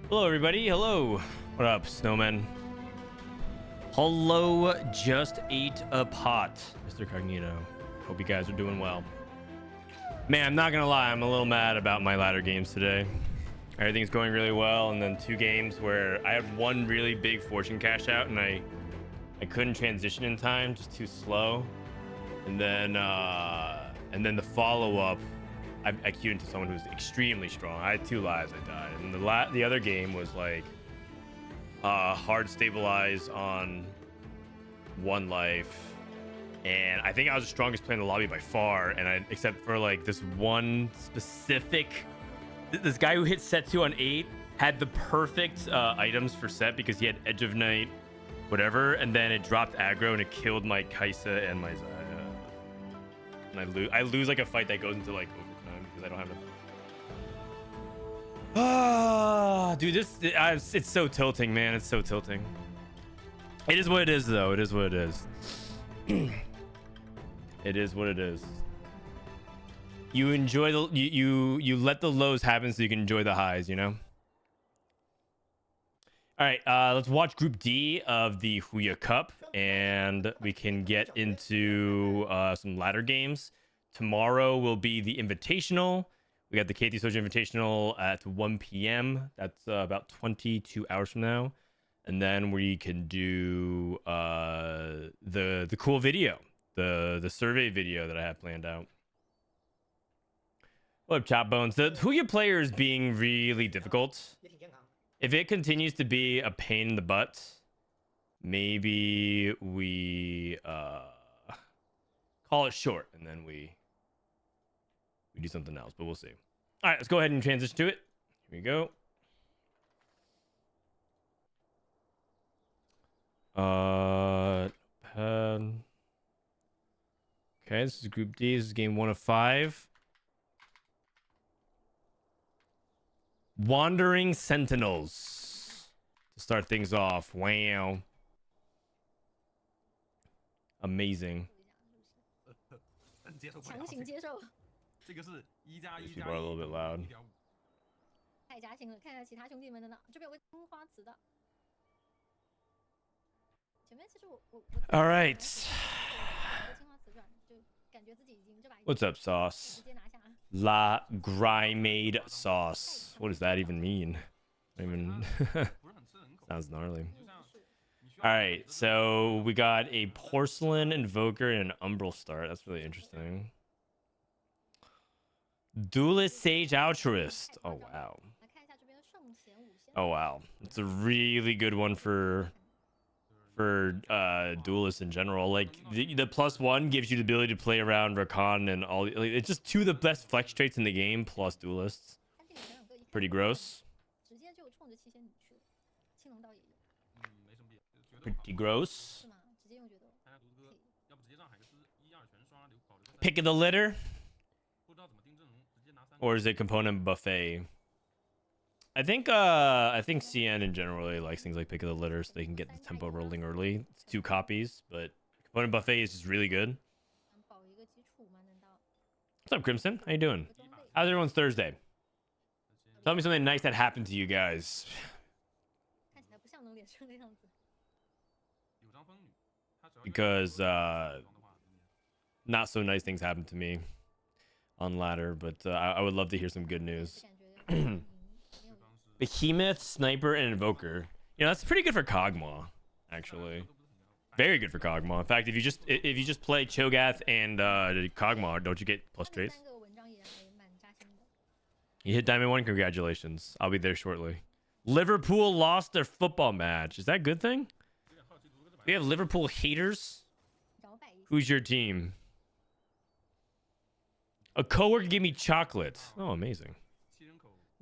Hello, everybody. Hello. What up, snowmen? Hello, just ate a pot, Mr. Cognito. Hope you guys are doing well. Man, I'm not gonna lie, I'm a little mad about my ladder games today. Everything's going really well, and then 2 games where I had one really big fortune cash out, and I couldn't transition in time, just too slow. And then the follow-up, I queued into someone who's extremely strong. I had 2 lives, I died. And the other game was like hard stabilize on 1 life. And I think I was the strongest player in the lobby by far. And except for like this one specific, this guy who hit set 2 on 8 had the perfect items for set because he had Edge of Night, whatever. And then it dropped aggro and it killed my Kaisa and my Zaya. And I lose like a fight that goes into like overtime because I don't have enough. Ah, dude, it's so tilting, man. It's so tilting. It is what it is, though. It is what it is. It is what it is. You enjoy the you let the lows happen so you can enjoy the highs, you know. All right, let's watch Group D of the Huya Cup, and we can get into some ladder games. Tomorrow will be the Invitational. We got the KT Soja Invitational at 1 p.m. That's about 22 hours from now. And then we can do the cool video, the survey video that I have planned out. What up, Chop Bones? The Huya player is being really difficult. If it continues to be a pain in the butt, maybe we call it short and then we do something else, but we'll see. All right, let's go ahead and transition to it. Here we go. Okay, this is Group D. This is game 1 of 5. Wandering Sentinels to start things off. Wow. Amazing. These people are a little bit loud. All right. What's up, Sauce? La Grimade Sauce. What does that even mean? Sounds gnarly. All right, so we got a Porcelain Invoker and an Umbral start. That's really interesting. Duelist Sage Altruist. Oh, wow. Oh, wow. It's a really good one for duelists in general. Like the +1 gives you the ability to play around Rakan and all. Like, it's just 2 of the best flex traits in the game plus duelists. Pretty gross. Pretty gross. Pick of the litter, or is it component buffet? I think CN in general really likes things like pick of the litter so they can get the tempo rolling early. It's 2 copies, but component buffet is just really good. What's up, Crimson? How you doing? How's everyone's Thursday? Tell me something nice that happened to you guys. Because not so nice things happened to me on ladder, but I would love to hear some good news. Behemoth, Sniper, and Invoker. You know, that's pretty good for Kog'Maw, actually. Very good for Kog'Maw. In fact, if you just play Cho'Gath and Kog'Maw, don't you get plus traits? You hit Diamond 1, congratulations. I'll be there shortly. Liverpool lost their football match. Is that a good thing? We have Liverpool haters? Who's your team? A coworker gave me chocolate. Oh, amazing.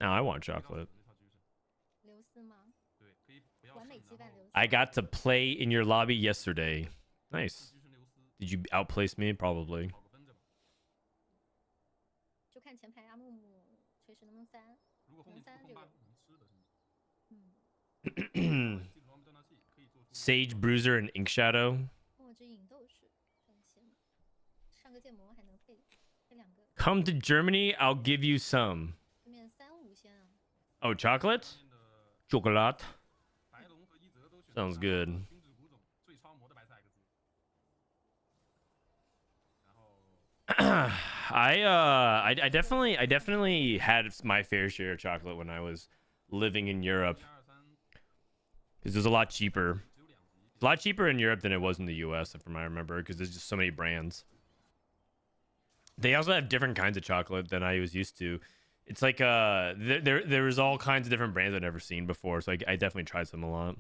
Now I want chocolate. I got to play in your lobby yesterday. Nice. Did you outplace me? Probably. Sage, Bruiser, and Ink Shadow. Come to Germany, I'll give you some. Oh, chocolate? Chocolate. Sounds good. I definitely had my fair share of chocolate when I was living in Europe because it was a lot cheaper. It's a lot cheaper in Europe than it was in the US, if I remember, because there's just so many brands. They also have different kinds of chocolate than I was used to. It's like there was all kinds of different brands I'd never seen before, so I definitely tried some a lot.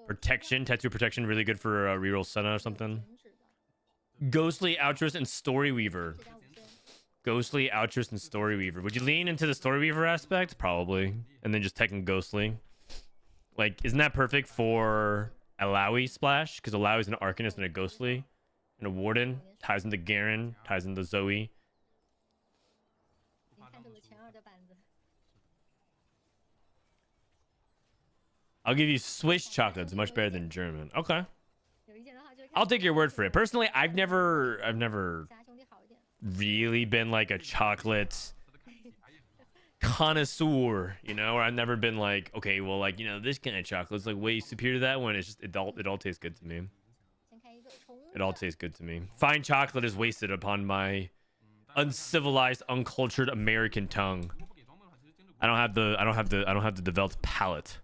Protection, tattoo protection, really good for reroll Senna or something. Ghostly, Outrist, and Story Weaver. Ghostly, Outrist, and Story Weaver. Would you lean into the Story Weaver aspect? Probably. And then just teching Ghostly. Like, isn't that perfect for Alawi Splash? Because Alawi's an Arcanist and a Ghostly. And a Warden. Ties into Garen. Ties into Zoe. I'll give you Swiss chocolate. It's much better than German. Okay. I'll take your word for it. Personally, I've never really been like a chocolate connoisseur, you know, or I've never been like, okay, well, like, you know, this kind of chocolate's like way superior to that one. It's just it all tastes good to me. It all tastes good to me. Fine chocolate is wasted upon my uncivilized, uncultured American tongue. I don't have the developed palate.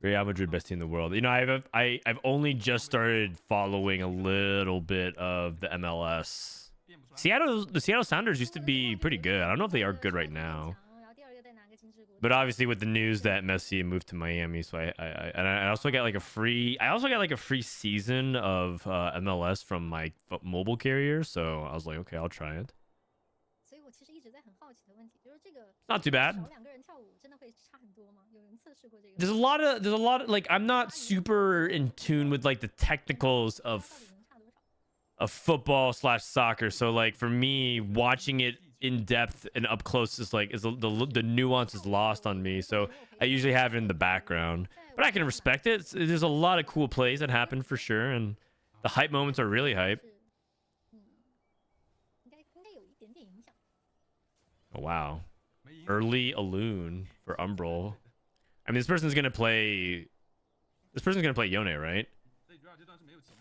Real Madrid, best team in the world. You know, I've only just started following a little bit of the MLS. The Seattle Sounders used to be pretty good. I don't know if they are good right now, but obviously with the news that Messi moved to Miami, so I also got like a free season of MLS from my mobile carrier. So I was like, okay, I'll try it. Not too bad. There's a lot of like, I'm not super in tune with like the technicals of football / soccer. So like for me, watching it in depth and up close is like the nuance is lost on me. So I usually have it in the background, but I can respect it. There's a lot of cool plays that happen for sure, and the hype moments are really hype. Oh wow. Early Alloon for Umbral. I mean, this person's gonna play Yone, right?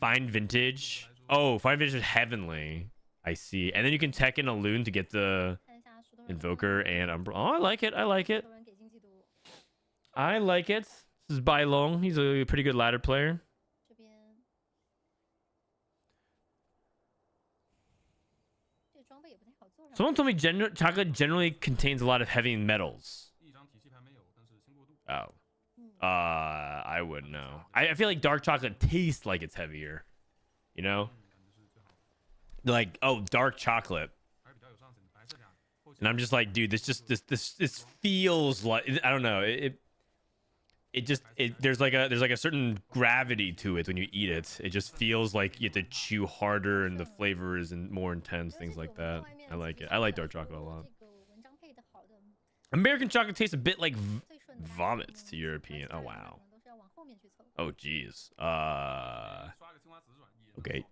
Fine Vintage. Oh, Fine Vintage is Heavenly. I see. And then you can tech in Alloon to get the Invoker and Umbral. Oh, I like it. I like it. I like it. This is Bai Long. He's a pretty good ladder player. Someone told me chocolate generally contains a lot of heavy metals. Oh. I wouldn't know. I feel like dark chocolate tastes like it's heavier. You know? Like, oh, dark chocolate. And I'm just like, dude, this feels like, I don't know. There's like a certain gravity to it when you eat it. It just feels like you have to chew harder and the flavor is more intense, things like that. I like it. I like dark chocolate a lot. American chocolate tastes a bit like vomit to European. Oh wow. Oh geez. Okay.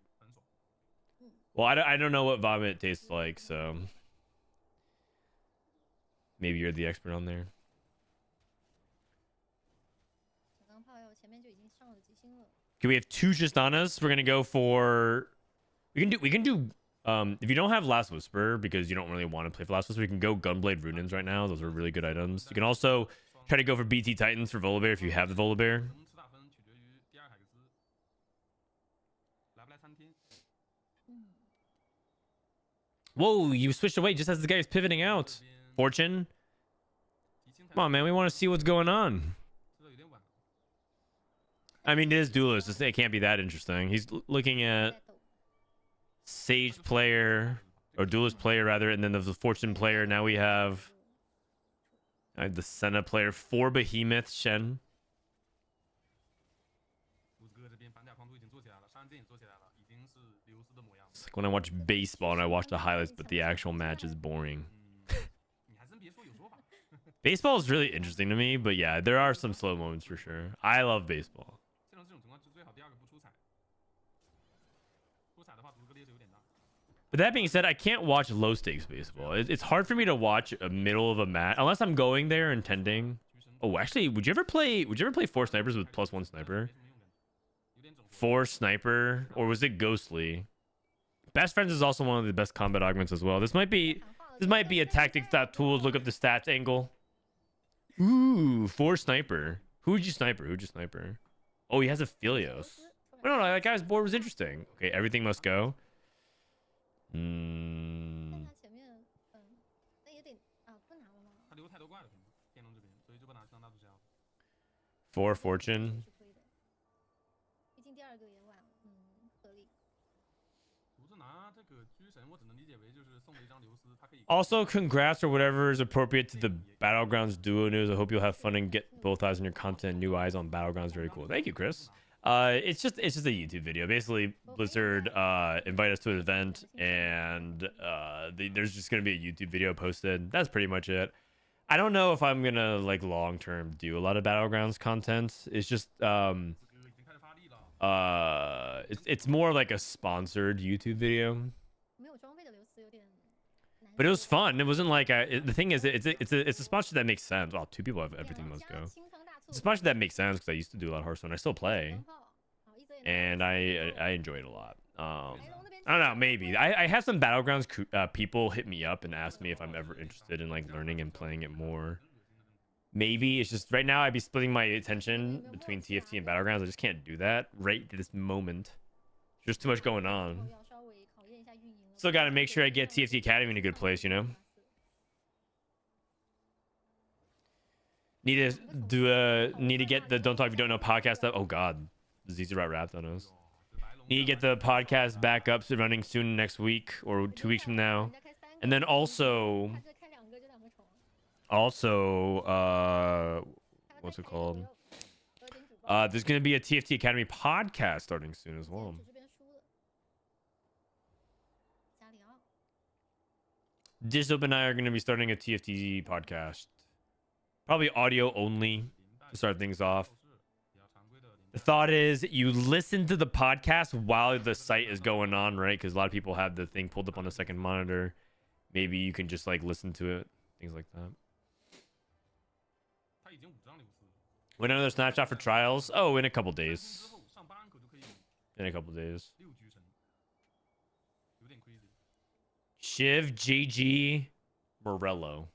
Well, I don't know what vomit tastes like, so maybe you're the expert on there. Okay, we have 2 Shistanas. We're gonna go for. We can do. If you don't have Last Whisper because you don't really want to play for Last Whisper, you can go Gunblade Runins right now. Those are really good items. You can also try to go for BT Titans for Volibear if you have the Volibear. Whoa, you switched away just as the guy is pivoting out. Fortune. Come on, man. We want to see what's going on. I mean, it is Duelist. It can't be that interesting. He's looking at Sage player, or Duelist player, rather, and then there's the Fortune player. Now we have the Senna player. 4 Behemoth, Shen. It's like when I watch baseball and I watch the highlights, but the actual match is boring. Baseball is really interesting to me, but yeah, there are some slow moments for sure. I love baseball. But that being said, I can't watch low stakes baseball. It's hard for me to watch a middle of a match unless I'm going there intending. Oh, actually, would you ever play four snipers with +1 sniper? Four sniper, or was it ghostly? Best friends is also one of the best combat augments as well. This might be a tactics.tools look up the stats angle. Ooh, four sniper. Who'd you sniper? Oh, he has a Philios. No, that guy's board was interesting. Okay, everything must go. Four fortune. Also, congrats or whatever is appropriate to the Battlegrounds duo news. I hope you'll have fun and get both eyes on your content. New eyes on Battlegrounds. Very cool. Thank you, Chris. It's just a YouTube video. Basically, Blizzard invite us to an event, and there's just gonna be a YouTube video posted. That's pretty much it. I don't know if I'm gonna like long term do a lot of Battlegrounds content. It's just it's more like a sponsored YouTube video. But it was fun. It wasn't like the thing is it's a sponsor that makes sense. Well, two people have everything must go. It's a sponsor that makes sense because I used to do a lot of Hearthstone. I still play, and I enjoy it a lot. I don't know. Maybe I have some Battlegrounds people hit me up and ask me if I'm ever interested in like learning and playing it more. Maybe it's just right now I'd be splitting my attention between TFT and Battlegrounds. I just can't do that right at this moment. There's too much going on. Still got to make sure I get TFT Academy in a good place, you know. Need to get the Don't Talk If You Don't Know podcast up. Oh God, ZZ Rat wrapped on us. Need to get the podcast back up, so running soon next week or 2 weeks from now, and then also, what's it called? There's gonna be a TFT Academy podcast starting soon as well. Disopen and I are going to be starting a TFT podcast. Probably audio only to start things off. The thought is you listen to the podcast while the site is going on, right? Because a lot of people have the thing pulled up on the second monitor. Maybe you can just like listen to it. Things like that. When another snapshot for trials? Oh, in a couple days. Shiv, GG, Morello.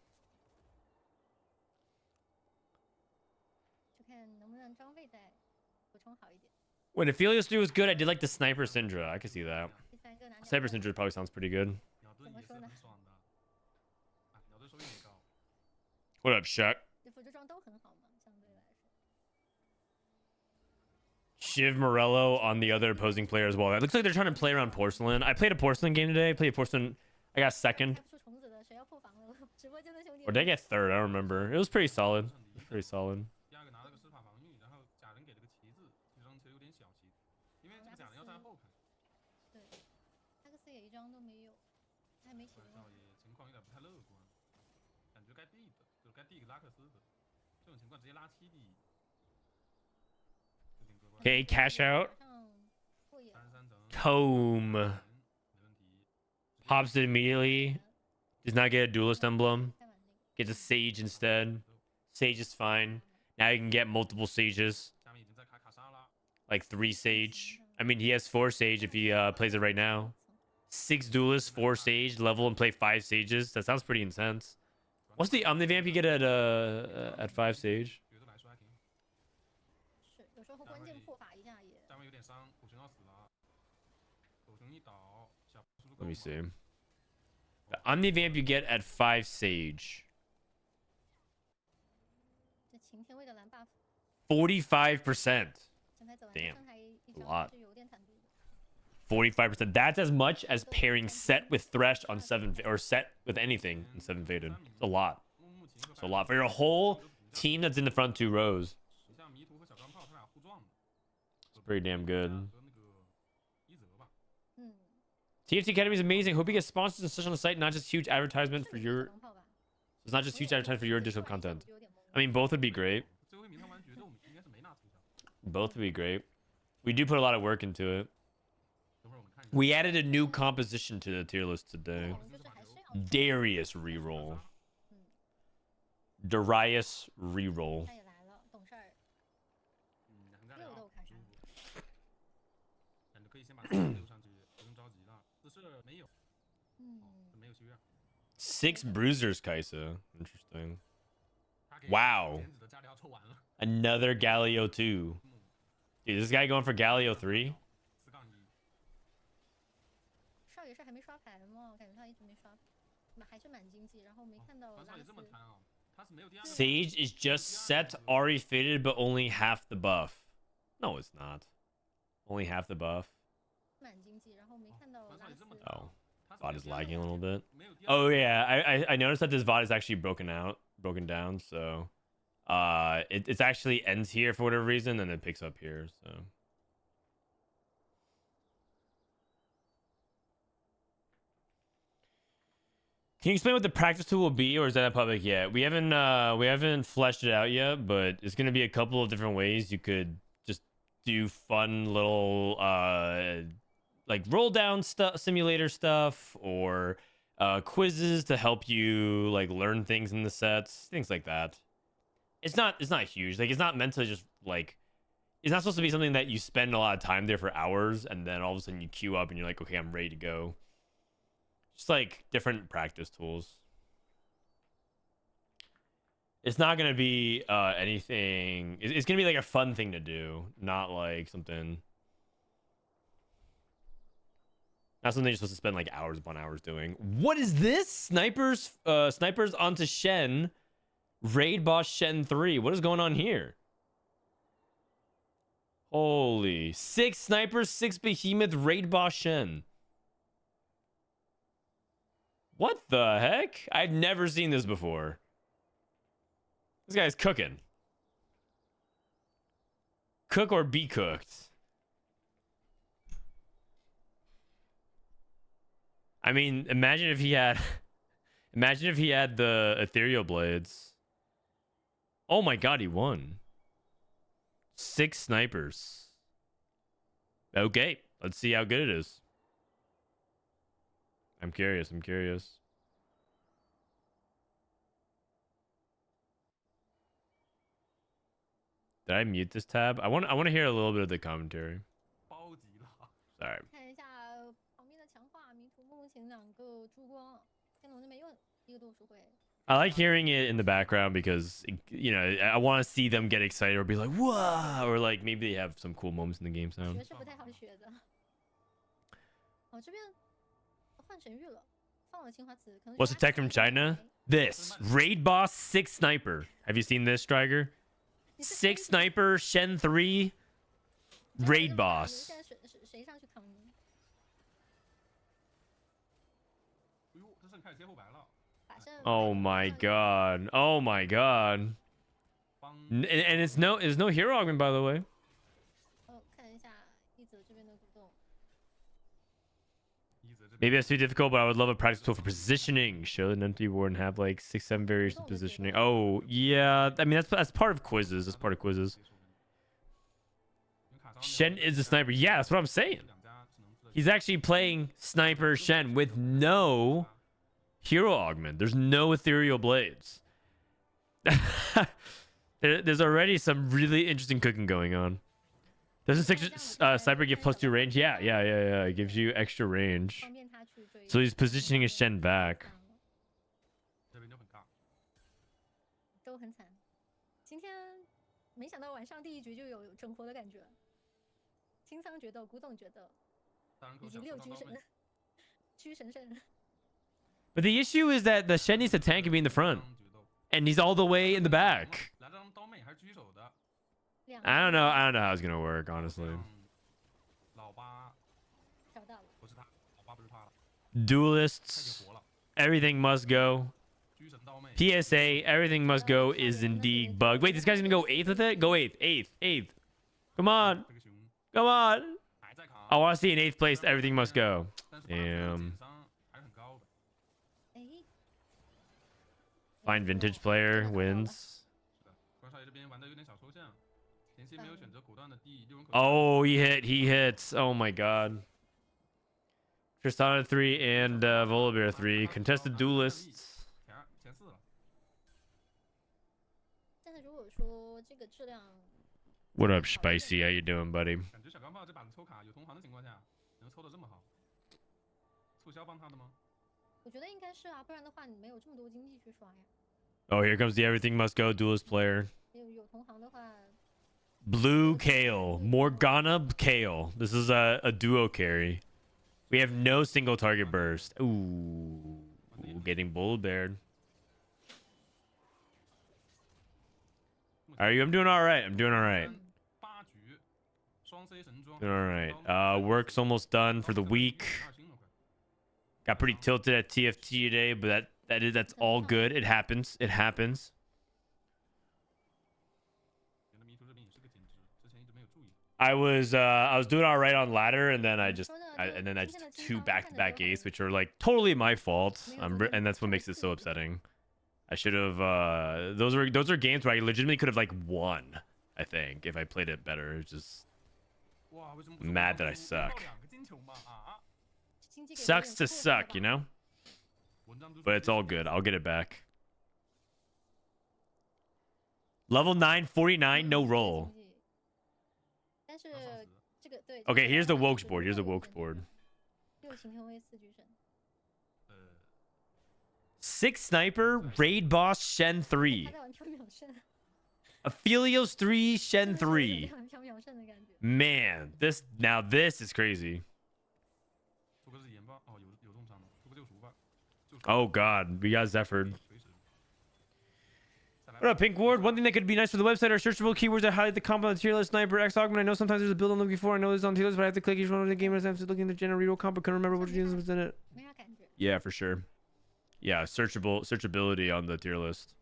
When Aphelios 3 was good, I did like the Sniper Syndra. I could see that. Sniper Syndra probably sounds pretty good. What up, Shaq? Shiv Morello on the other opposing player as well. It looks like they're trying to play around Porcelain. I played a Porcelain game today. I got second. Or did I get third? I don't remember. It was pretty solid. Okay, cash out. Tome. Hops it immediately. Does not get a duelist emblem. Gets a sage instead. Sage is fine. Now you can get multiple sages. Like 3 sage. I mean, he has 4 sage if he plays it right now. 6 duelists, 4 sage, level and play 5 sages. That sounds pretty intense. What's the omnivamp you get at 5 sage? Let me see. The omnivamp you get at 5 sage. 45%. Damn. A lot. 45%. That's as much as pairing set with Thresh on 7 or set with anything in 7 Faded. It's a lot. It's a lot for your whole team that's in the front 2 rows. It's pretty damn good. TFT Academy is amazing. Hope you get sponsors and such on the site, not just huge advertisement for your. It's not just huge advertisement for your additional content. I mean, both would be great. Both would be great. We do put a lot of work into it. We added a new composition to the tier list today. Darius reroll. Darius reroll. Six bruisers, Kaisa. Interesting. Wow. Another Galio 2. Dude, this guy going for Galio 3? Sage is just set, Ari fitted, but only half the buff. No, it's not. Only half the buff. Oh. VOD is lagging a little bit. Oh yeah, I noticed that this VOD is actually broken down, so it actually ends here for whatever reason, and it picks up here, so. Can you explain what the practice tool will be, or is that not public yet? We haven't fleshed it out yet, but it's gonna be a couple of different ways you could just do fun little like roll down stuff, simulator stuff, or quizzes to help you like learn things in the sets, things like that. It's not huge. Like, it's not meant to just like, it's not supposed to be something that you spend a lot of time there for hours and then all of a sudden you queue up and you're like, okay, I'm ready to go. Just like different practice tools. It's not gonna be anything. It's gonna be like a fun thing to do, not like something. Not something you're supposed to spend like hours upon hours doing. What is this? Snipers onto Shen. Raid boss Shen 3. What is going on here? Holy. 6 snipers, 6 behemoth, raid boss Shen. What the heck? I've never seen this before. This guy's cooking. Cook or be cooked. I mean, imagine if he had the ethereal blades. Oh my god, he won. 6 snipers. Okay, let's see how good it is. I'm curious. Did I mute this tab? I want to hear a little bit of the commentary. Sorry. I like hearing it in the background because, you know, I want to see them get excited or be like, whoa, or like maybe they have some cool moments in the game sound. What's the tech from China? This raid boss 6 sniper. Have you seen this, Striker? 6 sniper Shen 3 raid boss. Oh my god. Oh my god. And it's no hero augment, by the way. Maybe that's too difficult, but I would love a practice tool for positioning. Show an empty ward and have like 6-7 variations of positioning. Oh yeah, I mean that's part of quizzes. That's part of quizzes. Shen is a sniper. Yeah, that's what I'm saying. He's actually playing sniper Shen with no hero augment. There's no ethereal blades. There's already some really interesting cooking going on. Does a sniper give +2 range? Yeah. It gives you extra range. So he's positioning his Shen back. But the issue is that the Shen needs to tank and be in the front. And he's all the way in the back. I don't know how it's gonna work, honestly. Duelists, everything must go. PSA, everything must go is indeed bugged. Wait, this guy's gonna go 8th with it? Go 8th. Come on. I want to see an 8th place. Everything must go. Damn. Fine vintage player wins. Oh, he hits. Oh my god. Tristana 3 and Volibear 3. Contested duelists. What up, Spicy? How you doing, buddy? Oh, here comes the everything must go duelist player. Blue Kale. Morgana Kale. This is a duo carry. We have no single target burst. Ooh. Getting bull bared. Are you? I'm doing all right. I'm doing all right. Doing all right. Work's almost done for the week. Got pretty tilted at TFT today, but that's all good. It happens. It happens. I was doing all right on ladder, and then I just took 2 back-to-back ace, which are like totally my fault. And that's what makes it so upsetting. I should have. Those are games where I legitimately could have like won. I think if I played it better. It's just mad that I suck. Sucks to suck, you know. But it's all good. I'll get it back. Level 9, 49, no roll. Okay, here's the Wokes board. Here's the Wokes board. 6 sniper, raid boss, Shen 3. Aphelios 3, Shen 3. Man, this is crazy. Oh god, we got Zephyr'd. What up, Pink Ward? One thing that could be nice for the website are searchable keywords that highlight the combo on the tier list. Sniper X Augment. I know sometimes there's a build I'm looking for. I know it's on tier list, but I have to click each one of the game as I'm looking at the general reroll combo. Couldn't remember which units was in it. Yeah, for sure. Yeah, searchability on the tier list.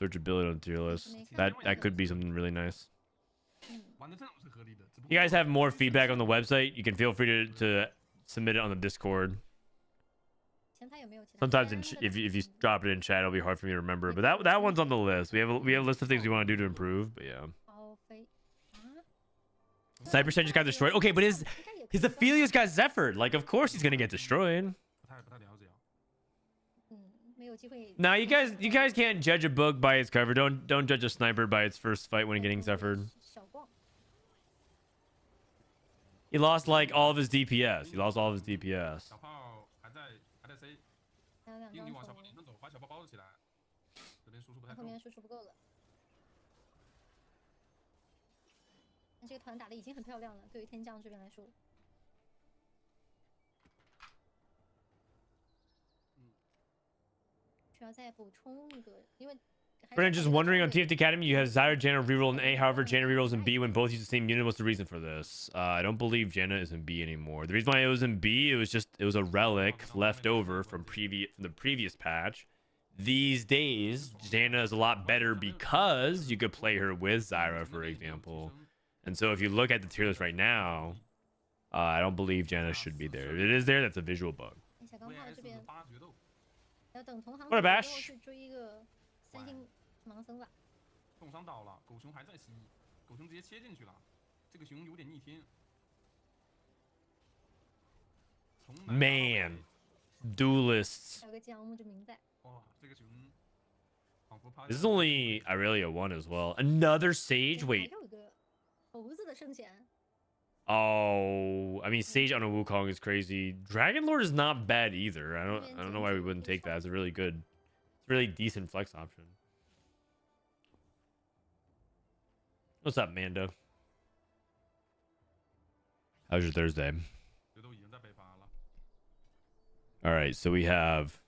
Searchability on the tier list. That could be something really nice. If you guys have more feedback on the website, you can feel free to submit it on the Discord. Sometimes if you drop it in chat, it'll be hard for me to remember. But that one's on the list. We have a list of things we want to do to improve. But yeah, Sniper Shen just got destroyed. Okay, but his Aphelios got Zephyr'd. Like, of course he's gonna get destroyed. Now you guys can't judge a book by its cover. Don't judge a sniper by its first fight when getting Zephyr'd. He lost like all of his DPS. He lost all of his DPS. Brennan, just wondering, on TFT Academy, you have Zyra, Janna reroll in A. However, Janna rerolls in B when both use the same unit. What's the reason for this? I don't believe Janna is in B anymore. The reason why it was in B, it was a relic left over from the previous patch. These days, Janna is a lot better because you could play her with Zyra, for example. And so if you look at the tier list right now, I don't believe Janna should be there. If it is there, that's a visual bug. What up, Ash? Man, duelists. This is only Irelia 1 as well. Another Sage? Wait. Oh, I mean, Sage on a Wukong is crazy. Dragon Lord is not bad either. I don't know why we wouldn't take that. It's a really decent flex option. What's up, Mando? How's your Thursday? All right, so we have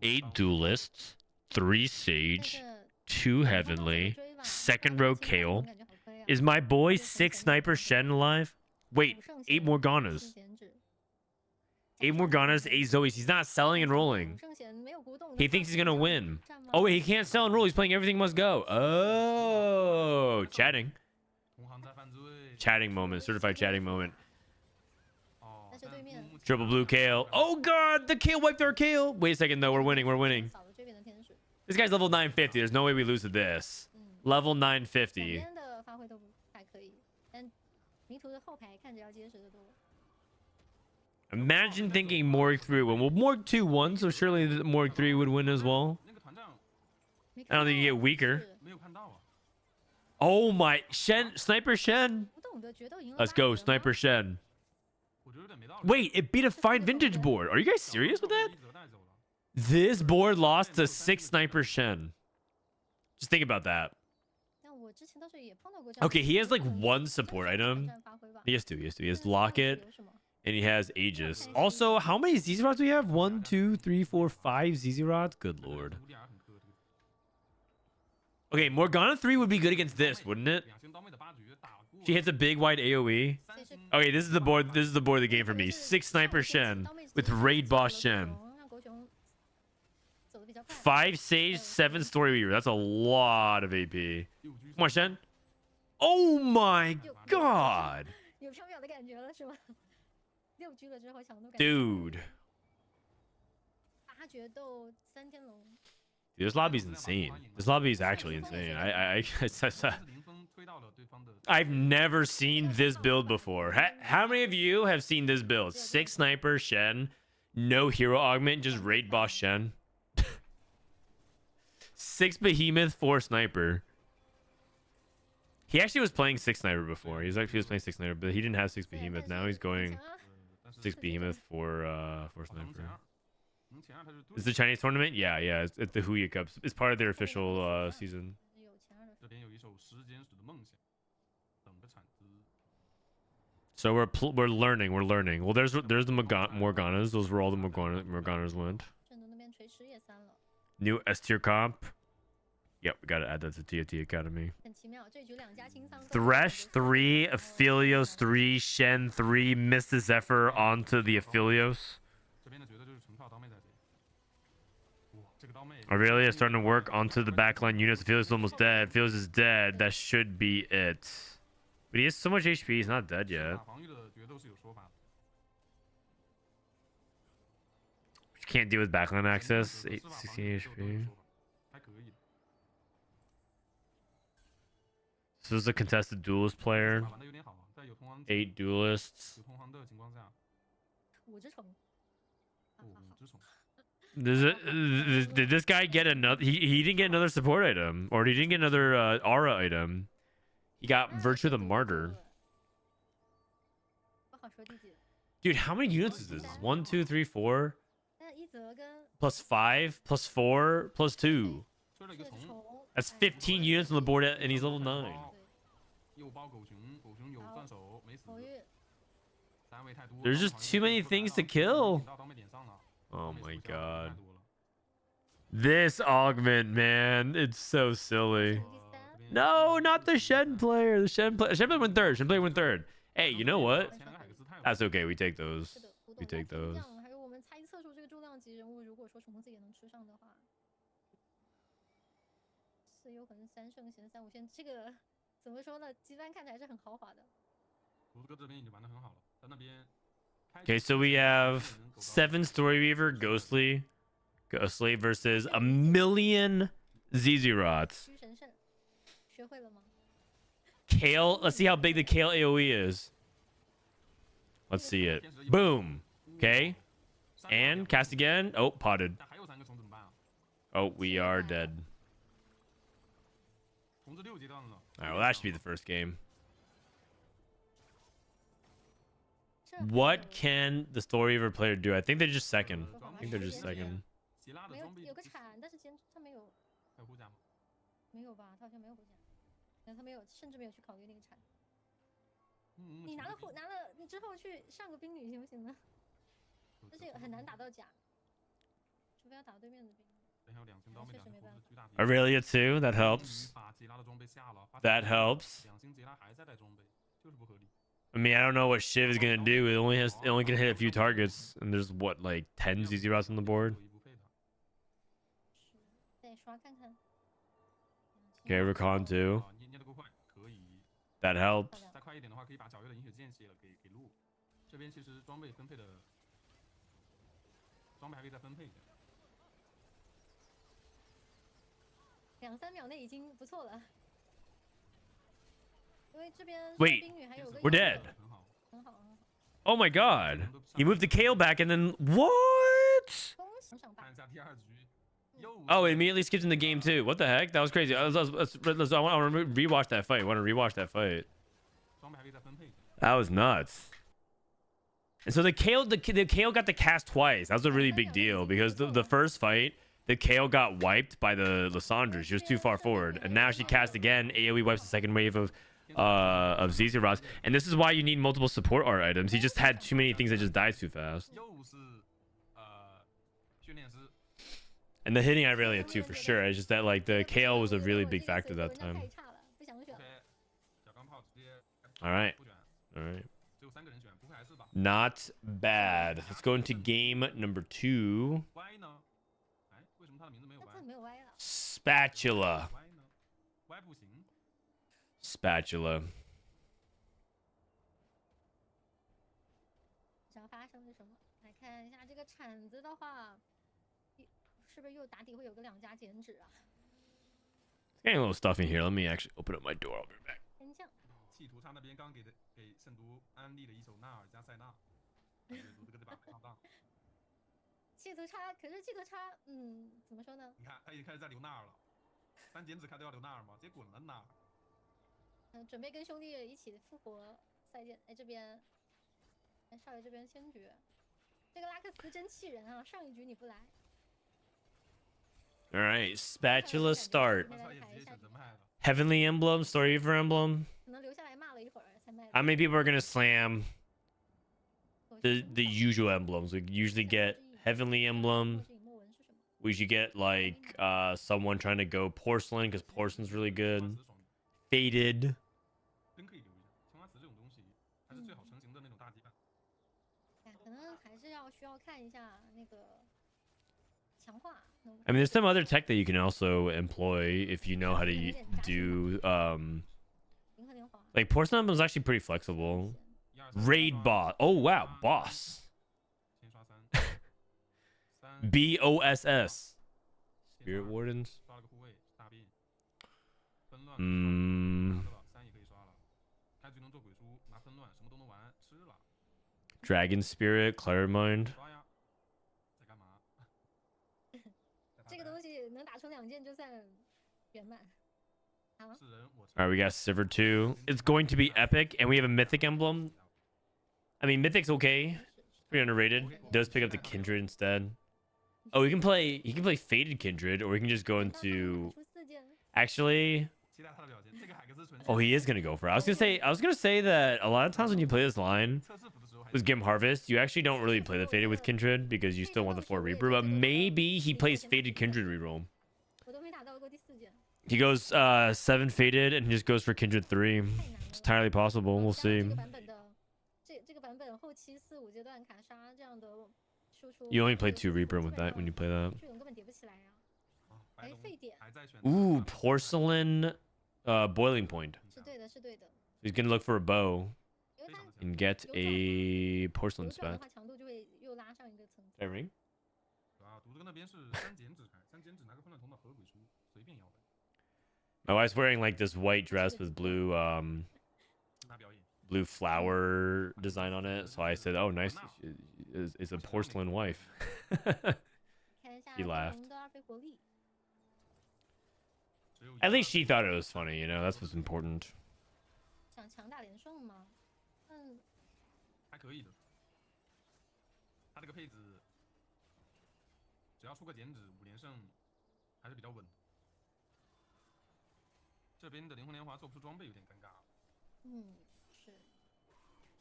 8 duelists, 3 Sage, 2 Heavenly, second row Kale. Is my boy 6 Sniper Shen alive? Wait, 8 Morganas. 8 Morganas, 8 Zoes. He's not selling and rolling. He thinks he's gonna win. Oh wait, he can't sell and roll. He's playing everything must go. Oh, chatting. Chatting moment, certified chatting moment. Triple blue Kale. Oh god, the Kale wiped our Kale. Wait a second though, we're winning, we're winning. This guy's level 950. There's no way we lose to this. Level 950. Imagine thinking Morg 3 won. Well, Morg 2 won, so surely the Morg 3 would win as well. I don't think you get weaker. Oh my, Sniper Shen. Let's go, Sniper Shen. Wait, it beat a fine vintage board. Are you guys serious with that? This board lost to 6 Sniper Shen. Just think about that. Okay, he has like 1 support item. He has 2. He has Locket and he has Aegis. Also, how many ZZ rods do we have? 1, 2, 3, 4, 5 ZZ rods. Good lord. Okay, Morgana 3 would be good against this, wouldn't it? She hits a big wide AoE. Okay, this is the board. This is the board of the game for me. 6 Sniper Shen with Raid Boss Shen. 5 Sage, 7 Story Weaver. That's a lot of AP. Come on, Shen. Oh my god. Dude. This lobby's insane. This lobby is actually insane. I've never seen this build before. How many of you have seen this build? 6 Sniper Shen, no hero augment, just Raid Boss Shen. 6 Behemoth, 4 Sniper. He actually was playing 6 Sniper before. He was playing 6 Sniper, but he didn't have 6 Behemoth. Now he's going 6 Behemoth for Sniper. Is the Chinese tournament? Yeah. It's the Huya Cup. It's part of their official season. So we're learning. Well, there's the Morganas. Those were all the Morganas went. New S tier comp. Yep, we gotta add that to TOT Academy. Thresh 3, Aphelios 3, Shen 3, Mr. Zephyr onto the Aphelios. Aurelia is starting to work onto the backline units. Aphelios is almost dead. Aphelios is dead. That should be it. But he has so much HP, he's not dead yet. Can't deal with backline access. 16 HP. So this is a contested duelist player. 8 duelists. Did this guy get another? He didn't get another support item, or he didn't get another aura item. He got Virtue of the Martyr. Dude, how many units is this? 1, 2, 3, 4. Plus 5, plus 4, plus 2. That's 15 units on the board, and he's level 9. There's just too many things to kill. Oh my god. This augment, man. It's so silly. No, not the Shen player. The Shen player went third. Shen player went third. Hey, you know what? That's okay. We take those. We take those. Okay, so we have 7 Story Weaver, Ghostly versus a million ZZ Rots. Kale, let's see how big the Kale AoE is. Let's see it. Boom. Okay. And cast again. Oh, potted. Oh, we are dead. Alright, well, that should be the first game. What can the Story Weaver player do? I think they're just second. Aurelia too. That helps. That helps. I mean, I don't know what Shiv is gonna do. It only can hit a few targets, and there's what, like 10 ZZ routes on the board. Okay, Recon too. That helps. Wait, we're dead. Oh my god. He moved the Kale back and then what? Oh, it immediately skipped in the game too. What the heck? That was crazy. I want to rewatch that fight. I want to rewatch that fight. That was nuts. And so the Kale got the cast twice. That was a really big deal because the first fight, the Kale got wiped by the Lissandra. She was too far forward, and now she cast again. AoE wipes the second wave of ZZ Rods, and this is why you need multiple support art items. He just had too many things that just died too fast. And the hitting I really had too for sure. It's just that like the Kale was a really big factor that time. All right. Not bad. Let's go into game number 2. Spatula. Spatula. Getting a little stuffy here. Let me actually open up my door. I'll be back. 企图他那边刚给圣都安利了一首纳尔加塞纳，这个对吧？上当。企图差，可是企图差，怎么说呢？你看，他已经开始在留纳尔了，3减脂开都要留纳尔吗？直接滚了纳尔。准备跟兄弟一起复活赛剑。哎，这边，哎，少爷这边先局，这个拉克斯真气人啊！上一局你不来。All right, Spatula start. Heavenly Emblem, Story for Emblem. How many people are gonna slam the usual emblems? We usually get Heavenly Emblem. We should get like someone trying to go Porcelain because Porcelain's really good. Faded. I mean, there's some other tech that you can also employ if you know how to do like Porcelain is actually pretty flexible. Raid boss. Oh wow, boss. BOSS. Spirit Wardens. Dragon Spirit, Clarimind. All right, we got Sivir 2. It's going to be epic, and we have a Mythic Emblem. I mean, Mythic's okay. Pretty underrated. Does pick up the Kindred instead. Oh, he can play Faded Kindred, or we can just go into... Actually... Oh, he is gonna go for it. I was gonna say that a lot of times when you play this line with Gim Harvest, you actually don't really play the Faded with Kindred because you still want the 4 Reaper, but maybe he plays Faded Kindred reroll. He goes 7 Faded and he just goes for Kindred 3. It's entirely possible. We'll see. You only play 2 Reaper with that when you play that. Ooh, Porcelain Boiling Point. He's gonna look for a bow and get a Porcelain Spat. Ring? My wife's wearing like this white dress with blue blue flower design on it, so I said, "Oh, nice. It's a porcelain wife." He laughed. At least she thought it was funny, you know. That's what's important.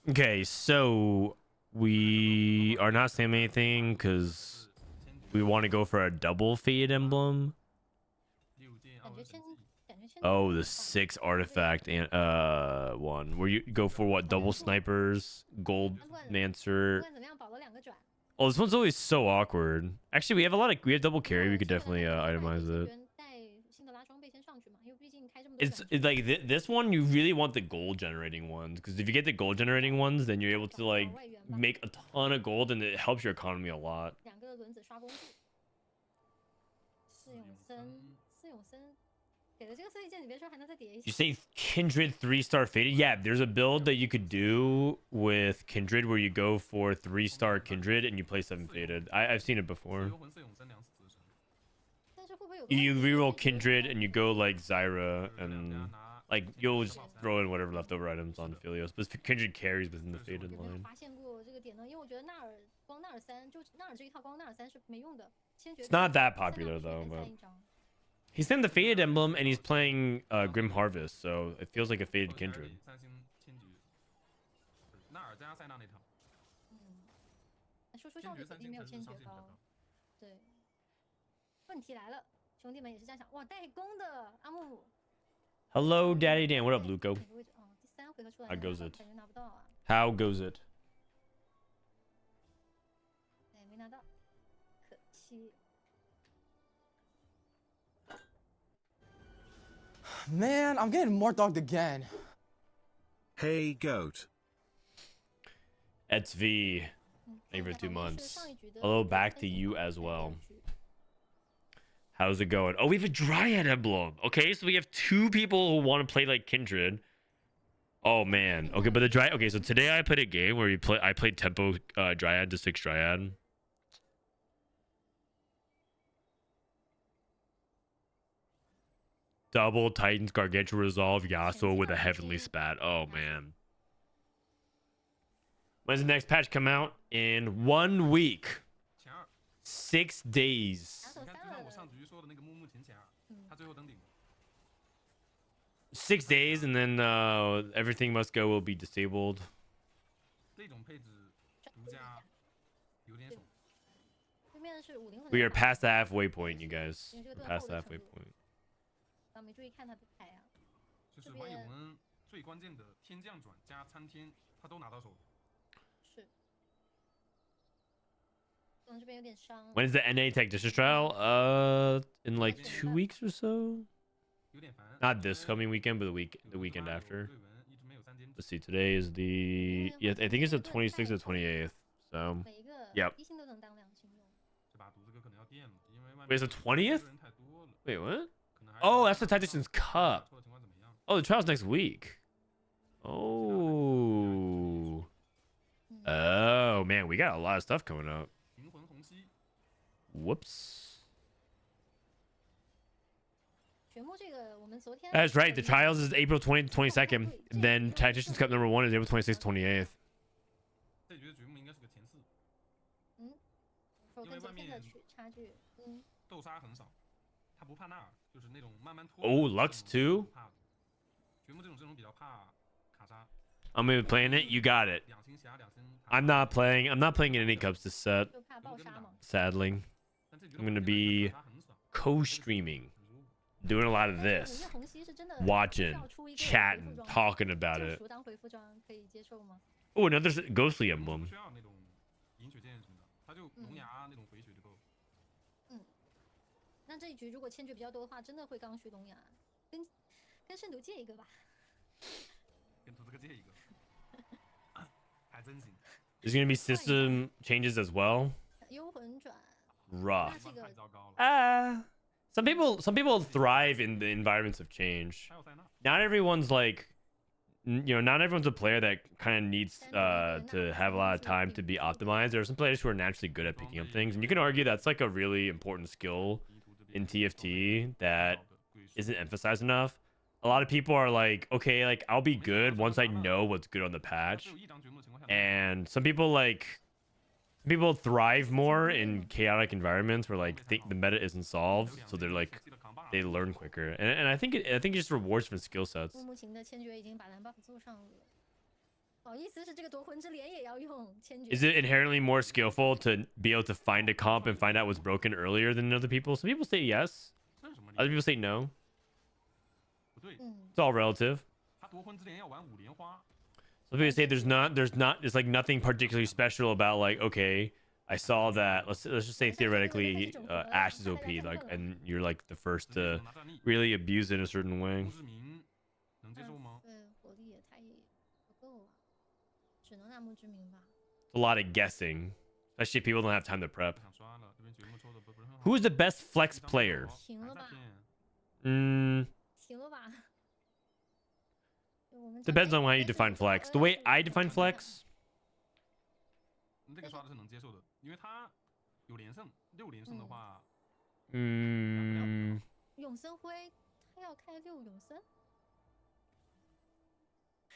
Okay, so we are not saying anything because we want to go for a double Fade Emblem. Oh, the 6 artifact and one where you go for what? Double snipers, gold mancer. Oh, this one's always so awkward. Actually, we have double carry. We could definitely itemize it. It's like this one, you really want the gold generating ones, because if you get the gold generating ones, then you're able to like make a ton of gold, and it helps your economy a lot. 给了这个色一键，你别说还能再叠一 You 下。 say Kindred 3-star faded? Yeah, there's a build that you could do with Kindred where you go for 3-star Kindred and you play 7 faded. I've seen it 自 before. 由魂四永生两死自身， 但是会不会有个 You 问题？ reroll 就是 Kindred and you go like Zyra 就是两家 and 拿 like 前 you'll 面 just 消耗三 throw in whatever leftover items on Philios. But Kindred carries within the 所以说 faded 有没有 line. 发现过这个点呢？因为我觉得纳尔光纳尔三就纳尔这一套光纳尔三是没用的，千珏 It's not that 跟塞纳 popular 必须 though, 连 but 三一张。 he's in the faded emblem and he's playing Grim Harvest, so it feels like a faded 后期 Kindred. 三星千珏，纳尔加塞纳那套，那输出千效率肯定没有珏三星才是千珏高上限比较高。。对，问题来了，兄弟们也是这样想。哇，带弓的阿木姆， Hello, Daddy Dan. What up, 哪 Luco? 个位置？哦，第3回合出来 How 的 goes 话 it? 感觉拿不到啊。 How goes it? 对，没拿到，可惜。 Man, I'm getting more dogged again. Hey, goat. It's V. 嗯， Thank you 看 for 2一下旁边是 months. 上一局的 Hello 这个 back 分 to 析 you 榜 as 对 well. 第2局 How's it going? Oh, we have a Dryad emblem. Okay, so we have 2 people who want to play like Kindred. Oh man. Okay, but the Dryad. Okay, so today I played a game where I played tempo Dryad to 6 Dryad. Double Titans Gargantua Resolve Yasuo with a Heavenly Spat. Oh man. When's the next patch come out? In 1 week. 前二， 6 days. 拿手你看就像我上3了，局说的那个木木前前二，他最后登顶了。 6 days and then everything must go will be disabled. 这种配置独家有点爽。对面是武灵魂。 We are past the halfway point, you guys. 因为这个 We're 盾 past 厚 the 的 halfway 程度。 point. 啊，没注意看他的牌啊。就是玩有魂最关键的天降转加参天，他都拿到手了。是。这边有点伤。 When is the NA Tech District Trial? In like 2 weeks or so. 有点烦。 Not this coming weekend, but the weekend after. Let's see. Today is the I think it's the 26th or 28th. So 每一个 Yep. 一星都能当2星用。这把毒这个可能要垫了，因为外 Wait, 面 is it 20th? 人太多了， Wait, what? 可能还是 Oh, that's the Tactician's Cup. 抽的情况怎么样？ Oh, the trial's next week. Oh. Oh man, we got a lot of stuff coming up. 灵魂虹吸， Whoops. 掘墓这个我们昨天。 That's right. The trials is April 20th to 22nd. And then Tactician's Cup number 1 is April 26th to 28th. 这局的局目应该是个前四，跟昨天的差距，豆沙很少，他不怕纳尔，就是那种慢慢拖。 Oh, Lux too? 掘墓这种阵容比较怕卡莎。 I'm gonna be playing it. You got it. 2星侠2星。 I'm not playing in any cups this set. 就怕爆杀嘛。 Sadly. I'm gonna be co-streaming. Doing a lot of this. Watching. Chatting. Talking about it. 当回复装可以接受吗？ Oh, another ghostly emblem. 需要那种银血剑什么的，他就龙牙那种回血就够。那这一局如果千珏比较多的话，真的会刚需龙牙，跟圣毒借一个吧。跟图这个借一个，还真行。 There's gonna be system changes as well. 幽魂转。 Rough. 太糟糕了。 Some people thrive in the environments of change. 还有塞纳。 Not everyone's like, not everyone's a player that kind of needs to have a lot of time to be optimized. There are some players who are naturally good at picking up things, and you can argue that's like a really important skill in TFT that isn't emphasized enough. A lot of people are like, okay, like I'll be good once I know what's good on the patch, and some people thrive more in chaotic environments where like the meta isn't solved, so they're like they learn quicker, and I think it just rewards different skill sets. 木木琴的千珏已经把蓝 buff 做上了，不好意思，是这个夺魂之镰也要用千珏。 Is it inherently more skillful to be able to find a comp and find out what's broken earlier than other people? Some people say yes, other people say no. It's all relative. 他夺魂之镰要玩5连花。 Some people say there's like nothing particularly special about like, okay, I saw that, let's just say theoretically Ashe is OP, like, and you're like the first to really abuse it in a certain way. 胡志明能接受吗？对，火力也太不够啊，只能纳木之名吧。 It's a lot of guessing, especially if people don't have time to prep. 想刷了，这边掘墓抽的不是很好。 Who's the best flex player? 停了吧？停了吧。我们 Depends on how you define flex. The way I define flex, 这个刷的是能接受的，因为他有连胜，6连胜的话， 永生辉他要开6永生，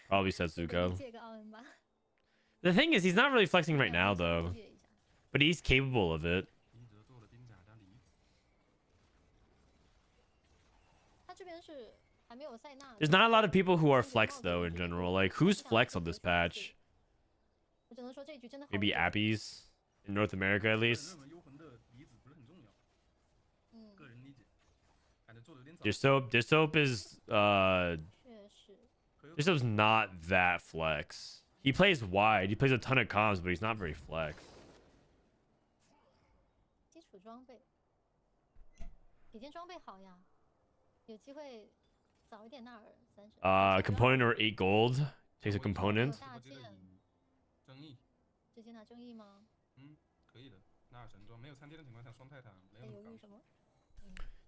probably 给 Setsuko. 借个奥恩吧。 The thing is, he's not really flexing right now, though. But he's capable of it. 一折做了丁甲加离子， 他这边是还没有塞纳。 There's not a lot of people who are flex, though, in general. Like, who's flex on this patch? 我只能说这一局真的好 Maybe 热。 Appies in North America, at 个人 least. 认为幽魂的离子不是很重要，个人理解，感觉做的有点早。 Dissoap is, 确实。 Dissoap's not that flex. He plays wide. He plays a ton of comms, but he's not very flex. 基础装备，给件装备好呀，有机会早一点纳尔30。Component or 8 gold. Takes a component. 大件，争议，直接拿正义吗？可以的。纳尔神装没有参天的情况下，双泰坦没有那么高犹豫。什么？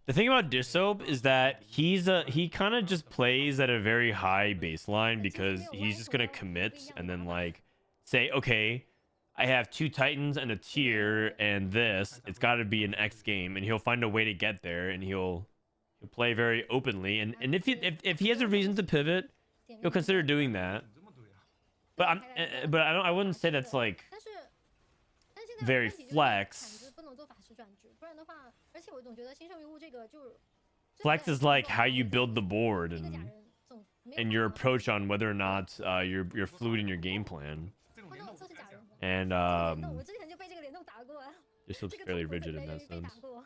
The thing about Dissoap is that he kind of just plays at a very high baseline because he's just gonna commit and then like say, okay, I have 2 Titans and a tier and this. It's got to be an X game, and he'll find a way to get there, and he'll play very openly. And if he has a reason to pivot, he'll consider doing that. 这么对啊？ But I wouldn't say that's like 但是现在 very 问题就是 flex. 铲子不能做法师转职，不然的话，而且我总觉得新生迷雾这个就是。 Flex is like how you build the board 一个假 and 人总没有 and your approach on whether or not you're fluid in your game plan. 这种不联动不能测试假人。 And 我之前就被这个联动打过啊。 Dissoap's 这个 fairly 痛苦 rigid 的 in 来 that 源被打 sense. 过。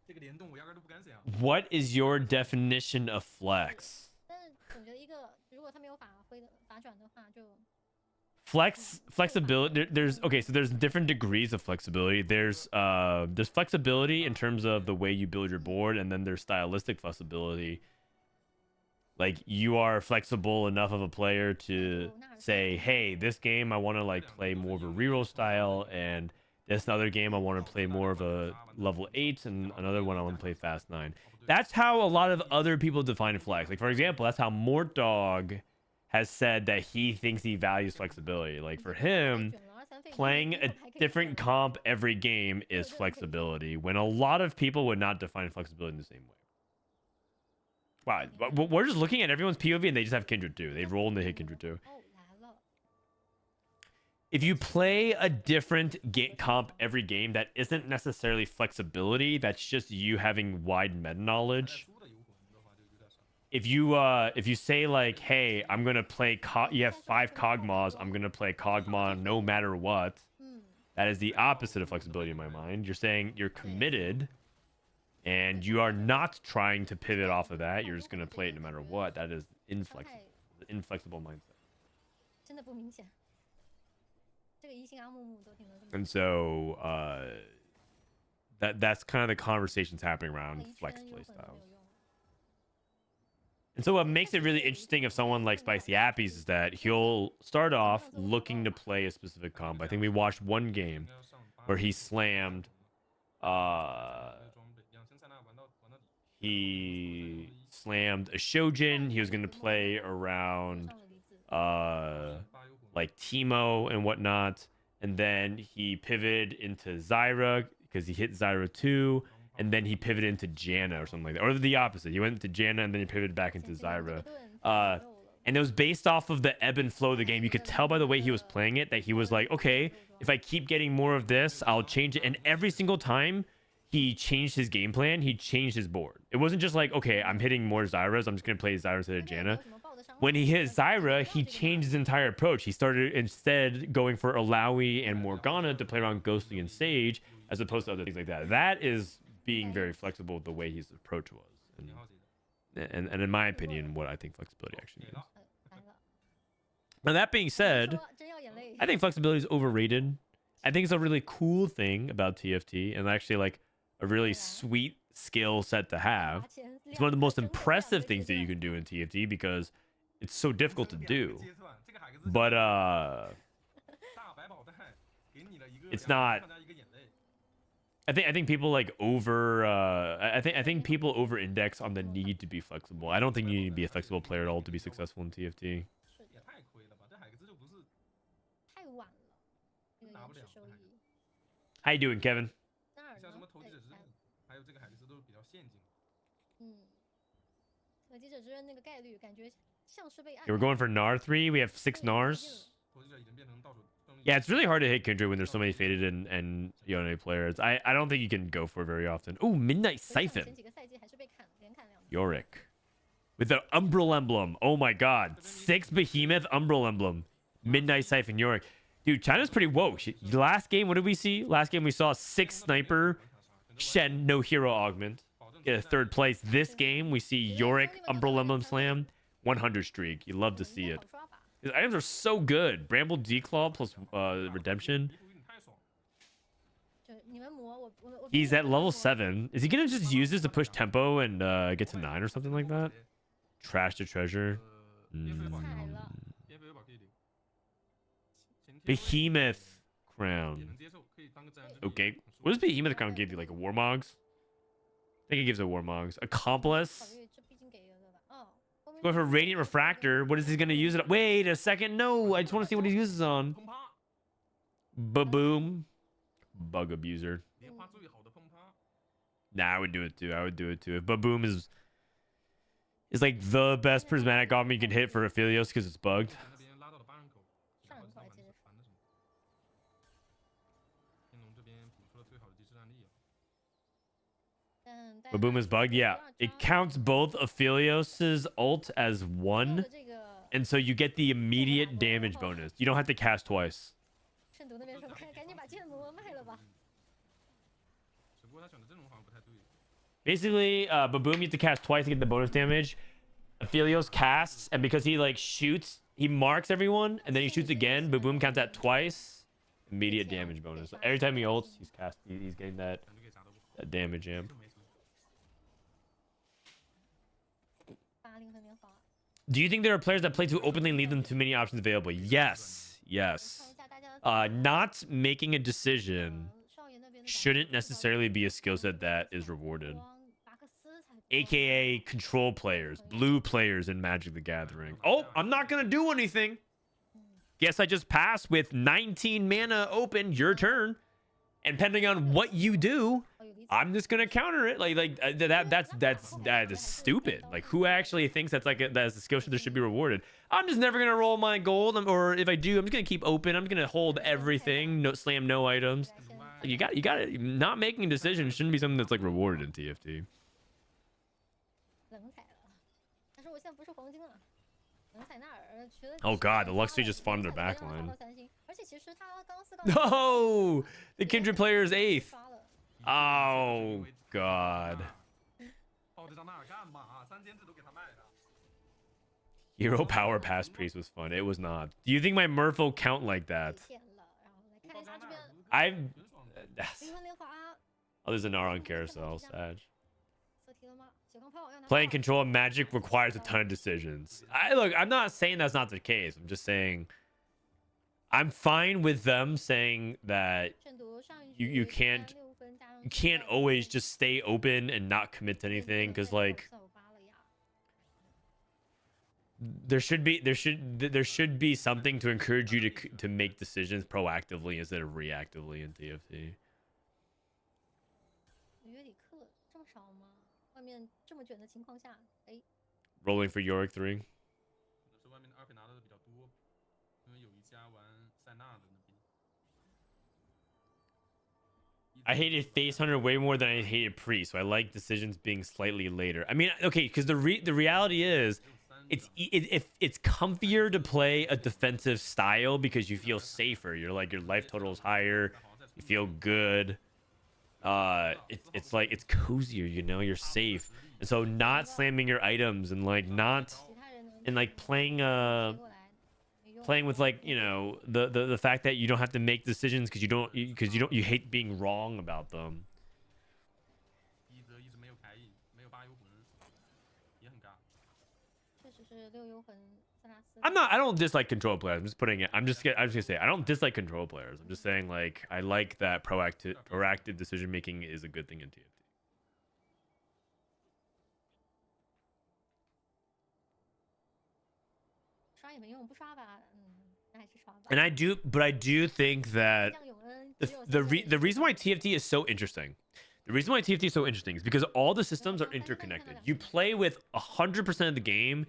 这个联动我压根都不敢想。 What is your definition of flex? 但是总觉得一个如果他没有法挥的法转的话，就 Flexibility. There's okay. So there's different degrees of flexibility. There's flexibility in terms of the way you build your board, and then there's stylistic flexibility. Like you are flexible enough of a player to say, hey, this game I want to like play more of a reroll style, and this other game I want to play more of a level 8, and another one I want to play fast 9. That's how a lot of other people define flex. Like for example, that's how Mortdog has said that he thinks he values flexibility. Like for him, playing a different comp every game is flexibility, when a lot of people would not define flexibility in the same way. Wow, we're just looking at everyone's POV and they just have Kindred 2. They roll and they hit Kindred 2. 哦来了。 If you play a different comp every game, that isn't necessarily flexibility. That's just you having wide meta knowledge. 输的幽魂的话就有点少。If you say like, hey, I'm gonna play you have 5 Kog'Maws, I'm gonna play Kog'Maw no matter what. That is the opposite of flexibility in my mind. You're saying you're committed, and you are not trying to pivot off of that. You're just gonna play it no matter what. That is inflexible mindset. 真的不明显。这个一星阿木木都听得这么。 And so that's kind of the conversations happening around flex playstyles. And so what makes it really interesting of someone like Spicy Appies is that he'll start off looking to play a specific comp. I think we watched one game where he slammed he slammed a Shojin. He was going to play around like Teemo and whatnot, and then he pivoted into Zyra because he hit Zyra 2, and then he pivoted into Janna or something like that, or the opposite. He went to Janna and then he pivoted back into Zyra. And it was based off of the ebb and flow of the game. You could tell by the way he was playing it that he was like, okay, if I keep getting more of this, I'll change it. And every single time he changed his game plan, he changed his board. It wasn't just like, okay, I'm hitting more Zyras, I'm just going to play Zyra instead of Janna. When he hit Zyra, he changed his entire approach. He started instead going for Alawi and Morgana to play around Ghostly and Sage, as opposed to other things like that. That is being very flexible with the way his approach was. And in my opinion, what I think flexibility actually means. Now, that being said, I think flexibility is overrated. I think it's a really cool thing about TFT, and actually like a really sweet skill set to have. It's one of the most impressive things that you can do in TFT because it's so difficult to do. But it's not I think people like over I think people over index on the need to be flexible. I don't think you need to be a flexible player at all to be successful in TFT. 是的，也太亏了吧！这海克斯就不是太晚了，这个拿不了延迟收益。 How you doing, Kevin? 那儿呢？像什么投机者之刃，哎还有这个海克斯都是比较陷阱。嗯，投机者之刃那个概率感觉像是被按 Yeah, we're going for Nar 3. We have 6 Nars. 投机者已经变成到手胜率。 Yeah, it's really hard to hit Kindred when there's so many faded and Yone players. I don't think you can go for it very often. Ooh, Midnight 回想 Siphon. 前几个赛季还是被砍，连砍两次。 Yorick. With the Umbral Emblem. Oh my god. 6 Behemoth Umbral Emblem. Midnight Siphon Yorick. Dude, China's pretty woke. Last game, what did we see? Last game we saw 6 Sniper, Shen, no hero augment. Get a 3rd place. This game, we see Yorick, Umbral Emblem Slam, 100 streak. You love to see it. 好刷吧？ His items are so good. Bramble Declaw plus Redemption. 迷途有点太爽。就你们磨我。 He's at level 7. Is he gonna just use this to push tempo and get to 9 or something like that? Trash to treasure. 踩了。 边飞宝可以留。前天 Behemoth 也 Crown. 能接受，可以当个自然之 Okay. What does Behemoth Crown give you? Like a Warmogs? I think it gives a Warmogs. 考 Accomplice. 虑这毕竟给了吧？哦。 Going for Radiant Refractor. What is he gonna use it? Wait a second. No, I just want to see what he uses on. 砰啪， Baboom. Bug Abuser. 莲花最好的砰啪。 Nah, I would do it too. I would do it too. If Baboom is like the best prismatic augment you can hit for Aphelios because it's bugged. 那边拉到了8人口，然后知道玩的是烦的什么。天龙这边补出了最好的机制案例啊。 但 Baboom is bugged. Yeah, it counts both Aphelios's ult as one, 这个 and so you get the immediate damage bonus. You don't have to cast twice. 圣毒那边说赶紧把剑魔卖了吧。 只不过他选的阵容好像不太对。 Basically, Baboom you have to cast twice to get the bonus damage. Aphelios casts, and because he like shoots, he marks everyone, and then he shoots again. Baboom counts that twice. Immediate damage bonus. So every time he ults, he's getting that 感觉给啥都不好。 damage amp. 就没输。 80分莲花。 Do you think there are players that play too openly and leave them too many options available? Yes. Yes. 看一下大家的 Not making a decision 少爷那边的 shouldn't necessarily be a skill set that is rewarded. 巴克斯才 AKA control players, blue players in Magic the Gathering. Oh, I'm not gonna do anything. Guess I just pass with 19 mana open, your turn. And depending on what you do, 哦有离子 I'm just gonna counter it. That is stupid. Like who actually thinks that's that's a skill set that should be rewarded? I'm just never gonna roll my gold, or if I do, I'm just gonna keep open. I'm just gonna hold everything, no slam, no items. 大家先 You got it. Not making a decision shouldn't be something that's like rewarded in TFT. 冷踩了。他说我现在不是黄金了，冷踩纳尔觉得 Oh god, the Luxury just farmed their backline. 而且其实他刚4 No, the Kindred player is 8th. 刷了。 Oh god. 抱这张纳尔干嘛？3000字都给他卖了。 Hero Power Pass Priest was fun. It was not. Do you think my Murph will count like that? 骗了，然后来看一下这边 I'm. 很爽的。灵魂莲花 Oh, there's an R on Carousel, Sag. 色题了吗？小钢炮要拿 Playing control of Magic requires a ton of decisions. Look, I'm not saying that's not the case. I'm just saying I'm fine with them saying that 圣毒上一局 you can't 6分加上 you can't always just stay open and not commit to anything, because like 算我8了呀 there should be something to encourage you to make decisions proactively instead of reactively in TFT. 约里克这么少吗？外面这么卷的情况下，哎， Rolling for Yorick 3. 可能是外面的二配拿的比较多，因为有一家玩塞纳的那边。 I hated Face Hunter way more than I hated Priest, so I like decisions being slightly later. I mean, okay, because the reality is, it's comfier to play a defensive style because you feel safer. You're like your life total is higher, you feel good. It's like it's cozier, you know, you're safe, and so not slamming your items and like not 其他人能 and like playing 接过来没用。 playing with like, you know, the fact that you don't have to make decisions because you hate being wrong about them. 一则一直没有开翼，没有8幽魂，也很尬。确实是6幽魂4拉4， I don't dislike control players. I'm just putting it. I'm just gonna say I don't dislike control players. I'm just saying like I like that proactive decision making is a good thing in TFT. 刷也没用，不刷吧，那还是刷吧。 And I do think that 像永恩 the reason why TFT is so interesting. The reason why TFT is so interesting is because all the systems are interconnected. You play with 100% of the game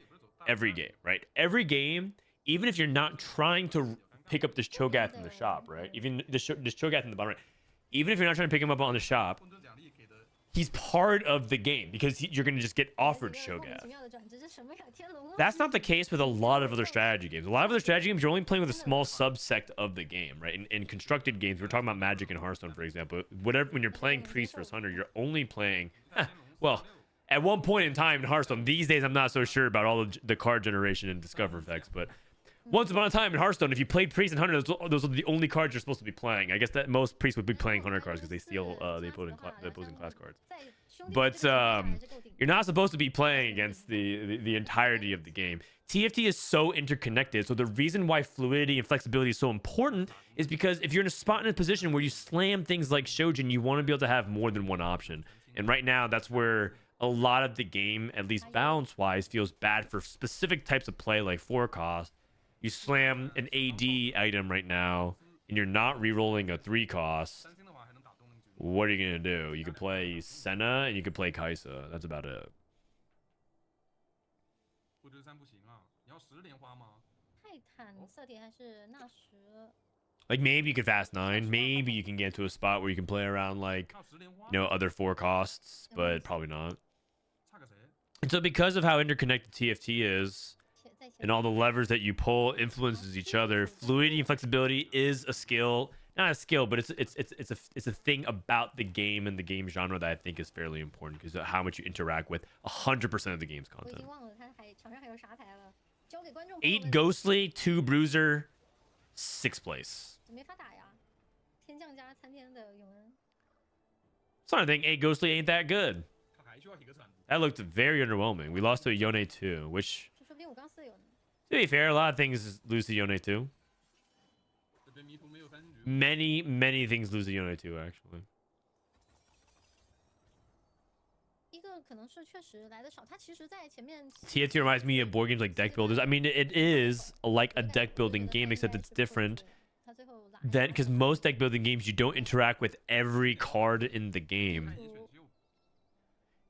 every game, right? Every game, even if you're not trying to pick up this Cho'Gath in the shop, right? Even this Cho'Gath in the bottom right. Even if you're not trying to pick him up on the shop, 动作奖励给的 he's part of the game because you're going to just get offered 莫名其 Cho'Gath. 妙的转职，这什么呀？天龙啊！ That's not the case with a lot of other strategy games. A lot of other strategy games, you're only playing with a small subsect of the game, right? In constructed games, we're talking about Magic and Hearthstone, for example. Whatever, when you're playing Priest versus Hunter, you're only playing. Well, at one point in time in Hearthstone, these days I'm not so sure about all the card generation and discover effects, but once upon a time in Hearthstone, if you played Priest and Hunter, those are the only cards you're supposed to be playing. I guess that most Priests would be playing Hunter cards because they steal the opposing class cards. But you're not supposed to be playing against the entirety of the game. TFT is so interconnected. So the reason why fluidity and flexibility is so important is because if you're in a spot in a position where you slam things like Shojin, you want to be able to have more than one option. And right now, that's where a lot of the game, at least balance-wise, feels bad for specific types of play like 4 cost. You slam an AD item right now, and you're not re-rolling a 3 cost. 3星的话还能打东陵局。 What are you gonna do? You could play Senna and you could play Kaisa. That's about it. 不知3不行啊，你要10连花吗？泰坦色铁还是纳什？ Like maybe you could fast 9. Maybe you can get to a spot where you can play around like 还有10连花？ other 4 costs, but probably not. 差个谁？ And so because of how interconnected TFT is 在前 and all the levers that you pull influences each other, fluidity and flexibility is a skill. Not a skill, but it's a thing about the game and the game genre that I think is fairly important because of how much you interact with 100% of the game's 我已 content. 经忘了他还场上还有啥牌了，交给观众朋友 8 们。 Ghostly, 2 Bruiser, 6th place. 没法打呀，天降加参天的永恩。 So I think 8 Ghostly ain't that good. 他还需要一个铲子。 That looked very underwhelming. We lost to Yone 2, which, 这说不定我刚四有呢。 to be fair, a lot of things lose to Yone 2. 这边迷途没有3星局。 Many things lose to Yone 2, actually. 一个可能是确实来的少，他其实在前面。 TFT reminds me of board games like deck builders. I mean, it is like a deck building game, except it's different. 他最后拉 Then, because most deck building games, you don't interact with every card in the game. 看一选秀，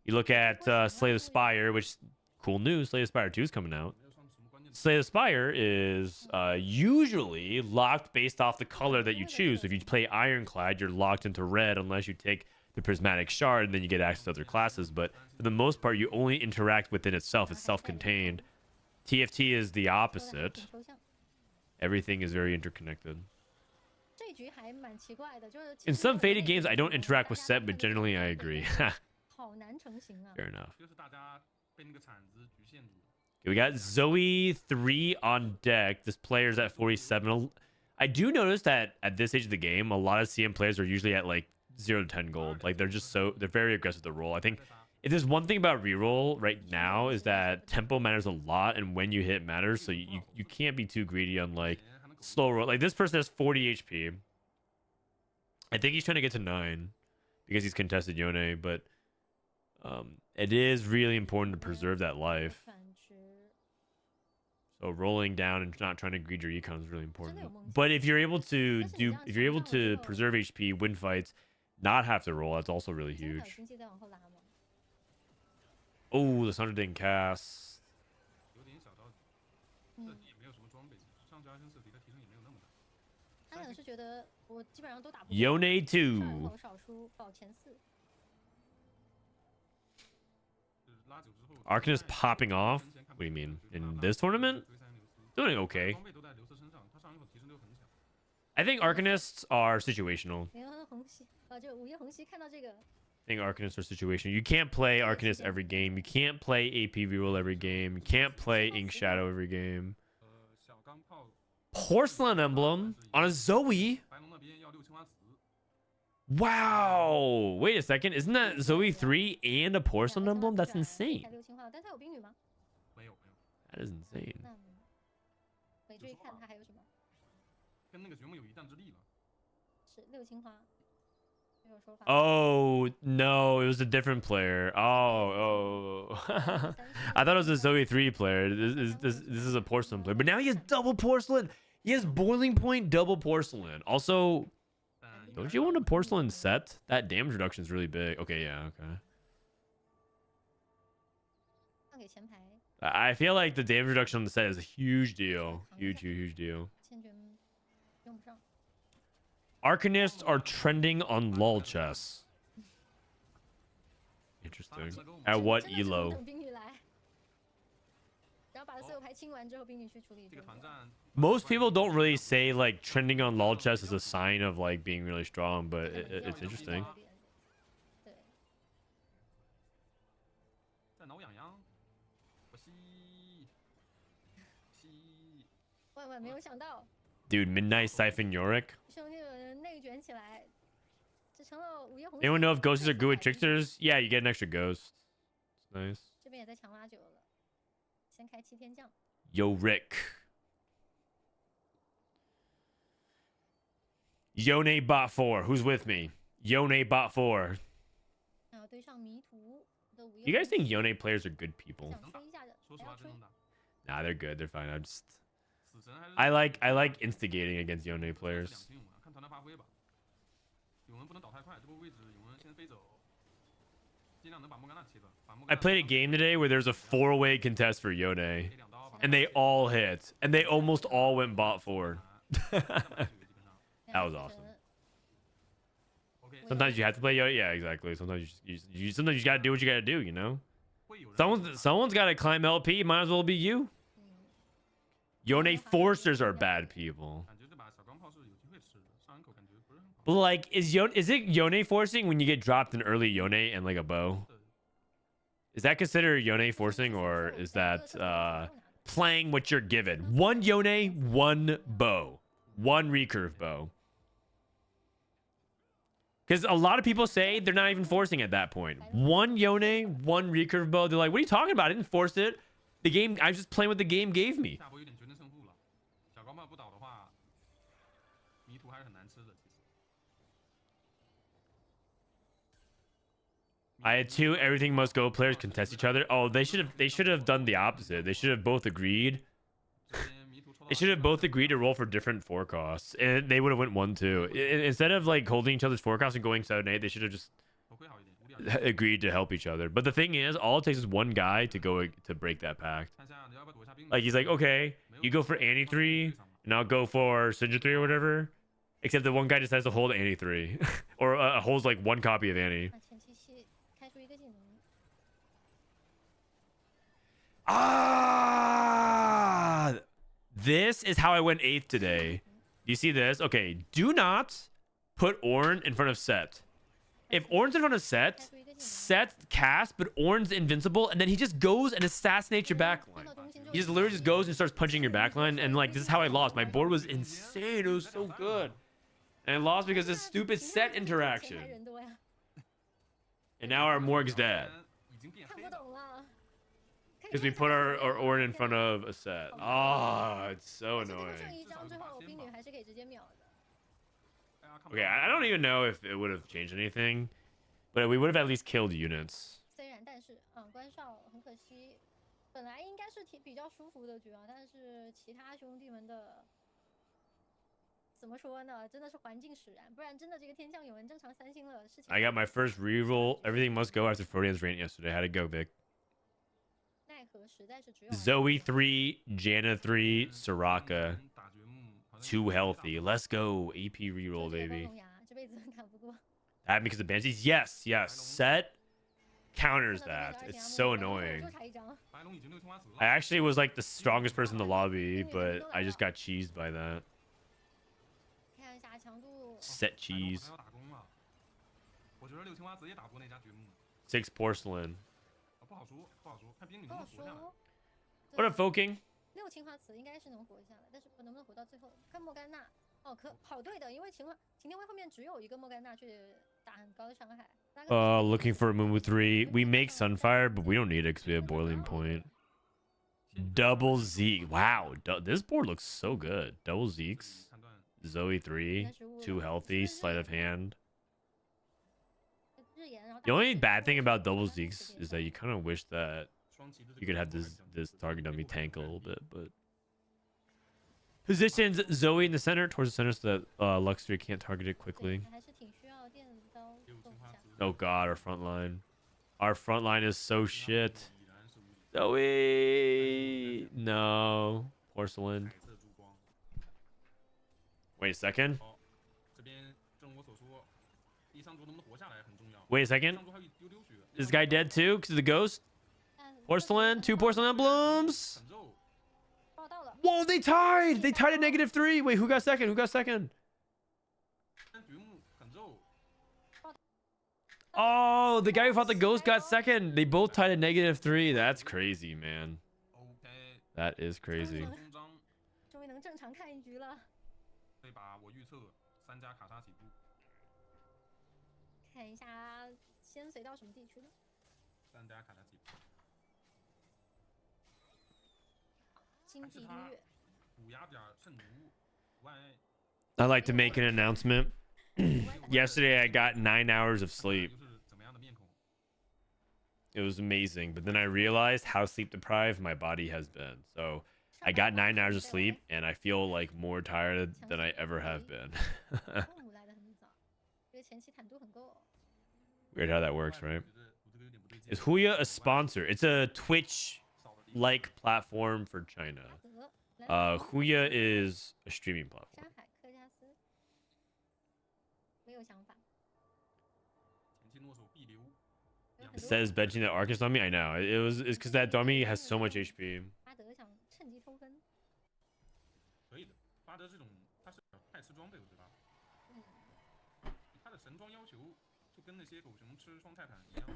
You look at Slay the Spire, which, cool news, Slay the Spire 2 is coming out. 没有上什么关键词。 Slay the Spire is usually locked based off the color that you choose. If you play Ironclad, you're locked into red unless you take the Prismatic Shard, and then you get access to other classes. But for the most part, you only interact within itself. It's self-contained. TFT is the 都在还 opposite. 挺抽象。 Everything is very interconnected. 这一局还蛮奇怪的，就是其 In 实 some 我在 faded games, I don't 那个 interact with 大家 set, but 看的 generally 那 I 个 agree. 好难成型啊。 Fair enough. 就是大家被那个铲子局限住了。 Okay, we got Zoe 3 on deck. This player's at 47. I do notice that at this stage of the game, a lot of CM players are usually at like 0 to 10 gold. Like they're very aggressive to roll. I think 再杀 if there's one thing about reroll right now is that tempo matters a lot and when you hit matters. So you can't be too greedy on like 钱还能苟 slow roll. Like this person has 40 HP. I think he's trying to get to 9 because he's contested Yone, but it is really important to preserve that life. 转职 So rolling down and not trying to greed your econ is really important. But if you're able to preserve HP, win fights, not have to roll, that's also really 真的有 huge. 经济再往后拉吗？ Oh, the Sandra didn't cast. 有点小着急。这也没有什么装备，上加深色体的提升也没有那么大。他可能是觉得我基本上都打不过 Yone 上 2. 头少输保前4。就是拉走之后 Arcanist popping off? What do you mean? In this tournament? Doing okay. 装备都在流色身上，他上一口提升就很小。 I think Arcanists are situational. 连红溪就午夜红溪看到这个 I think Arcanists are situational. You can't play Arcanist every game. You can't play AP reroll every game. You can't play Ink Shadow every game. 小钢炮， Porcelain Emblem on a Zoe? 白龙那边要6青花瓷， Wow. Wait a second. Isn't that Zoe 3 and a Porcelain Emblem? That's insane. 才6青花，但他有冰女吗？没有没有。 That is insane. 那追看他还有什么？跟那个掘墓有一战之力了。是六青花，这种说法。Oh no, it was a different player. Oh. I thought it was a Zoe 3 player. This is a porcelain player, but now he has double porcelain. He has boiling point double porcelain. Also, 但应该 don't 是 you want a 打不 porcelain set? That damage reduction is really big. Okay, yeah, okay. 放给前排， I feel like the damage reduction on the set is a huge deal. Huge deal. 千珏用不上。 Arcanists are trending on lol chess. Interesting. At what 真的是 elo? 等兵女来，然后把所有牌清完之后，兵女去处理这个团战 Most people don't really say like trending on lol chess is a sign of like being really strong, but it's interesting. 对，在挠痒痒，可惜，万万没有想到， Dude, Midnight Siphon Yorick. 兄弟们内卷起来，这成了午夜红。 Anyone know if ghosts are good with tricksters? Yeah, you get an extra ghost. It's nice. 这边也在强拉9了，先开7天降。 Yo, Rick. Yone bot 4. Who's with me? Yone bot 4. 然后对上迷途的午夜。 You guys think Yone players are good people? 想吹一下的，说实还要吹话真能。打。 Nah, they're good. They're fine. I'm just 死神还是 I like instigating against Yone 是 players. 两千永文，看团队发挥吧。永文不能倒太快，这个位置永文先飞走，尽量能把莫甘娜切断。把莫 I 甘娜 played a game today where there's a 4-way contest for Yone, 给两刀， and they all hit, and they almost all went bot 4. 基本上 That was awesome. OK， Sometimes you have to play Yone. Yeah, exactly. Sometimes you sometimes you gotta do what you gotta do. You know, 会有人 someone's gotta climb LP. Might as well be you. 嗯， Yone forcers are bad people. 感觉这把小钢炮是有机会吃的，上一口感觉不是很好。 But like, is it Yone forcing when you get dropped an early Yone and like a bow? Is that considered Yone forcing, or is that playing what you're given? One Yone, one bow, one recurve bow. Because a lot of people say they're not even forcing at that point. One Yone, one recurve bow. They're like, what are you talking about? I didn't force it. The game, I was just playing what the game gave me. 下波有点决定胜负了，小钢炮不倒的话，迷途还是很难吃的。其实 I had 2 everything must go players contest each other. Oh, they should have done the opposite. They should have both agreed. 这边迷途抽到 They should have both agreed to roll for different forecasts, and they would have went 1-2. Instead of like holding each other's forecasts and going 7-8, they should have just 头盔好一点，无力啊。 agreed to help each other. But the thing is, all it takes is one guy to go to break that pact. 看一下你要不要躲一下兵。 Like he's like, okay, you go for Annie 3, and I'll go for Sinja 3 or whatever. Except the one guy decides to hold Annie 3, or holds like one copy of Annie. 那前期系开出一个技能， Ah, this is how I went 8th today. Do you see this? Okay, do not put Ornn in front of Set. If Ornn's in front of Set, Set cast, but Ornn's invincible, and then he just goes and assassinates your backline. He just literally just goes and starts punching your backline, and like this is how I lost. My board was insane. It was so good, and I lost because of this stupid Set 前排 interaction. 人多呀， And now our Morg's dead 已经变看黑了。不懂了。 because we put our Ornn in front of a Set. Ah, it's so 剩 annoying. 一张，最后兵女还是可以直接秒的。 大家看不 Okay, 到 I don't even know if it would have changed anything, but we would have at least killed units. 虽然，但是，关少很可惜，本来应该是比较舒服的局啊，但是其他兄弟们的怎么说呢？真的是环境使然，不然真的这个天降永文正常3星了，事情。 I got my first reroll. Everything must go after Frodan's rant yesterday. How'd it go, Vic? 奈何实在是只有 Zoe 3, Janna 3, Soraka. 打掘墓好像 Too healthy. Let's go. AP reroll, 这个 baby. 光荣牙这辈子打不过。 That because of Banshees? Yes, yes. Set counters 看到 that. 这边 It's 2 so 天啊我 annoying. 就差一张。 白龙已经6青花死了。 I actually was like the strongest person in the lobby, but I just got cheesed by that. 看一下强度， Set 白龙 cheese. 好像要打工了。我觉得6青花直接打不过那家掘墓。 6 porcelain. 不好说，不好说，看兵女不好能不能活下来。说。 What up, Foking? 6青花瓷应该是能活下来，但是能不能活到最后？看莫甘娜，跑对的，因为晴天卫后面只有一个莫甘娜去打很高的伤害。Looking for a Moon with 3. We make Sunfire, but we don't need it because we have Boiling Point. Double Zeke. Wow, this board looks so good. Double 自己 Zeke's, 判断 Zoe 3, 应该是误 2 了 healthy, 其实 sleight of 日言 hand. 日言，然后 The 大 only 家 bad 说 thing 是 about 小 double 单的 Zeke's 世界 is that you 赛 kind of wish that 双骑的这 you 个 could have 对 this 手来讲 this 会 target 会 dummy 过分 tank a 太 little 低 bit, but positions Zoe in the center towards the center so that Luxury can't target it 对 quickly. 还是挺需要电刀也有 揍 青 一 花 下。 瓷 Oh god, our front line. Our front line is so 青花 shit. 瓷已然是无敌 Zoe, no. Porcelain. 彩色珠光 Wait a second. 好，这边正如我所说，第三桌能不能活下来很重要。 Wait a 第 second. 三桌还有一丢丢血。 Is this guy dead too? Because of the ghost? 但 Porcelain? 2 porcelain blooms? 狠咒 报到了， Whoa, they tied! They tied at -3. Wait, who got second? Who got second? 掘墓狠咒 Oh, the guy who fought the ghost got second. They both tied at -3. That's crazy, man. OK， That is crazy. 终章终于能正常看一局了。这把我预测3家卡莎起步，看一下先随到什么地区呢？ 3家卡莎起步。经济音乐，虎牙点圣奴，1 I'd like to make an announcement. Yesterday, I got 9 hours of 又 sleep. 是怎么样的面孔？ It was amazing. But then I realized how sleep deprived my body has been. So I got 9 hours of sleep, and I feel like more tired than I ever have been. 父母来的很早，因为前期坦度很够。 Weird how that works, 另外 right? 我觉得有点不对劲 Is Huya a sponsor? It's a Twitch 少了地 like platform for China. 巴德， Huya is a streaming platform. 山海科加斯，没有想法。前期诺手必留，有很多 Says benching that Arcus on me. I know. It's because that dummy has so much HP. 巴德想趁机偷分，可以的。巴德这种他是太吃装备了，对吧？嗯，他的神装要求就跟那些狗熊吃双泰坦一样。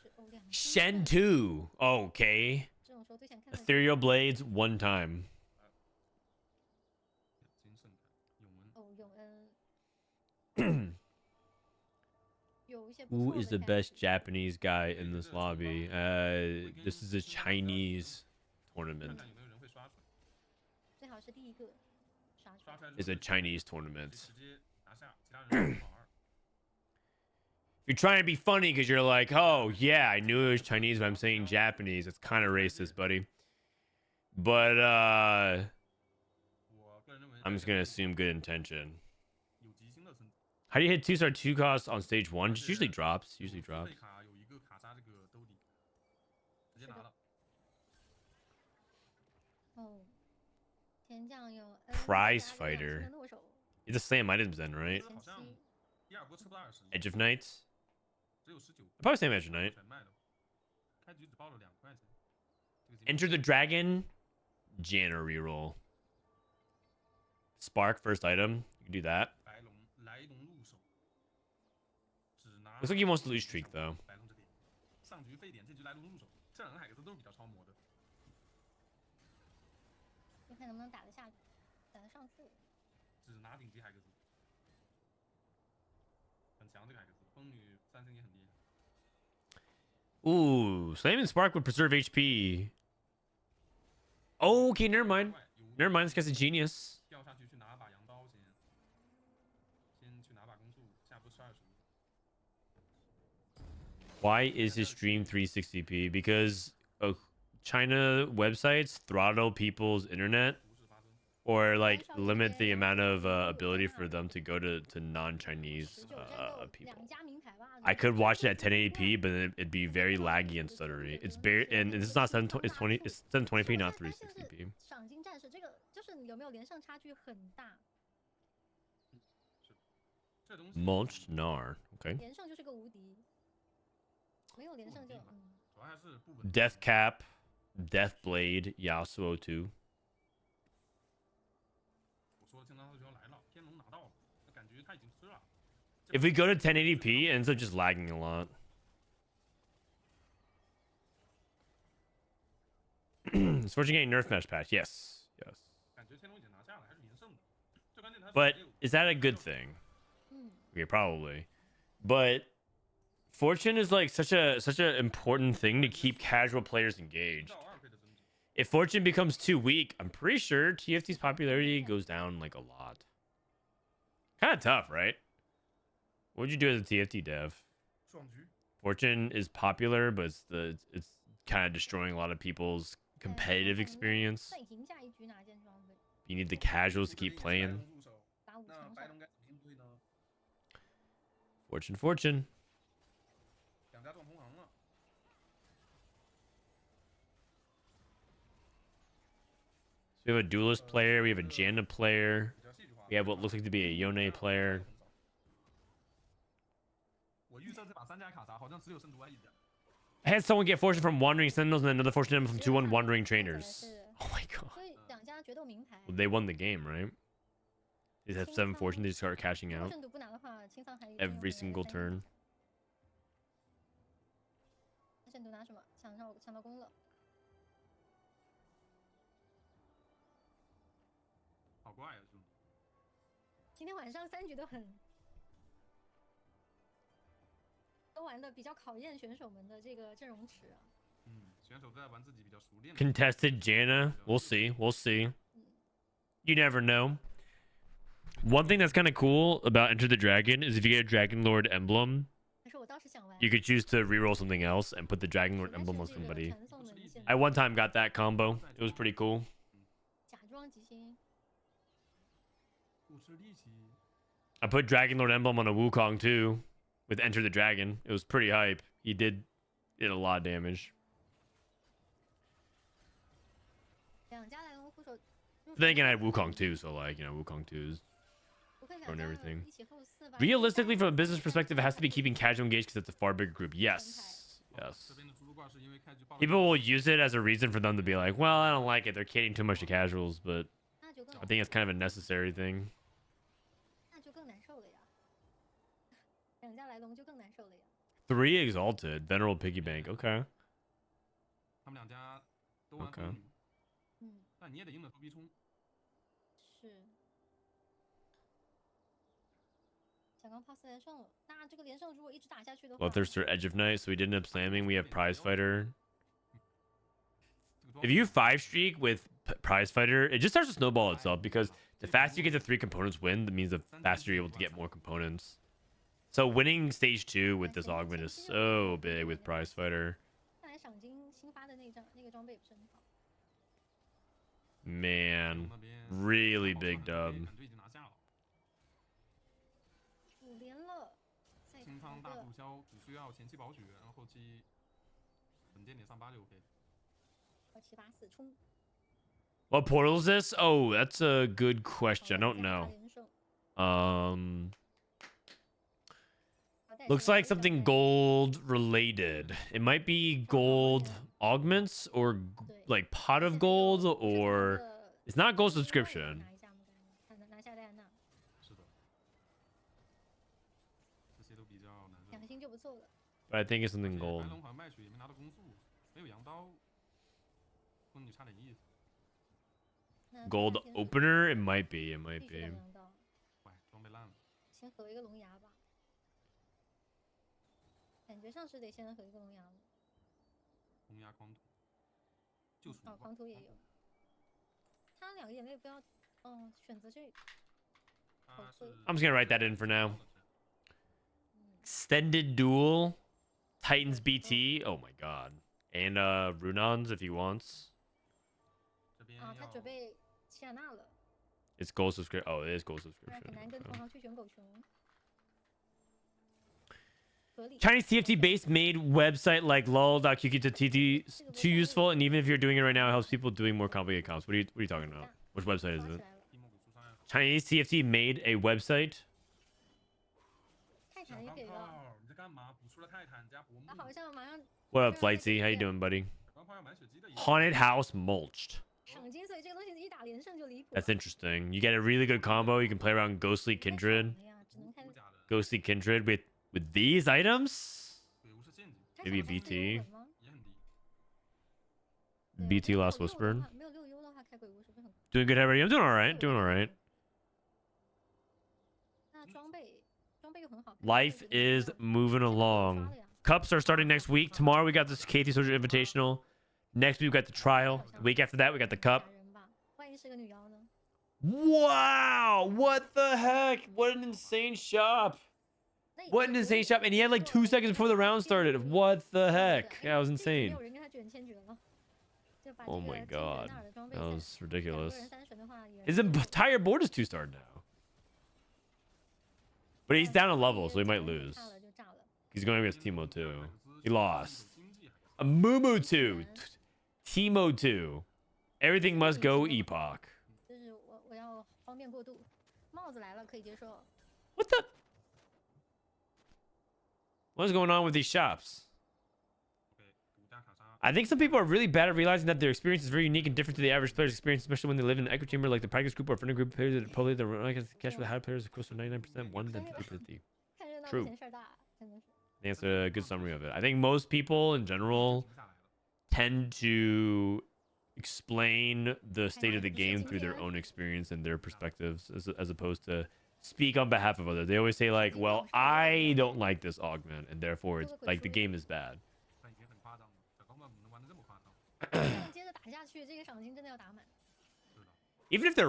是欧量。 Shen 2. Okay. 这种时候最想看的是 Ethereal Blades 1 time. 金圣凯、永文，哦，永恩。有一些不 Who 错 is 的 the 开 best 始 Japanese guy in this lobby? This is a Chinese 看 tournament. 看有没有人会刷出来，最好是第一个刷出来。刷出来 It's 之 a 后 Chinese 就 tournament. 直接拿下，其他人2跑2。 You're trying to be funny because you're like, oh, yeah, I knew it was Chinese, but I'm saying Japanese. It's kind of racist, buddy. But 我个人认为 I'm just going to assume good intention. 有吉星的升级。 How do you hit 2-star 2 costs on stage 1? Just usually drops. 有 Usually 付 drops. 费卡有一个卡莎这个兜底，直接拿了。哦，天降有 Prize fighter. 诺手， It's the same items then, right? 好像第2波吃不到20， Edge of Knights? 只有19。 Probably same Edge of Knight. 全卖了，开局只报了2块钱。这个 Enter the Dragon. Janna reroll. Spark first item. You can do that. 白龙来龙入手，只拿。 Looks like he wants to lose streak, though. 白龙这边，上局沸点，这局来龙入手，这2个海格斯都是比较超模的。就看能不能打得下去，打得上去。只拿顶级海格斯，很强这个海格斯，风女3星也很厉害。 Ooh, Slam and Spark would preserve HP. Oh, okay, never mind. 有 Never mind, this guy's a genius. 掉下去去拿把羊刀先，先去拿把攻速，下波吃20。 Why is his stream 360p? Because China websites throttle people's internet 无事发生， or like limit the amount of ability for them to go to non-Chinese 19战斗 people. 2家名牌吧。 I could watch it at 1080p, but it'd be very laggy and stuttery. It's bare, and it's not 720. It's 20. It's 720p, not 360p. 赏金战士这个就是有没有连胜差距很大，这东西 Mulched Gnar. Okay. 连胜就是个无敌，没有连胜就主要还是不稳定。 Death Cap, Death Blade, Yasuo 2. 我说的经常就要来了，天龙拿到了，那感觉他已经吃了。 If we go to 1080p, it ends up just lagging a lot. It's fortunate getting nerf match patch. Yes. Yes. 感觉天龙已经拿下了，还是连胜的。最关键他 But is that a good thing? 嗯， Okay, probably. But fortune is like such a important thing to keep casual players engaged. 到2倍的增值， If Fortune becomes too weak, I'm pretty sure TFT's popularity goes down like a lot. Kind of tough, right? What would you do as a TFT dev? 爽局 Fortune is popular, but it's kind of destroying a lot of people's competitive experience. 再赢下一局拿件装备， You need the casuals to keep 这边也是白 playing. 龙入手，打五那强上。白龙该怎么应对呢？ Fortune. 两家撞同行了， So we have a duelist player. We have a Janna player. 比较戏剧化。 We have what looks like to be a Yone player. 我预测这把3家卡莎好像只有圣毒爱一家。 I had someone get Fortune from Wandering Sentinels and another Fortune from 2-1 Wandering Trainers. 是 Oh my god. 所以两家决斗名牌。 Well, they won the game, right? They have 7 Fortune. They start cashing 如果 out 圣毒不拿的话，青藏还有 every single turn. 圣毒拿什么？抢到攻了。 好怪啊，兄弟！今天晚上3局都玩的比较考验选手们的这个阵容池啊。选手都在玩自己比较熟练的。 Contested Janna. We'll see. We'll see. You never know. One thing that's kind of cool about Enter the Dragon is if you get a Dragon Lord emblem, 但是我倒是想玩。 you could choose to reroll something else and put the Dragon Lord 应该是 emblem on 这个 somebody. 传送门线 I one time got that combo. It was pretty cool. 假装吉星。 不吃力气。 I put Dragon Lord emblem on a Wukong too with Enter the Dragon. It was pretty hype. He did a lot of damage. 两家来龙护手。 Then again, I had Wukong too, so like, Wukong 2 is 不会两 throwing 家 everything. 一起后四吧。 Realistically, from a business perspective, it has to be keeping casual engaged because it's a far bigger group. Yes. 这 Yes. 边的猪猪挂是因为开局爆了。 People will use it as a reason for them to be like, well, I don't like it. They're catering too much to casuals, but 那就更 I think it's kind of a necessary thing. 那就更难受了呀。两家来龙就更难受了呀。 3 Exalted, Venerable Piggy Bank. Okay. 他们两家都玩 OK 风女，嗯，但你也得硬着头皮冲。是。小钢炮4连胜了，那这个连胜如果一直打下去的话， Bloodthirster, Edge of Night, so we didn't end up slamming. We have Prize Fighter. 这个装 If you 5 streak with Prize Fighter, it just starts to snowball itself because the faster you get the 3 components win, that means the faster you're able to get more components. So winning stage 2 with this augment is so big with Prize Fighter. 看来赏金新发的那个装备不是很好。 Man, 那边 really 好 big 像 dub. 感觉已经拿下了。 5连了，再清仓打一个大促销只需要前期保血，然后后期本店点上8就 OK。 784冲， What portal is this? Oh, that's a good question. I don't 再打 know. 连胜 Looks like something gold related. It might be gold augments or like pot of gold, or it's not gold subscription. 拿下戴安娜，是的，这些都比较难受。 2星就不错了。 But I think it's something 白 gold. 龙好像卖血也没拿到攻速，没有羊刀，风女差点意思。那 Gold 天使 opener? It might be. It might 必须得 be. 拿到，喂，装备烂了。先合一个龙牙吧。感觉上是得先合一个龙牙了。红牙狂徒，就属哦，狂徒也有。他2个眼泪不要，选择这。他是 I'm just gonna write that in for now. Extended duel, Titans BT. Oh my god. And Runons if he wants. 这边啊，他要准备齐亚娜了， It's gold subscription. Oh, it is gold 不然 subscription. 很难跟 Okay. 同行去选狗熊。合理。 Chinese TFT based made website like lol.qq.tt too useful, and even if you're doing it right now, it helps people doing more complicated comps. What are you talking about? Which website is 刷起 it? 来了，蒂莫古苏伤害很 Chinese TFT made a website. 泰小钢坦也给了，炮，你在干嘛？补出了泰坦加薄木他。好像马上 What up, Flightsy? How you doing, buddy? 小钢炮要满血姬的。 Haunted House Mulched. 赏金，所以这个东西一打连胜就离谱。 That's interesting. You get a really good combo. You can play around Ghostly 太爽 Kindred. 了呀，只能看无假的， Ghostly Kindred with these items. 鬼屋是陷阱，他 Maybe 赏金 BT 是有稳吗？也很低。对 BT 没有 Last 6U 的 Whisper. 话没有6U的话，开鬼屋是不是很？ Doing good, how are you? I'm doing all right. Doing all right. 那装备又很好。 Life is moving along. Cups are starting next week. Tomorrow we got this KT Social Invitational. Next week we got the trial. The week after that we got the cup. 打人吧，万一是个女妖呢？ Wow! What the heck? What an insane shop! 那也 What an 我 insane 也 shop! And he had like 2 seconds before the round started. What the heck? That was 没 insane. 有人跟他卷千珏了，就把这 Oh 个 my 千珏 god. 纳尔的装备 That 2 was 个 ridiculous. 人3神的话也 His entire board is 2-star now. But he's down a level, so he might lose. 差了就炸了。 He's going against Timo too. He lost. A Mumu 2. Timo 2. Everything must go Epoch. 就是我要方便过渡，帽子来了可以接受。 What the? What's going on with these shops? I think some people are really bad at realizing that their experience is very unique and different to the average player's experience, especially when they live in an echo chamber like the practice group or friend group players that probably the cash with the high players is close to 99%, 1 than 50/50. 看热闹 True. 不嫌事儿大，真的是。 That's a good summary of it. I think most people in general tend to explain the state of the game through their own experience and their perspectives as opposed to speak on behalf of others. They always say like, well, I don't like this augment and therefore it's like the game is bad. 但已经很夸张了，小高们能玩的这么夸张，这样接着打下去，这个赏金真的要打满。 是的。 Even if they're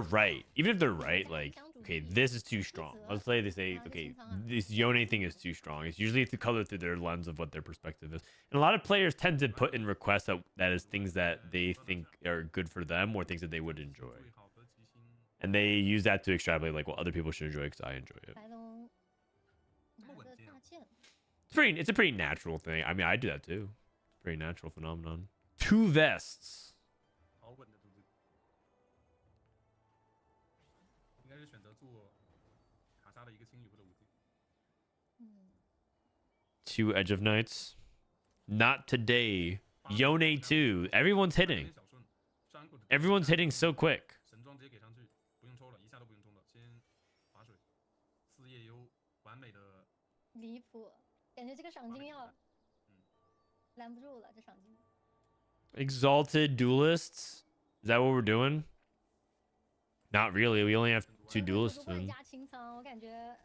right, like, okay, this is too strong. Let's say they say, okay, this Yone thing is too strong. It's usually colored through their lens of what their perspective is. And a lot of players tend to put in requests that is things that they think are good for them or things that they would enjoy. 最好得其心， And they use that to extrapolate, like, well, other people should enjoy it because I enjoy it. 白龙拿着大剑， It's a pretty natural thing. I mean, I do that too. It's a pretty natural phenomenon. 2 vests. 好稳的组织。应该是选择做卡莎的一个青羽或者武器。嗯， 2 Edge of Knights. Not today. Yone 2. Everyone's hitting. 小顺，山谷的 Everyone's hitting so quick. 神装直接给上去，不用抽了，一下都不用冲了，先划水，四叶优完美的离谱，感觉这个赏金要嗯拦不住了，这赏金。 Exalted duelists? Is that what we're doing? Not really. We only have 2 duelists 不会 in. 加清仓，我感觉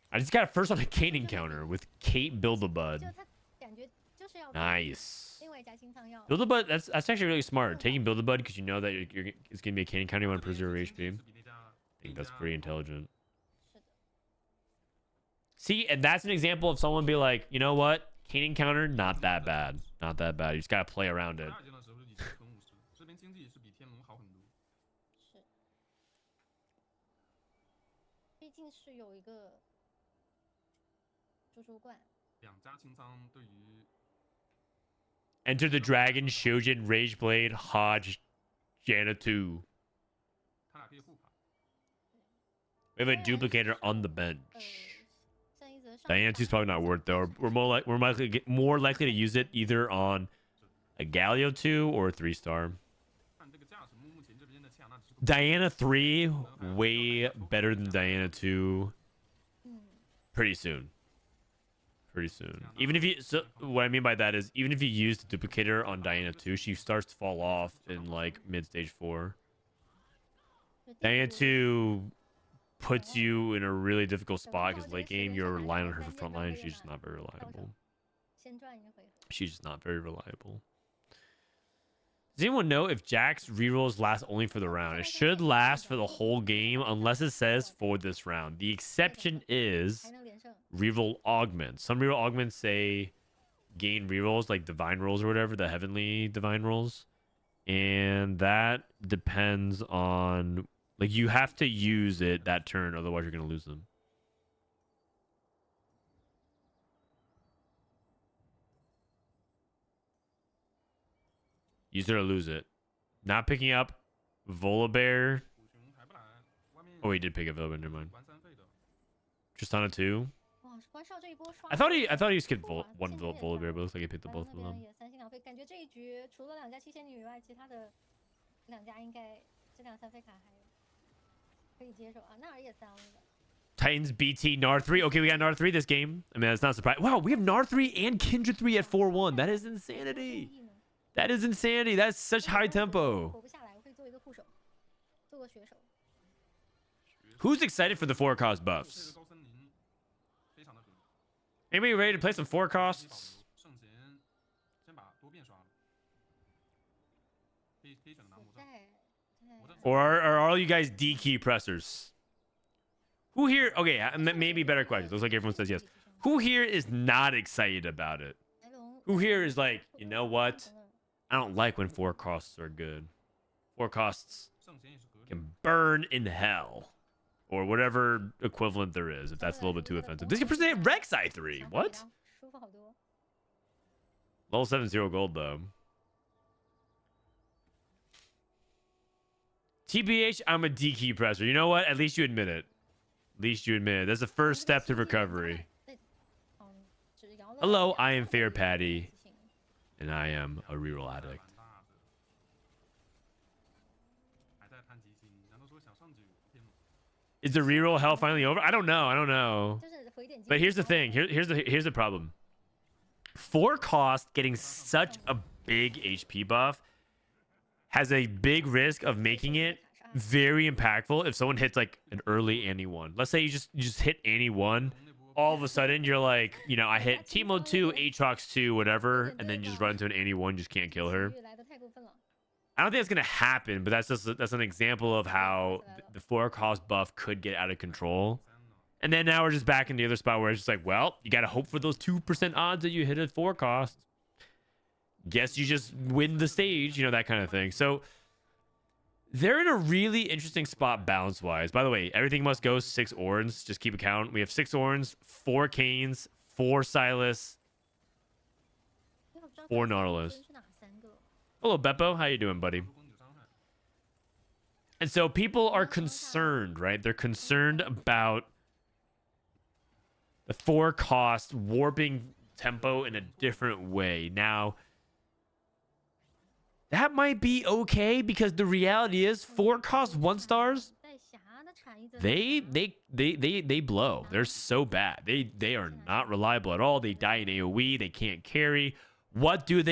I just got first on a Kate encounter with Kate Build-A-Bud. 就他感觉就是要 Nice. 另外加清仓要。 Build-A-Bud, that's actually really smart. Taking Build-A-Bud because you know that it's going to be a Kate encounter, you want to preserve your HP. I think that's pretty intelligent. 是的， See, and that's an example of someone be like, you know what? Kate encounter, not that bad. Not that bad. You just got to play around it. 12阶的时候已经存50，这边经济是比天龙好很多。是，毕竟是有一个图书馆。 2家清仓对于 Enter the Dragon, Shojin, Rageblade, Hodge, Janna 2. 他俩可以互卡， We have a duplicator on the bench. 像一则上 Diana 2 is probably not worth though. We're more likely to use it either on a Galio 2 or a 3-star. 看这个架势，目前这边的恰那只是 Diana 3 way better than Diana 2 嗯， pretty soon. Pretty soon. Even if you what I mean by that is even if you use the duplicator on Diana 2, she starts to fall off in like mid stage 4. 就地 Diana 图 2 puts you in a really difficult spot because late game you're relying on her for front line. She's just not very reliable. 先赚一个回合。 She's just not very reliable. Does anyone know if Jack's rerolls last only for the round? It should last for the whole game unless it says for this round. The exception is 还能连胜。 reroll augments. Some reroll augments say gain rerolls like divine rolls or whatever, the heavenly divine rolls. And that depends on like you have to use it that turn, otherwise you're gonna lose them. Use it or lose it. Not picking up Volibear. 虎熊抬不来，外面 Oh, he did pick up Volibear, never mind. 玩3费的， Tristana 2. 哇，关少这一波刷。 I thought he skipped 哇 one 现在也 Volibear, 刷 but it looks like he picked up 白 both 龙 of 那边 them. 也3星2费，感觉这一局除了2家七仙女以外，其他的2家应该这2 3费卡还可以接受啊。纳尔也3了。 Titans BT Nar 3. Okay, we got Nar 3 this game. I mean, that's not surprising. Wow, we have Nar 3 and Kindred 3 at 4-1. That is insanity. That is insanity. That's such high tempo. 活不下来，我可以做一个护手，做个血手。 Who's excited for the 4 cost 这个 buffs? 高森林非常的准。 Anybody ready to play some 4 costs? 圣贤先把多变刷了， Or are all you guys D key pressers? Who here? Okay, maybe better question. Looks like everyone says yes. Who here is not excited about it? Who here is like, you know what? I don't like when forecasts are good. Forecasts 圣贤也是格力。 can burn in hell. Or whatever equivalent there is, if that's a little bit too offensive. This can present Rek'Sai 3. What? 舒服好多。 Level 7 gold though. TBH, I'm a D key presser. You know what? At least you admit it. At least you admit it. That's the first step to recovery. Hello, I am Fair Patty. And I am a reroll addict. 蛮大的。还在贪急心，难道说想上9天吗？ Is the reroll hell finally over? I don't know. I don't know. 就是回点。 But here's the thing. Here's the problem. For cost getting such a big HP buff has a big risk of making it very impactful if someone hits like an early Annie 1. Let's say you just hit Annie 1. All of a sudden you're like, you know, I hit Teemo 2, Aatrox 2, whatever, and then you just run into an Annie 1, just can't kill her. 来的太过分了。 I don't think that's gonna happen, but that's an example of how the for cost buff could get out of control. 3了。 And then now we're just back in the other spot where it's just like, well, you gotta hope for those 2% odds that you hit at 4 cost. Guess you just win the stage, you know, that kind of thing. So they're in a really interesting spot balance wise. By the way, everything must go 6 Orns. Just keep a count. We have 6 Orns, 4 Canes, 4 Silas, 4 Nautilus. 是哪3个？ Hello, Beppo. How you doing, buddy? 如果你有伤害， And so people are concerned, right? They're concerned about the 4 cost warping tempo in a different way. Now, that might be okay because the reality is 4 cost 1 stars, 带霞的产业 they blow. They're so bad. They are not reliable at all. They die in AoE. They can't carry. What do?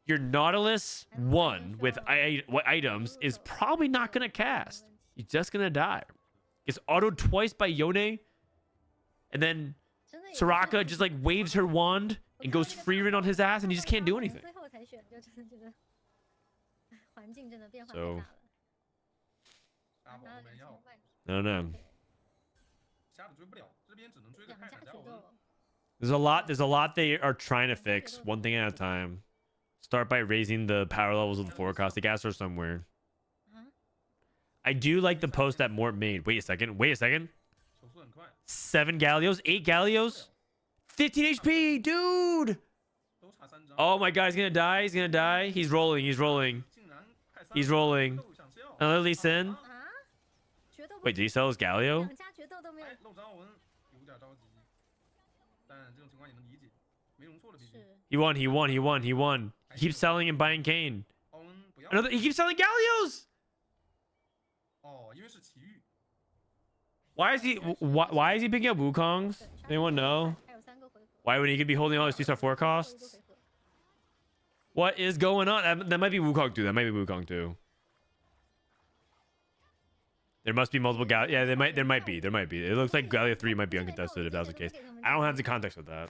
Your Nautilus 1 with items is probably not going to cast. He's just going to die. Gets autoed twice by Yone. And then Soraka just like waves her wand and goes free run on his ass and he just can't do anything. 最后才选，就真的觉得环境真的变化太 So 大了。沙堡拿了后面要 2000万， No, no. 瞎子追不了，这边只能追个两家泰坦加我决斗。 There's a lot they are trying to fix one thing at a time. Start by raising the power levels of the forecast. They gotta start somewhere. I do like the post that Mort made. Wait a second. 手速很快， 7 Gallios, 8 Gallios, 15 HP, dude. 都差3张。 Oh my god, he's gonna die. He's rolling. 竟然快3 He's rolling. 都想笑。 Another Lee Sin. 啊？决斗不 Wait, did he sell his Gallio? 两家决斗都没有哎，漏张文有点着急，但这种情况也能理解，没容错了，毕竟。是 He won. He keeps selling and buying Kane. 奥恩不要。 He keeps selling Gallios. 哦，因为是奇遇。 Why is he picking up Wukongs? Anyone know? 还有3个回合， Why would he could be holding all his 2-star 4 costs? 最后一个回合 What is going on? That might be Wukong too. There must be multiple Gallia. Yeah, there might be. It looks like Gallia 3 might be uncontested if that's the case. I don't have the context with that.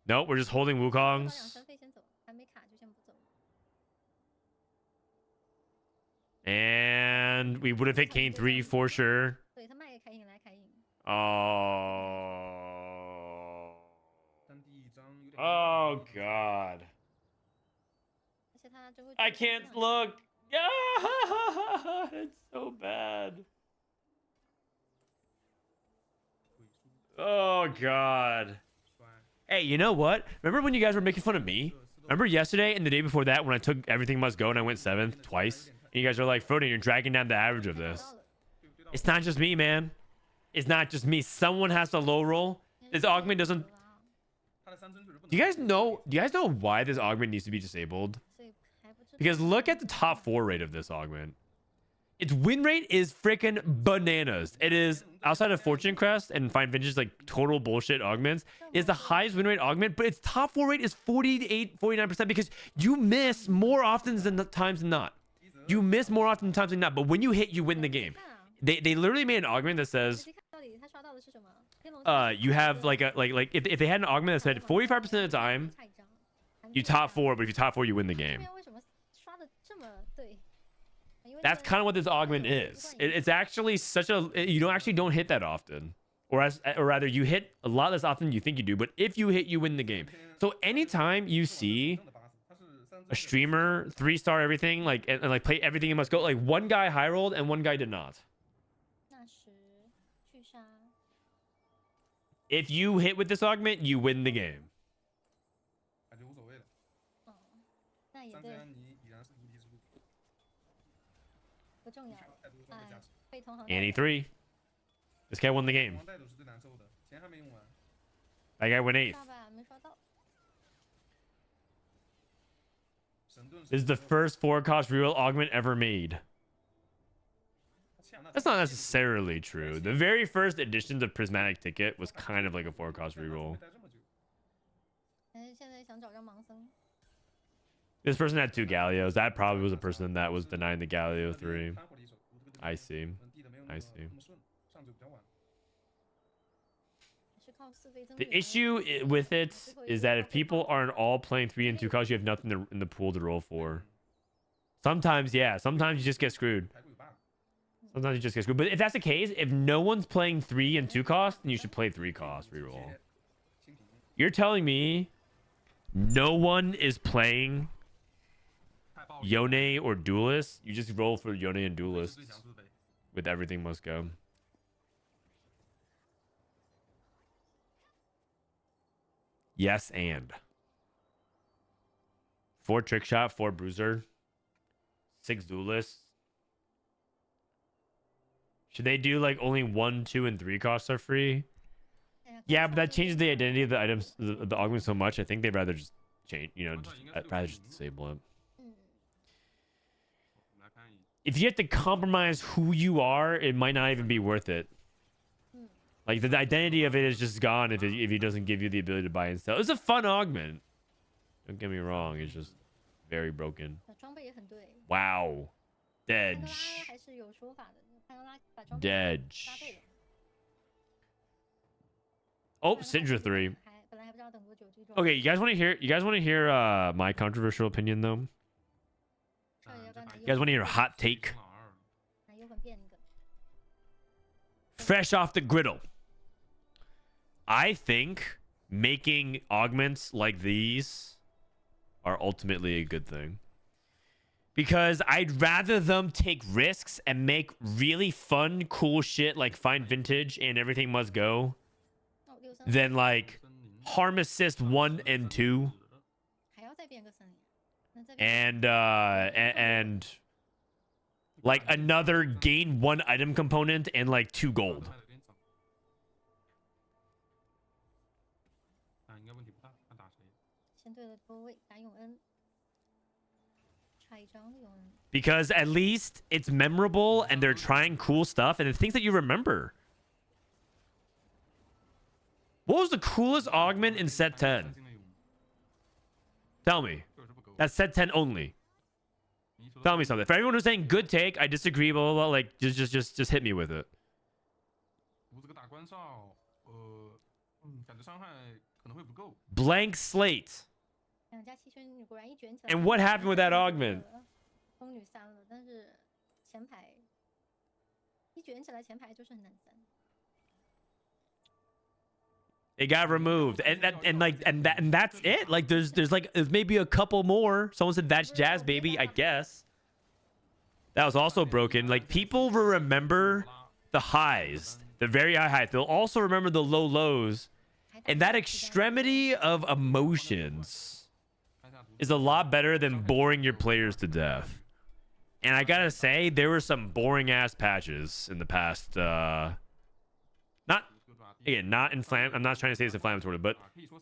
Nope, we're just holding 把养 Wukongs. 生费先走，还没卡就先不走。 And we would have hit Kane 3 for sure. 对他卖给凯隐来凯隐， Oh. 但第一张有点。 Oh god. 而且他就会。 I can't look. It's so bad. Oh god. 摔。 Hey, you know what? Remember when you guys were making fun of me? Remember yesterday and the day before that when I took Everything Must Go and I went 7th twice? And you guys are like, Frodan, you're dragging down the average of this. 到了 It's not just me, man. It's not just me. Someone has to low roll. This augment doesn't. 他的3帧确实不能。 Do you guys know why this augment needs to be disabled? 所以还不知道。 Because look at the top 4 rate of this augment. Its win rate is freaking bananas. It is outside of Fortune Crest and Fine Vintage, like total bullshit augments, is the highest win rate augment, but its top 4 rate is 48, 49% because you miss more often than times than not. You miss more often times than not, but when you hit, you win the game. 看啊， They literally made an augment that 仔 says 细看到底他刷到的是什么？天龙三 you have like if they had an augment that said 45% of the time 差一张 you top 4, but if you top 4, you win the 这 game. 边为什么刷的这么对？ That's kind of what this augment is. It's actually such a you don't hit that often, or rather you hit a lot less often than you think you do. But if you hit, you win the game. So anytime you see a streamer 3-star everything and like play everything, you must go, like one guy high rolled and one guy did not. If you hit with this augment, you win the game. 感觉无所谓了。哦，那也3对， 你依然是无敌之路，不重要。太多装备加哎持。，被同行 Annie 3. This guy won the game. 光带都是最难受的，钱还没用完。 That guy went 8th. 刷吧，没刷到。神盾 This is the first 4-cost reroll augment ever made. That's not necessarily true. The very first editions of Prismatic Ticket was kind of like a 4-cost reroll. 哎，现在想找张盲僧。 This person had 2 Gallios. That probably was a person that was denying the Gallio 3. I see. I see. 上就比较晚。 是靠四倍增 The 援 issue with it is that if people aren't all playing 3 and 2 costs, you have nothing in the pool to roll for. Sometimes, yeah. Sometimes you just get screwed. 排骨有 bug。 Sometimes you just get screwed. But if that's the case, if no one's playing 3 and 2 costs, then you should play 3 cost reroll. 蜻蜓。 You're telling me no one is playing 太暴力了。 Yone or Duelist? You just roll for Yone and 这是 Duelist 最强四倍。 with everything must go. Yes, and 4 trick shot, 4 bruiser, 6 duelists. Should they do like only 1, 2, and 3 costs are free? 哎呀 Yeah, but that changes the identity of the items, the augment so much. I think they'd rather just change, I'd rather just disable it. 嗯，我们来看一。 If you have to compromise who you are, it might not even be worth it. Like the identity of it is just gone if it doesn't give you the ability to buy and sell. It's a fun augment. Don't get me wrong, it's just very broken. 装备也很对。 Wow. 潘多拉 Dedge. 还是有说法的，潘多拉把装备 Dedge. 搭配了。 Oh, 不然的话 Syndra 3. 本来还不知道等多久这种。 Okay, you guys want to hear my controversial opinion though? 少爷要不要拿 You guys want to hear a hot take? 拿幽魂变一个？ Fresh off the griddle. I think making augments like these are ultimately a good thing. Because I'd rather them take risks and make really fun, cool shit like find vintage and everything must go 哦，六森 than like 森林 harm assist 1 and 2还要再变个森林，那再变 and like another gain 1 item component and like 2 gold. 卖得有点早。啊，应该问题不大，看打谁。先对了多位打永恩，差一张的永恩。 Because at least it's memorable and they're trying cool stuff and it's things that you remember. What was the coolest augment in set 10? 三星的勇 Tell me. 就是不够。 That's set 10 only. 你一说 Tell me something. For everyone who's saying good take, I disagree, blah, blah, blah, like, just hit me with it. 无这个大关哨，感觉伤害可能会不够。 Blank slate. 两家七圈女果然一卷起来。 And what happened with that augment? 风女3了，但是前排一卷起来，前排就是很难3。 It got removed. And that's it. Like there's maybe a couple more. Someone said that's jazz baby, I guess. That was also broken. Like people will remember the highs, the very high highs. They'll also remember the low lows. And that extremity of emotions is a lot better than boring your players to death. And I gotta say, there were some boring ass patches in the past. Not inflammatory. I'm not trying to say it's inflammatory, but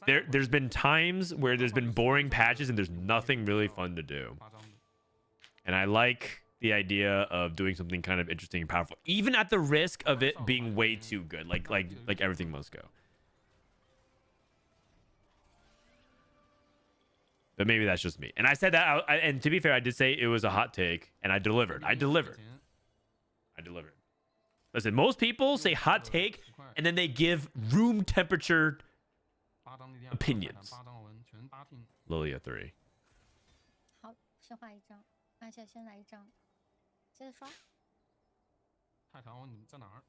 there's been times where there's been boring patches and there's nothing really fun to do. And I like the idea of doing something kind of interesting and powerful, even at the risk of it being way too good. Like everything must go. But maybe that's just me. And I said that, and to be fair, I did say it was a hot take, and I delivered. I delivered. Listen, most people say hot take, and then they give room temperature opinions. Lillia 3. 好，先画一张，而且先来一张接着刷。太长，你在哪儿？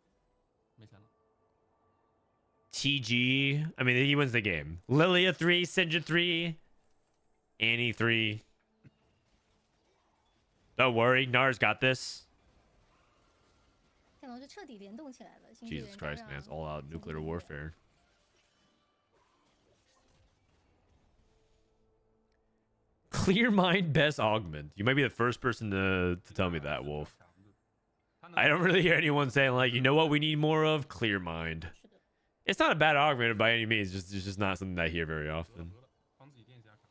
没钱了。 TG. I mean, he wins the game. Lillia 3, Sinja 3, Annie 3. Don't worry, Nars got this. 看到是彻底联动起来了。星际 Jesus 人 Christ, 加 man. It's 上 all out 星际 nuclear 地狱 warfare. Clear mind best augment. You might be the first person to tell me that, Wolf. I don't really hear anyone saying, like, you know what we need more of? Clear mind. 是的， It's not a bad augment by any means. It's just not something I hear very 得了 often. 得了，帮自己垫一下卡。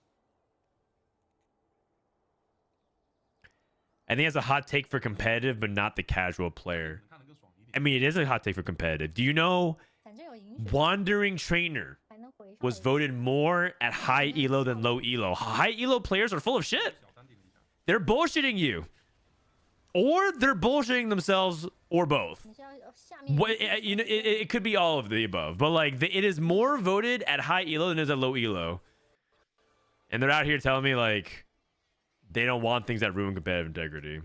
I think it's a hot take for competitive, but not the casual player. 能看得更爽一 I 点。 mean, it is a hot take for competitive. Do you know 反正有饮水 Wandering Trainer 还能回上。 was voted more at high elo than low elo? High elo players are full of shit. 小单顶了一下。 They're bullshitting you. Or they're bullshitting themselves, or both. 你是要下面 What, you know, it could be all of the above, but like it is more voted at high elo than it is at low elo. And they're out here telling me like they don't want things that ruin competitive integrity.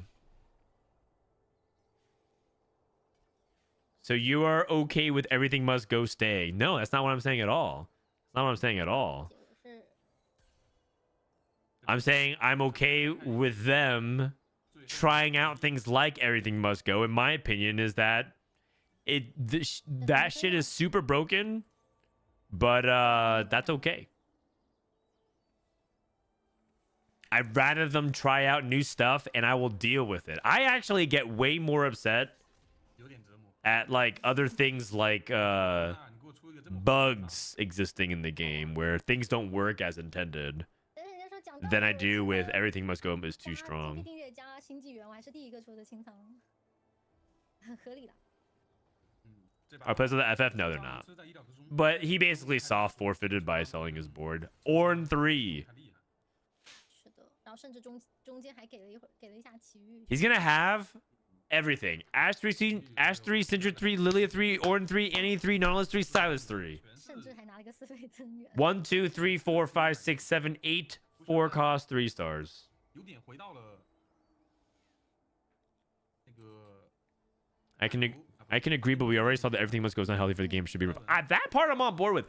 So you are okay with everything must go stay? No, that's not what I'm saying at all. That's not what I'm saying at all. 结果是 I'm saying I'm okay with them trying out things like everything must go. In my opinion, is that that shit is super broken, but that's okay. I'd rather them try out new stuff and I will deal with it. I actually get way more upset 有点折磨。 at like other things like 那你给我出一个这么 bugs existing in the game where things don't work as intended 但是人家说讲道 than 理 I 我 do 记 with 得 everything must go is too 加 strong. GP 订阅加星际源，我还是第一个说的清仓，很合理的。 嗯，这把 Are players of the FF? No, they're not. 车在意料之中。 But he basically soft forfeited by selling his board. Orn 3. 太厉害。 是的，然后甚至中间还给了一下奇遇， He's gonna have everything. Ash 3, Syndra 3, Lillia 3, Orn 3, Annie 3, Nautilus 3, Silas 3. 甚至还拿了一个4倍增援。 1, 2, 3, 4, 5, 6, 7, 8, 4 cost 3 stars. 有点回到了那个 I can agree, but we already saw that everything must go is not healthy for the game. Should be that part I'm on board with.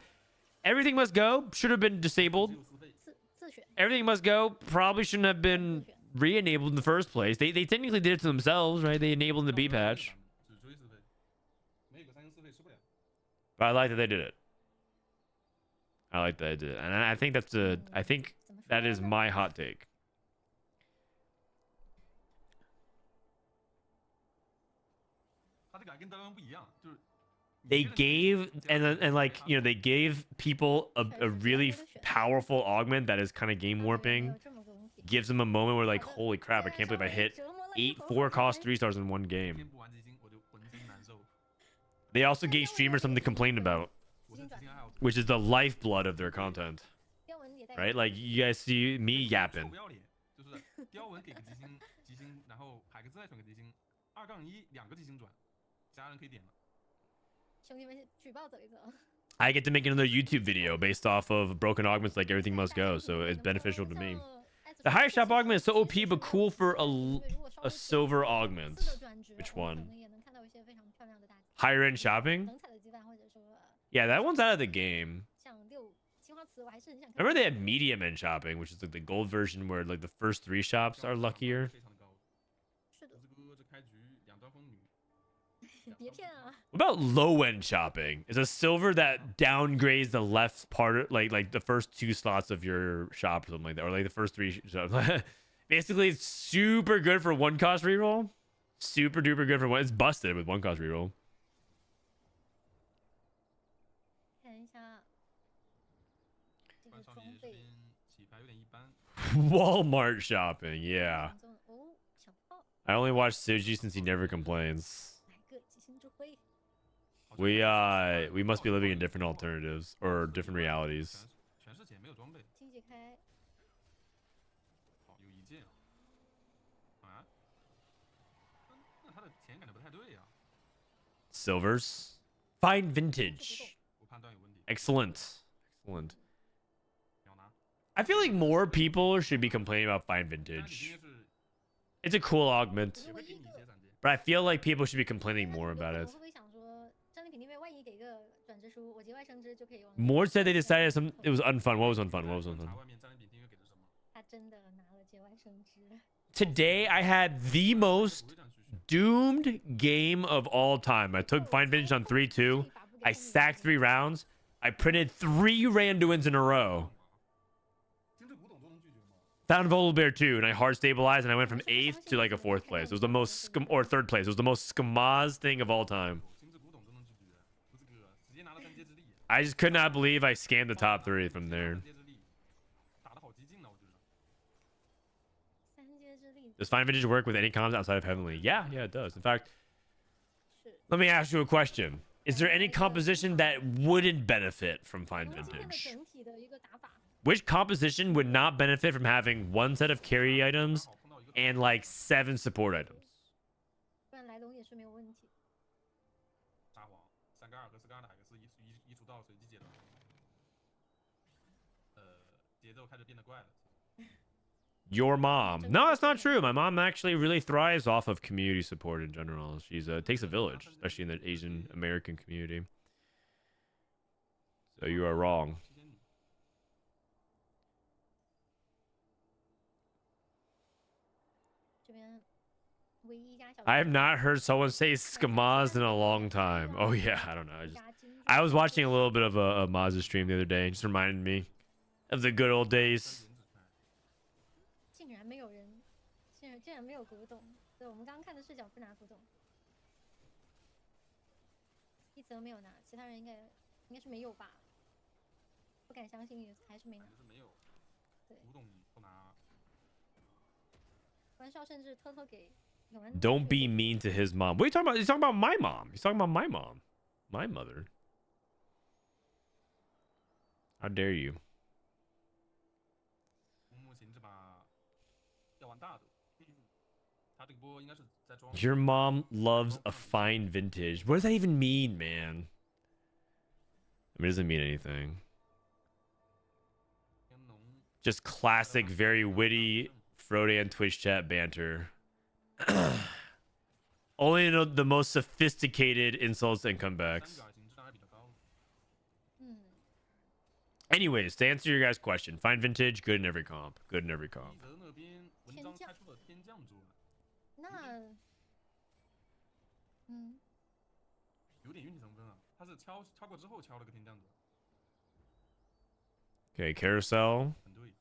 Everything must go should have been disabled. 只有4倍。自选 Everything must go probably shouldn't have been re-enabled in the first place. They technically did it to themselves, right? They enabled in the B patch. 只追4倍，没有个3跟4倍吃不了。 But I like that they did it. I like that they did it. And I think I think 怎么说 that is 呢 my hot take. 他这个还跟单不一样，就是 They gave and like, you know, they gave people a really powerful augment that is kind of game 没 warping. 有这么个问题 Gives them a moment where like, holy crap, I can't believe I hit 8 4 cost 3 stars in one 一 game. 天不玩基金我就浑身难受。 They also gave streamers something to complain about, 我是基金爱好者， which is the lifeblood of their content, 标文也带 right? Like you guys see me 臭 yapping. 不要脸，就是雕文给个基金，然后海格斯再选个基金，2-1 2个基金转，家人可以点了。 兄弟们举报走一走。 I get to make another YouTube video based off of broken augments like everything must go, so it's beneficial to me. The higher shop augment is so OP but cool for a silver augment. Which one? Higher end shopping? Yeah, that one's out of the game. Remember they had medium end shopping, which is like the gold version where like the first 3 shops are luckier. 非常的高。是的，这哥这开局两端风女，别骗啊！ What about low end shopping? It's a silver that downgrades the left part, like the first 2 slots of your shop or something like that, or like the first 3 shops. Basically, it's super good for 1 cost reroll. Super duper good for one. It's busted with 1 cost reroll. 看一下这个关少爷这装备边起牌有点一般。 Walmart shopping, yeah. 哦，小炮， I only watch Suji since he never complains. 来个极星之辉， We must be living in different alternatives or different realities. 全是钱没有装备，经济开，好有一件啊，那他的钱感觉不太对呀， Silvers. Fine vintage. 我判断有问题， Excellent. Excellent. 秒拿。 I feel like more people should be complaining about fine 但是你今 vintage. 天是 It's a cool augment. 如果一个 But I feel like people should be complaining more about it. 会不会想说战利品那边万一给个转职书，我节外生枝就可以用？ More said they decided some. It was unfun. What was unfun? What was unfun? 查外面战利品订阅给的什么？他真的拿了节外生枝。 Today I had the most doomed game of all time. I took Fine Vintage on 3-2. I sacked 3 rounds. I printed 3 Randuins in a row. 精致古董都能拒绝吗？ Found Volibear 2, and I hard stabilized, and I went from 8th to like a 4th place. It was the most or 3rd place. It was the most scamaz thing of all time. 精致古董都能拒绝，不是哥，直接拿了三阶之力。 I just could not believe I scammed the top 3 from there. 打得好激进呢，我觉得。 三阶之力 Does Fine Vintage work with any comms outside of Heavenly? Yeah, it does. In fact, 是。 let me ask you a question. Is there any composition that wouldn't benefit from Fine 我们今天的 Vintage? 整体的一个打法， Which composition would not benefit from having 1 set of carry items 好碰到一个 and like 7 support items? 不然来龙也是没有问题。沙皇3个2和4个2的海克斯移除到随机阶段，节奏开始变得怪了。 Your mom. No, that's not true. My mom actually really thrives off of community support in general. She's takes a village, especially in the Asian American community. So you are wrong. 谢谢你。 这边唯一一家小。 I have not heard someone say skamaz in a long time. Oh yeah, I don't know. I was watching a little bit of a Mazda stream the other day. It just reminded me of the good old days. 竟然没有人，竟然没有古董。对，我们刚刚看的视角不拿古董，一则没有拿，其他人应该是没有吧？不敢相信，还是没拿。就是没有。对。古董不拿。关少甚至偷偷给永安。 Don't be mean to his mom. What are you talking about? He's talking about my mom. He's talking about my mom. My mother. How dare you? 目前这把要玩大的，他这个波应该是在装。 Your mom loves a fine vintage. What does that even mean, man? I mean, it doesn't mean anything. 天龙 Just classic, very witty Frodan Twitch chat banter. Only the most sophisticated insults and 3 comebacks. 个已经质量还比较高了。 嗯， Anyways, to answer your guys' question, fine vintage, good in every comp. Good in every 李 comp. 泽那边文章开出了天降桌，那，嗯，有点运气成分啊。他是敲过之后敲了个天降桌， Okay, carousel. 很对。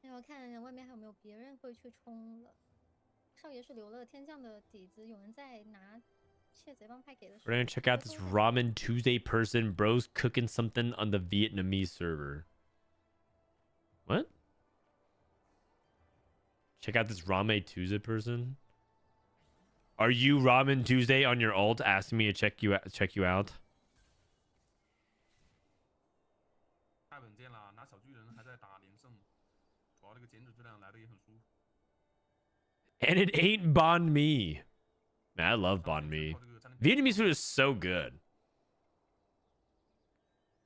那要看外面还有没有别人会去冲了。少爷是留了天降的底子，有人在拿窃贼帮派给的。 We're gonna check out this Ramen Tuesday person. Bro's cooking something on the Vietnamese server. What? Check out this Ramen Tuesday person. Are you Ramen Tuesday on your alt asking me to check you out? 太稳健了，拿小巨人还在打连胜，主要这个减脂质量来的也很舒服。 And it ain't banh mi. Man, I love banh mi. Vietnamese food is so good.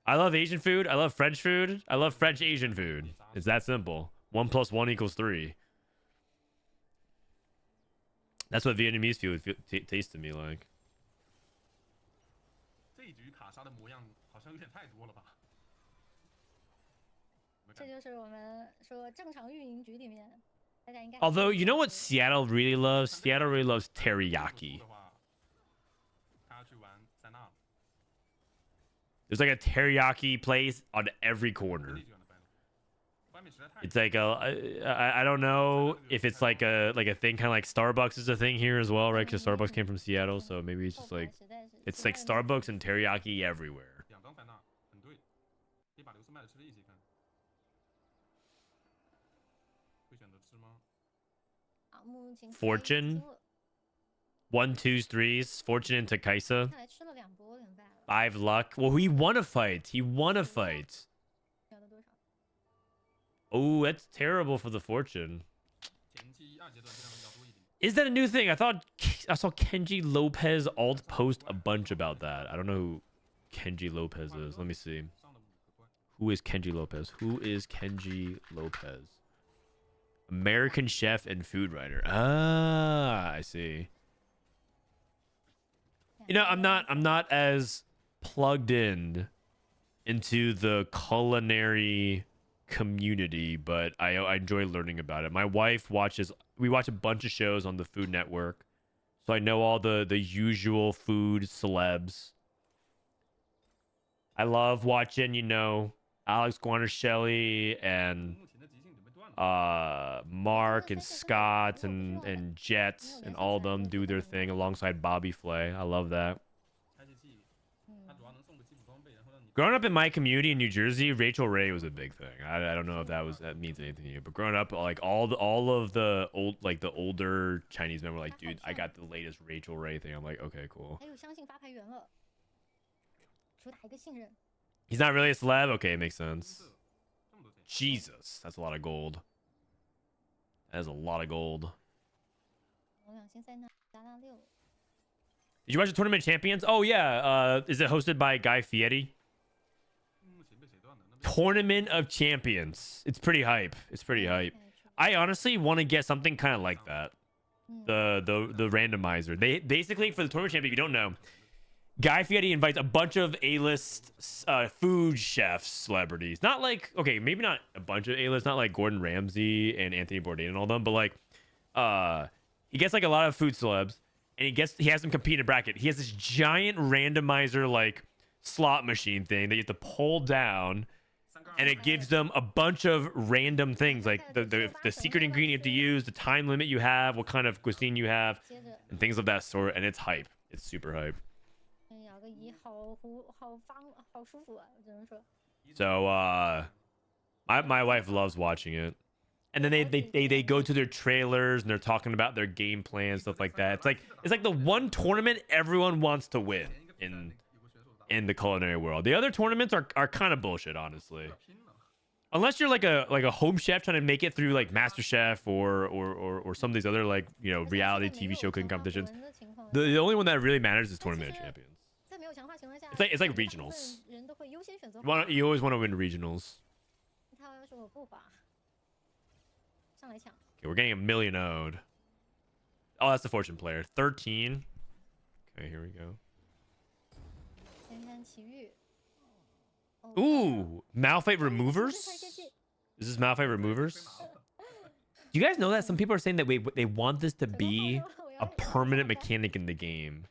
I love Asian food. I love French food. I love French Asian food. It's that simple. 1 + 1 = 3. That's what Vietnamese food tastes to me like. 这一局卡莎的模样好像有点太多了吧？这就是我们说正常运营局里面，大家应该。 Although, you know what Seattle really loves? Seattle really loves teriyaki. 他要去玩塞纳了。 There's like a teriyaki place on every corner. 外面实在太 It's like I don't know if it's like a thing, kind of like Starbucks is a thing here as well, right? Because Starbucks came from Seattle, so maybe it's just like it's like Starbucks and teriyaki everywhere. 2张塞纳，很对。可以把刘斯麦的吃的一起看。会选择吃吗？ 啊，目前 Fortune 1, 2, 3s, Fortune into Kaisa. 看来吃了2波连败了。 5 luck. Well, he won a fight. He won a fight. 要的多少？ Oh, that's terrible for the Fortune. 前期2阶段这样比较多一点。 Is that a new thing? I saw Kenji Lopez alt post a bunch about that. I don't know who Kenji Lopez is. Let me see. 上了5个关。 Who is Kenji Lopez? Who is Kenji Lopez? American chef and food writer. Ah, I see. You know, I'm not as plugged in into the culinary community, but I enjoy learning about it. My wife we watch a bunch of shows on the Food Network, so I know all the usual food celebs. I love watching, you know, Alex Guarnaschelli and 目前的极限准备断了。 Mark and Scott and Jet and all of them do their thing alongside Bobby Flay. I love that. 拆解器，它主要能送个基础装备，然后让你 Growing up in my community in New Jersey, Rachel Ray was a big thing. I don't know if that means anything to you, but growing up, like all of the older Chinese men were like, dude, I got the latest Rachel Ray thing. I'm like, okay, cool. 还有相信发牌员了，主打一个信任。 He's not really a celeb. Okay, makes 红 sense. 色，这么多钱。 Jesus, that's a lot of gold. That is a lot of gold. 我两星赛那达到6。 Did you watch the Tournament of Champions? Oh yeah. Is it hosted by Guy Fieri? 目前被谁断的？那边 Tournament of Champions. It's pretty hype. It's pretty hype. I honestly want to get something kind of like that. The randomizer. They basically, for the Tournament Champion, if you don't know, Guy Fieri invites a bunch of A-list food chefs, celebrities. Not like, okay, maybe not a bunch of A-list, not like Gordon Ramsay and Anthony Bourdain and all them, but like he gets like a lot of food celebs and he has them compete in a bracket. He has this giant randomizer like slot machine thing that you have to pull down, and it gives them a bunch of random things like the secret ingredient you have to use, the time limit you have, what kind of cuisine you have, 接着 and things of that sort. And it's hype. It's super hype. 咬个1，好舒服啊！我只能说。 So my wife loves watching it. And then they go to their trailers and they're talking about their game plan, stuff like that. It's like the one tournament everyone wants to win 前一个比赛 in 有个选手打， the culinary world. The other tournaments are kind of bullshit, honestly. 拼了。 Unless you're like a home chef trying to make it through like MasterChef or some of these other like, you know, reality TV show cooking competitions. The only one that really matters is Tournament of Champions. 在没有强化情况下， It's like 大部分 regionals. 人都会优先选择 You always want to win regionals. 他要是我不滑，上来抢。 Okay, we're getting a million owed. Oh, that's the fortune player. 13. Okay, here we go. 前山奇遇。 Ooh, Malphite removers? Is this Malphite removers? Do you guys know that some people are saying that they want this to be a permanent mechanic in the game?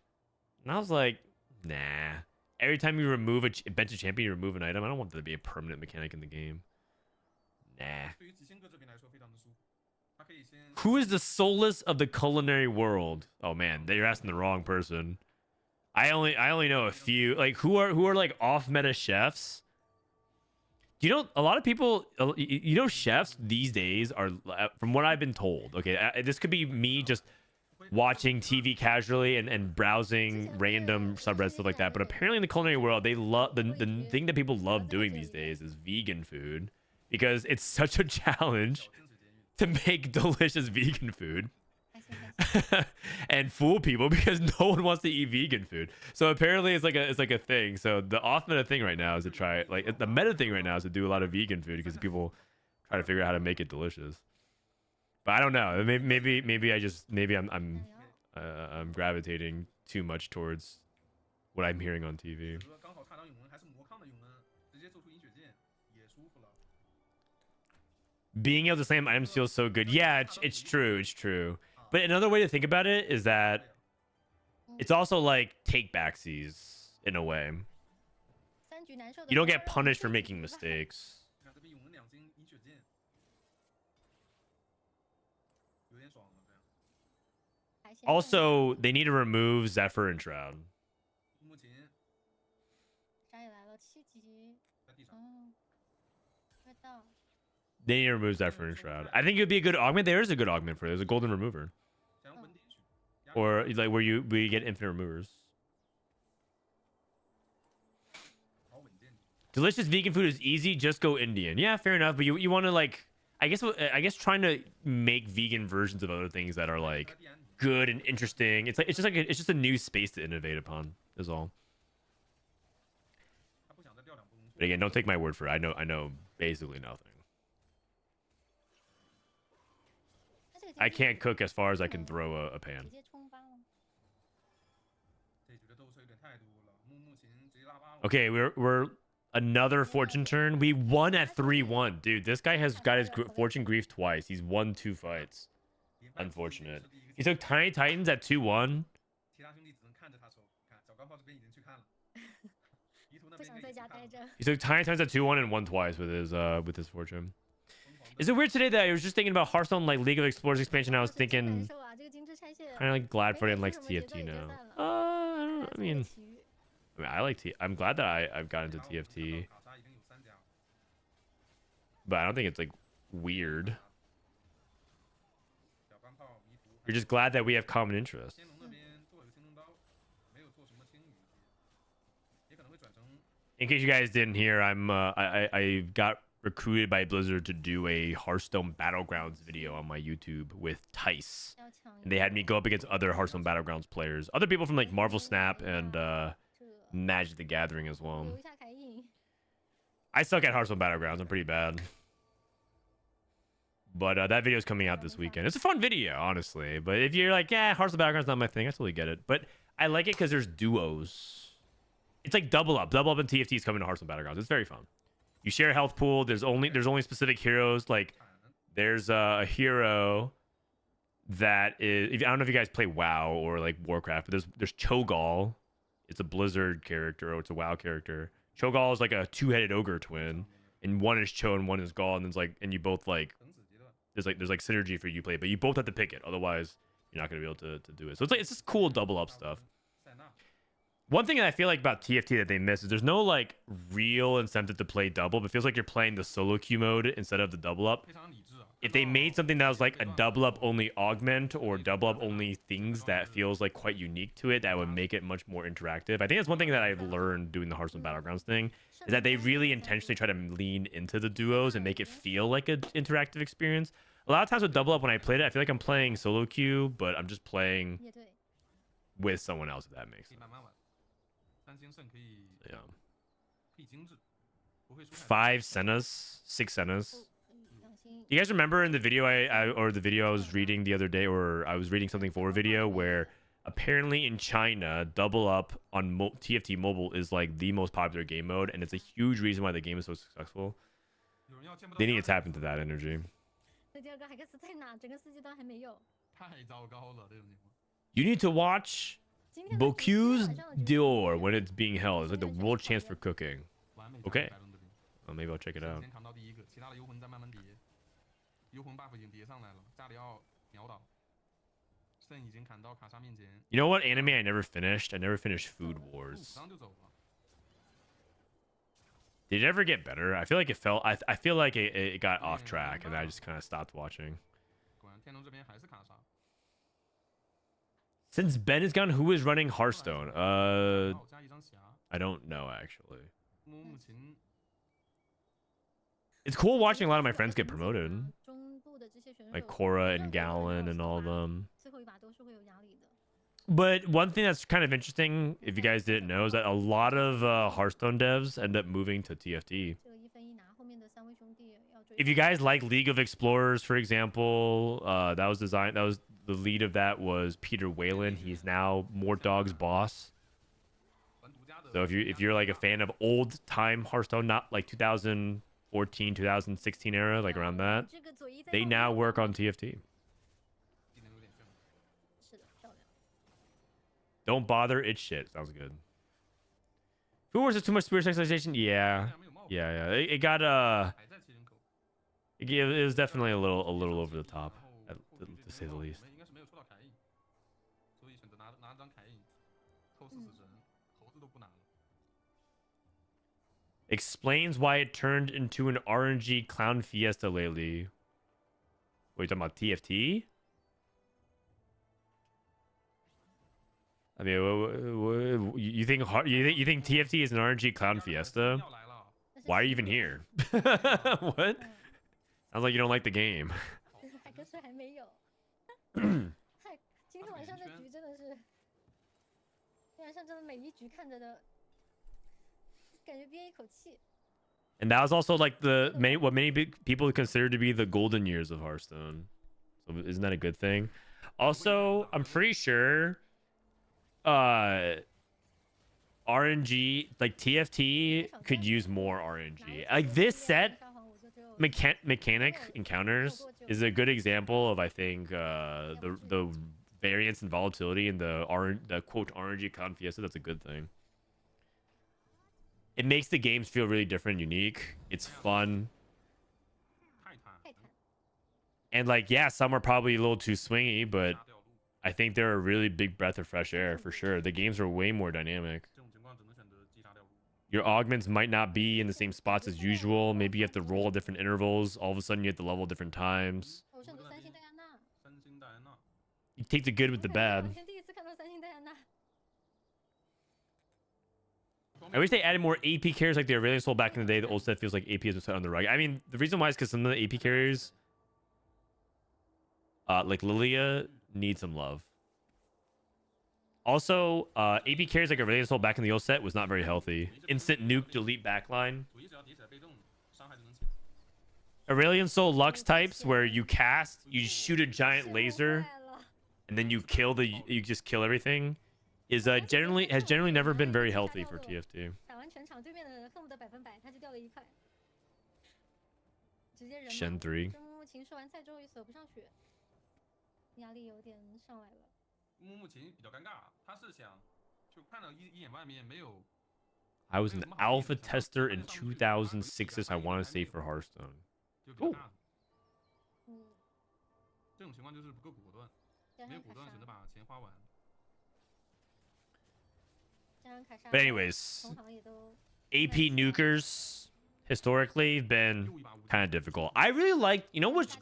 And I was like, nah. Every time you remove a bench of champion, you remove an item. I don't want that to be a permanent mechanic in the game. Nah. 对于极限哥这边来说非常的舒服，他可以先 Who is the Solus of the culinary world? Oh man, you're asking the wrong person. I only know a few. Like who are like off meta chefs? Do you know a lot of people? You know, chefs these days are, from what I've been told. Okay, this could be me just watching TV casually and browsing random subreddits, stuff like that. But apparently in the culinary world, they love the thing that people love doing these days is vegan food, because it's such a challenge 真水监狱。 to make delicious vegan food 开心开心。 and fool people because no one wants to eat vegan food. So apparently it's like a thing. So the off meta thing right now is to try, like the meta thing right now is to do a lot of vegan food because people try to figure out how to make it delicious. But I don't know. Maybe I'm gravitating too much towards what I'm hearing on TV. 除了刚好踏上永恩还是魔抗的永恩，直接做出饮血剑也舒服了。 Being able to slam items feels so good. Yeah, it's true. It's true. But another way to think about it is that it's also like take backsies in a way. 3局难受的 You don't 时候 get punished for making mistakes. 你看这边永恩2斤饮血剑，有点爽了这样。还行 Also, they need to remove Zephyr and Shroud. 目前杀也来了7级，在地上，快到。 They need to remove Zephyr and Shroud. I think it would be a good augment. There is a good augment for it. There's a golden remover. 想用稳点去，压 Or like where you get infinite removers. 好稳健。 Delicious vegan food is easy. Just go Indian. Yeah, fair enough. But you want to like, I guess trying to make vegan versions of other things that are like 在地安， good and interesting. It's just a new space to innovate upon. Is all. 他不想再掉2波龙 But again, don't take my word for it. I know basically nothing. I can't cook as far as I can throw a pan. 直接冲八吗？ 这局的斗士有点太多了，木木琴直接拉八了。 Okay, we're another fortune turn. We won at 3-1, dude. This guy has got his fortune grief twice. He's won 2 fights. 连败 Unfortunate. 是第一个 He took Tiny Titans at 2-1. 其他兄弟只能看着他抽。看小钢炮这边已经去看了，迷途那不边应该也去想在家待看了。着。 He took Tiny Titans at 2-1 and won twice with his fortune. Is it weird today that I was just thinking about Hearthstone like League of Explorers expansion? I was 真难 thinking 受啊，这个金枝拆卸 kind of like glad 没 Frodan 出 likes 什么节奏 TFT 也就 now. 算了。 I 还 mean, 做个奇遇 I mean, I like T. I'm glad that I've gotten into 然后我们看 TFT, 到卡莎已经有3家了， but I don't think it's like weird. 小钢炮迷途。 You're just glad that we have common interests. 仙龙那边做了个仙龙刀，没有做什么青羽，也可能会转成 In case you guys didn't hear, I got recruited by Blizzard to do a Hearthstone Battlegrounds video on my YouTube with Tice. 要抢一 And they had me go up against other Hearthstone Battlegrounds players. Other people from like Marvel Snap and 这 Magic the Gathering as well. 留一下凯印。 I suck at Hearthstone Battlegrounds. I'm pretty bad. But that video is coming out this weekend. It's a fun video, honestly. But if you're like, yeah, Hearthstone Battlegrounds not my thing, I totally get it. But I like it because there's duos. It's like double up. Double up and TFT is coming to Hearthstone Battlegrounds. It's very fun. You share a health pool. There's only specific heroes. Like 砍。 there's a hero that is. I don't know if you guys play WoW or like Warcraft, but there's Cho'Gall. It's a Blizzard character, or it's a WoW character. Cho'Gall is like a 2-headed ogre twin, and one is Cho and one is Gall, and it's like, and you both like, 等子阶段， there's like synergy for you play, but you both have to pick it, otherwise you're not gonna be able to do it. So it's just cool double up stuff. 塞纳 One thing that I feel like about TFT that they miss is there's no like real incentive to play double, but it feels like you're playing the solo queue mode instead of the double up. 非常理智啊。 If they made something that was like a double up only augment or double up only things that feels like quite unique to it, that would make it much more interactive. I think that's one thing that I've learned doing the Hearthstone Battlegrounds thing, is that they really intentionally try to lean into the duos and make it feel like an interactive experience. A lot of times with double up when I played it, I feel like I'm playing solo queue, but I'm just playing 也对， with someone else, if that makes 可以 sense. 慢慢玩。3星胜可以 Yeah. 可以精致，不会输太多。 5 Sennas, 6 Sennas. 可以两星。 You guys remember in the video the video I was reading the other day, or I was reading something for a video where apparently in China, double up on TFT mobile is like the most popular game mode, and it's a huge reason why the game is so successful. 有人要见不到 They 第 need 二 to 个 tap into that energy. 那第二个海克斯在哪？整个四阶段还没有。太糟糕了，这种情况。 You need to watch 今天的局今天 Boku's 晚上的局 Dior when it's being held. It's like the world chance for cooking. 完美 OK 白龙这边 Oh, maybe I'll check it 首 out. 先扛到第一个，其他的幽魂在慢慢叠，幽魂 buff 已经叠上来了，加里奥秒倒，圣已经砍到卡莎面前， You know what anime I never finished? I never finished Food 5 Wars. 张就走了。 Did it ever get better? I feel like it felt. I feel like it got off track, and I just kind of stopped watching. 果然天龙这边还是卡莎， Since Ben is gone, who is running Hearthstone? 然后加一张匣， I don't know actually. 木木琴 It's cool watching a lot of my friends get promoted, 中部的这些选手 like Korra and 任何人 Galen 有 and all of 手法 them. 最后一把都是会有压力的。 But one thing that's kind of interesting, if you guys didn't know, is that a lot of Hearthstone devs end up moving to TFT. 这个一分一拿，后面的三位兄弟要追 If you guys like League of Explorers, for example, that was the lead of that was Peter Whalen. He's now Mort Dog's boss. 玩独家的。 So if you're like a fan of old time Hearthstone, not like 2014, 2016 era, like around that, 这个左一在 they 后 now 面 work on TFT. 技能有点炫， 是的，漂亮。 Don't bother, it's shit. Sounds good. Food Wars is too much spirit sexualization. Yeah, 竟然没有冒火， yeah. It got 还在7人口。 it was definitely a little over the top, 然后 to say the least. 我们应该是没有抽到凯印，所以选择拿张凯印，凑40神，猴子都不拿了。 Explains why it turned into an RNG clown fiesta lately. What are you talking about? TFT? I mean, you think TFT is an RNG clown fiesta? 要来了， 但是 Why are you even here? What? Sounds like you don't like the game. 海克斯还没有。太，今天晚上的局真的是，今天晚上真的每一局看着的，感觉憋一口气。 And that was also like what many big people consider to be the golden years of Hearthstone. So isn't that a good thing? Also, I'm pretty sure RNG, like TFT could use more RNG. Like this set mechanic encounters is a good example of, I think, the variance and volatility in the quote RNG con Fiesta. That's a good thing. It makes the games feel really different, unique. It's fun. 泰坦 泰坦 And like, yeah, some are probably a little too swingy, but 杀掉路， I think they're a really big breath of fresh air for sure. The games are way more dynamic. 这种情况只能选择击杀掉路。 Your augments might not be in the same spots as usual. Maybe you have to roll at different intervals. All of a sudden, you have to level at different times. 我选择三星戴安娜。三星戴安娜， You take the good with the 我 bad. 完全第一次看到三星戴安娜。 I wish they added more AP carriers like the Aurelion Soul back in the day. The old set feels like AP has been set on the rug. I mean, the reason why is because some of the AP carriers, like Lillia, need some love. Also, AP carries like Aurelion Soul back in the old set was not very healthy. Instant nuke, delete backline. 主一只要叠起来被动，伤害就能减。 Aurelion Soul Lux types where you cast, you shoot a giant 失误 laser, 坏了 and then you just kill everything, is has generally never been very healthy for TFT. 打完全场，对面的人恨不得100%，他就掉了1块，直接人 Shen 马 3. 这木木琴说完菜之后也锁不上血，压力有点上来了。木木琴比较尴尬，他是想就看到一眼外面没有， I was an alpha tester in 2006, I want to say, for Hearthstone. 就比较大。嗯，这种情况就是不够果断，没有果断选择把钱花完。加上卡莎， But anyways, 同行也都 AP nukers historically have been kind of difficult. I really liked, you know which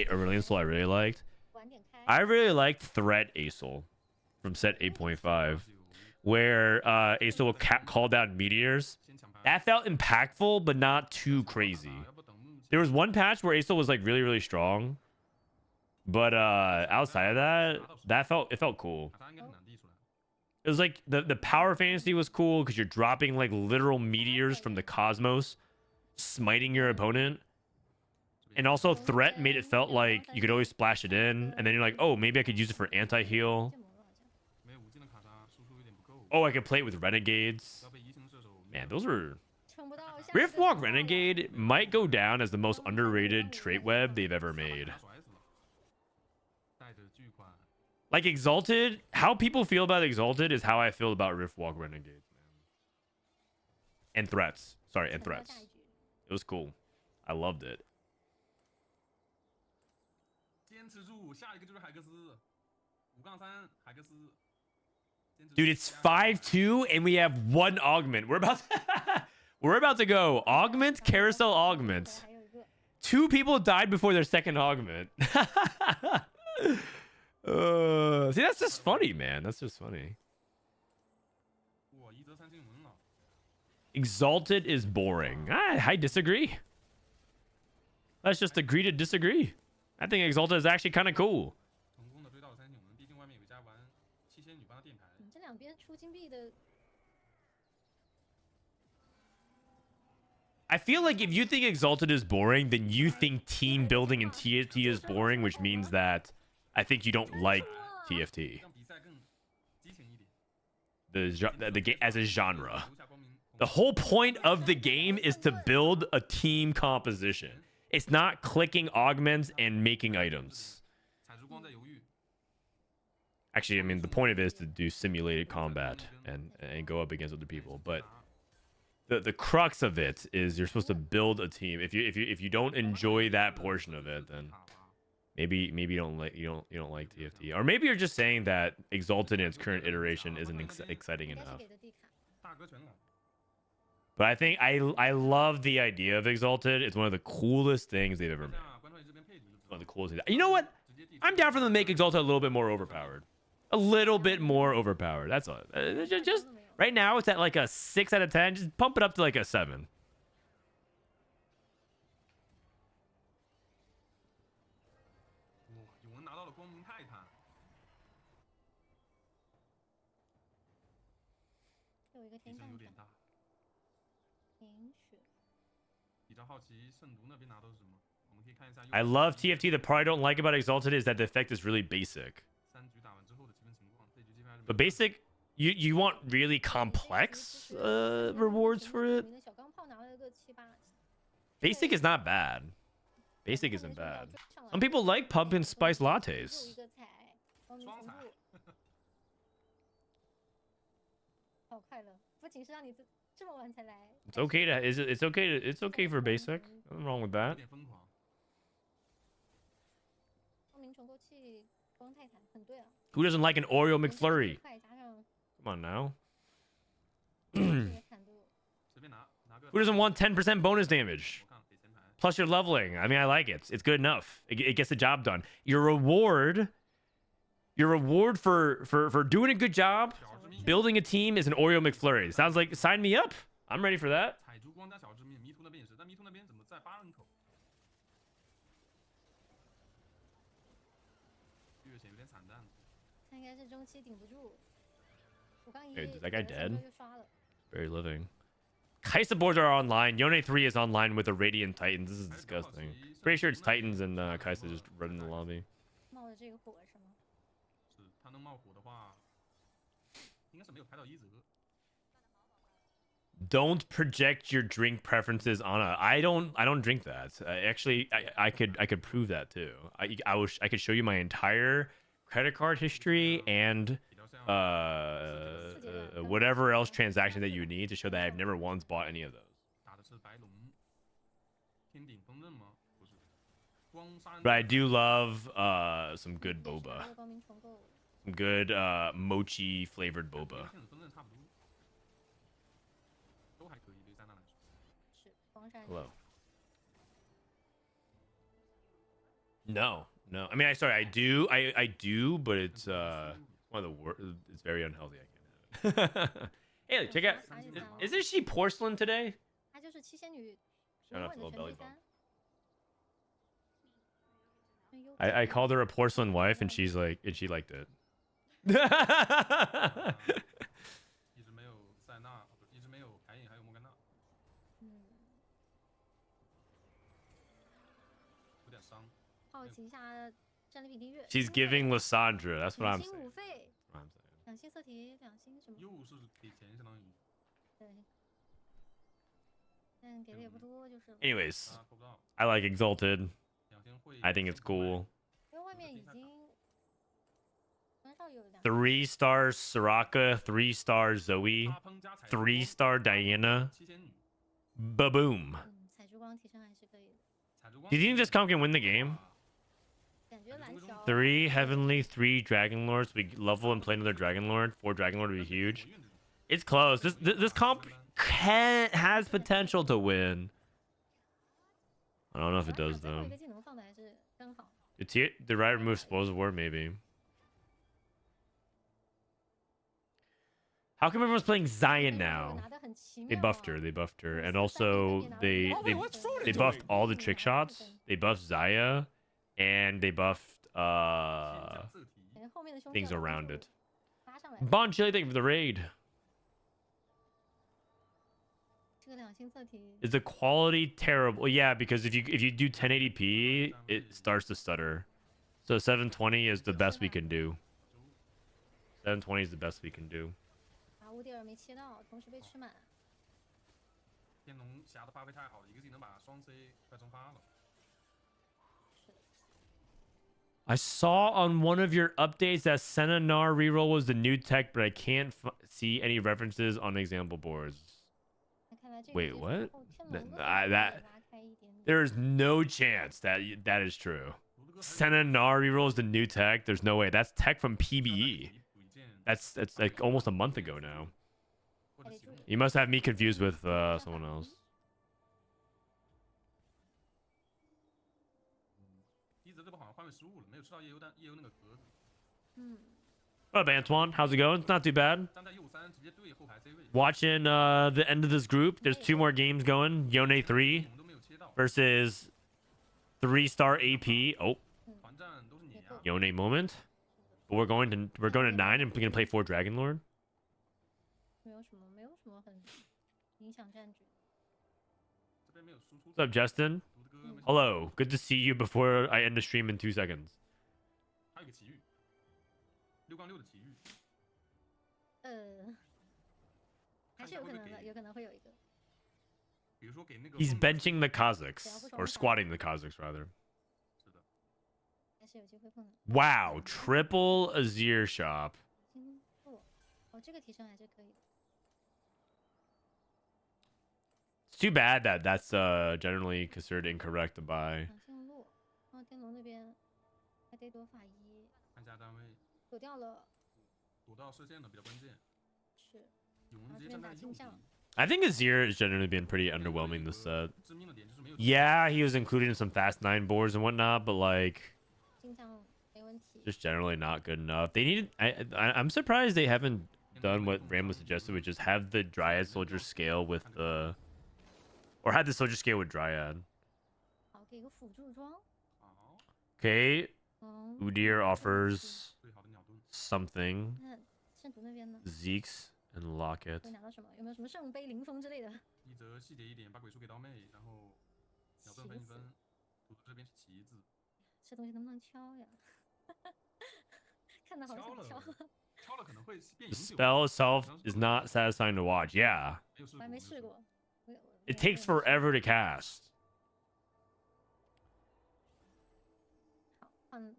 Aurelion Soul I really liked? 晚点开。 I really liked Threat Asol from set 8.5, where Asol will call down meteors. 先抢牌， That felt impactful, but not too crazy. 要不等木木琴 There was one patch where Asol was like really, really strong, but outside of that, it felt cool. 卡莎应该很难递出来。 It was like the power fantasy was cool because you're dropping like literal meteors from the cosmos, smiting your opponent. And also threat made it felt like you could always splash it in, and then you're like, oh, maybe I could use it for anti-heal. 建模了好像。 没有无尽的卡莎，输出有点不够。 Oh, I could play it with renegades. 要被移形射手。 Man, those are 撑不到下一个 Riftwalk 成功了 Renegade might go down as the most underrated trait web they've ever made. 把他甩死了，带着巨款， Like Exalted, how people feel about Exalted is how I feel about Riftwalk Renegades, man. And threats. Sorry, and 撑不到 threats. 下一局 It was cool. I loved it. 坚持住，下一个就是海克斯，5-3海克斯。坚持住 Dude, it's 5-2 and we have one augment. We're about to go. Augment, carousel augment. 还有一个 Two people died before their second augment. See, that's just funny, man. That's just funny. 哇，一则三新闻了。 Exalted is boring. I disagree. Let's just agree to disagree. I think Exalted is actually kind of cool. 成功的追到了三星文，毕竟外面有一家玩七仙女帮他垫牌。嗯这两边出金币的 I feel like if you think Exalted is boring, then you think team building in TFT is boring, which means that I think you don't like TFT 让比赛更激情一点。 the game as a genre. 留下光明。 The whole point of the game is to build a team composition. It's not clicking augments and making items. 踩着光在犹豫。 Actually, I mean, the point of it is to do simulated combat and go up against other people. But the crux of it is you're supposed to build a team. If you don't enjoy that portion of it, then maybe you don't like TFT, or maybe you're just saying that Exalted in its current iteration isn't exciting 应该是 enough. 给的地卡。大哥全老。 But I think I love the idea of Exalted. It's one of the coolest things they've ever made. 下观众这边配置就知 One 道 of the coolest things. You know what? 直接递出 I'm down for them to make Exalted a little bit more overpowered. A little bit more overpowered. That's all. Just right now, it's at like a 6 out of 10. Just pump it up to like a 7. 哇，有人拿到了光明泰坦，有一个提天降奖，升有点大。停血。比较好奇圣毒那边拿到是什么？我们可以看一下。 I love TFT. The part I don't like about Exalted is that the effect is really basic. 3局打完之后的积分情况，这局基本上是没有 But basic, you want really complex rewards for it? 的小钢炮拿了个7、8。 Basic is not bad. Basic isn't bad. Some people like pumpkin spice lattes. 双彩。好快乐，不仅是让你这么晚才来。It's okay to it's okay for basic. Nothing wrong with 有 that. 点疯狂。光明重构器，光泰坦，很对啊。 Who doesn't like an Oreo McFlurry? 快加上 Come on now. 这个坦度， 随便拿个。 Who doesn't want 10% bonus damage? 我看给前排。 Plus you're leveling. I mean, I like it. It's good enough. It gets the job done. Your reward for doing a good job, building a team is an Oreo McFlurry. Sounds like sign me up. I'm ready for that. 彩珠光加小致命，迷途那边也是，但迷途那边怎么在8人口？月显有点惨淡。他应该是中期顶不住。我刚一 Wait, is that guy dead? 就刷了。 Very living. Kaisa boards are online. Yone 3 is online with the Radiant Titans. This is disgusting. Pretty sure it's Titans and Kaisa just running the lobby. 冒着这个火是吗？是他能冒火的话，应该是没有开到1折。 Don't project your drink preferences on a. I don't drink that. Actually, I could prove that too. I could show you my entire credit card history and whatever else transaction that you need to show that I've never once bought any of those. 打的是白龙，天顶锋刃吗？不是，光山。 But I do love some good boba, 光明重构， some good mochi flavored boba. 天顶锋刃差不多，都还可以，对三大来说。是光山。 Hello. No. I mean, I do, but it's one of the worst. It's very unhealthy. I can't have it. Hey, check out. Isn't she porcelain today? 她就是七仙女 Shout 稳 out to 稳 Little 的 Belly 全 Bump. 对三。 I called her a porcelain wife, and she liked it. 一直没有塞纳，不是一直没有凯隐，还有莫甘娜，嗯，有点伤。好奇一下战利品订阅。 She's giving Lysandra. That's what I'm 2星 saying. 五费， That's what I'm saying. 2星色题，2星什么？又是给钱，相当于。对。但给的也不多，就是了。 Anyways, 啊，扣不到。 I like Exalted. 2星会。 I think it's cool. 因为外面已经很少有2。 3-star Soraka, 3-star Zoe, 八喷加彩珠 3-star Diana. 七仙女。 Ba-boom. 彩珠光提升还是可以的，彩珠光。 Do you think this comp can win the game? 感觉蓝桥。 3 Heavenly, 3 Dragon Lords. We level and play another Dragon Lord. 4 Dragon Lord would be huge. It's close. This comp has potential to win. I don't know if it does 最后 though. 一个技能放的还是刚好。 The right remove Explosive Ward maybe. How come everyone's playing Zion now? 拿得很奇 They 妙 buffed 啊 her. They buffed her, and also they buffed all the trick shots. They buffed Zaya, and they buffed 感觉后面的兄弟 things 要 around 帮 it. 助拉上来。 Bon Chili, thank you for the raid. 这个2星色题 Is the quality terrible? Yeah, because if you do 1080p, it starts to stutter. So 720 is the best we can do. 720 is the best we can do. 把乌迪尔没切到，同时被吃满。天龙侠的发挥太好了，一个技能把双 C 快蒸发了。 I saw on one of your updates that Sentinel reroll was the new tech, but I can't see any references on example boards. 那看来这个 Wait, 结束 what? 后天 That- 龙的 I- 力 that- 也拉开一点点 There is no chance that that is true. Sentinel reroll is the new tech. There's no way. That's tech from PBE. That's like almost a month ago now. You must have me confused with someone else. 一泽这波好像换位失误了，没有吃到夜游那个壳子。嗯， What up, Antoine? How's it going? It's not too bad. 站在右3直接对后排 C 位。 Watching the end of this group. There's 2 more games going. Yone 3 我们都没有切到。 versus 3-star AP. Oh, 团战都是碾压。 Yone moment. But we're going to 9 and we're gonna play 4 Dragon Lord. 没有什么很影响战局。这边没有输出。 What's up, Justin? Hello, good to see you before I end the stream in 2 seconds. 还有个奇遇，6杠6的奇遇，还是有可能的，有可能会有一个。比如说给那个 He's 风格 benching the Kazakhs, or squatting the Kazakhs rather. 是的，还是有机会碰的。 Wow, triple Azir shop. 经络，哦，这个提升还是可以的。 It's too bad that that's generally considered incorrect to buy. 长信路，然后天龙那边还得躲法医，看家单位躲掉了，躲到射线的比较关键。是。永然后这人直接站在右边打镜像， 边。 I think Azir has generally been pretty underwhelming this set. 致命的点就是没有。 Yeah, he was included in some Fast 9 boards and whatnot, but like, 镜像没问题。 just generally not good enough. They needed. I'm surprised they haven't done what Rambo suggested, which is have the Dryad soldier scale with the, or had the soldier scale with Dryad. 好，给个辅助装。 好， Okay, 嗯。 Udyr offers 最好的鸟盾。 something. 那圣徒那边呢？ Zeke's and Locket. 会拿到什么？有没有什么圣杯、灵风之类的？一则细节一点，把鬼术给刀妹，然后鸟盾分一分。图这边是旗子，这东西能不能敲呀？看的好想敲。敲了可能会变 The 永久。 spell itself is not satisfying to watch. Yeah, 我还没试过。 it takes forever to cast. 好，嗯，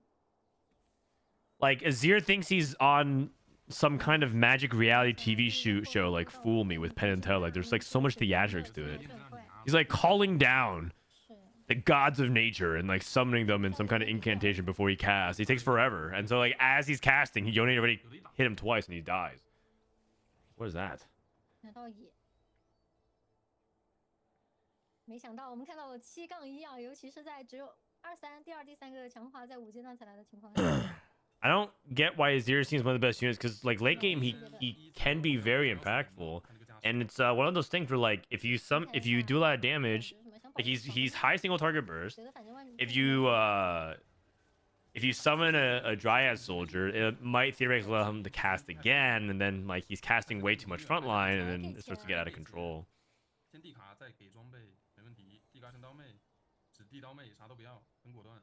Like Azir thinks he's on some kind of magic reality TV show like Fool Me with Penn and Teller. Like there's like so much theatrics to it. He's like calling down 是。 the gods of nature and like summoning them in some kind of incantation before he casts. He takes forever. And so like as he's casting, Yone already hit him twice and he dies. What is that? 拿到野。没想到我们看到了7-1啊，尤其是在只有2-3第二、第三个强化在5阶段才来的情况下。 I don't get why Azir seems one of the best units because like late game he can be very impactful. And it's one of those things where like if you do a lot of damage, like he's high single target burst. 觉得反正外面 If you summon a Dryad soldier, it might theoretically allow him to cast again, and then like he's casting way too much frontline, and then it starts to get out of control. 先地卡再给装备，没问题。地卡升刀妹，只地刀妹，啥都不要，很果断。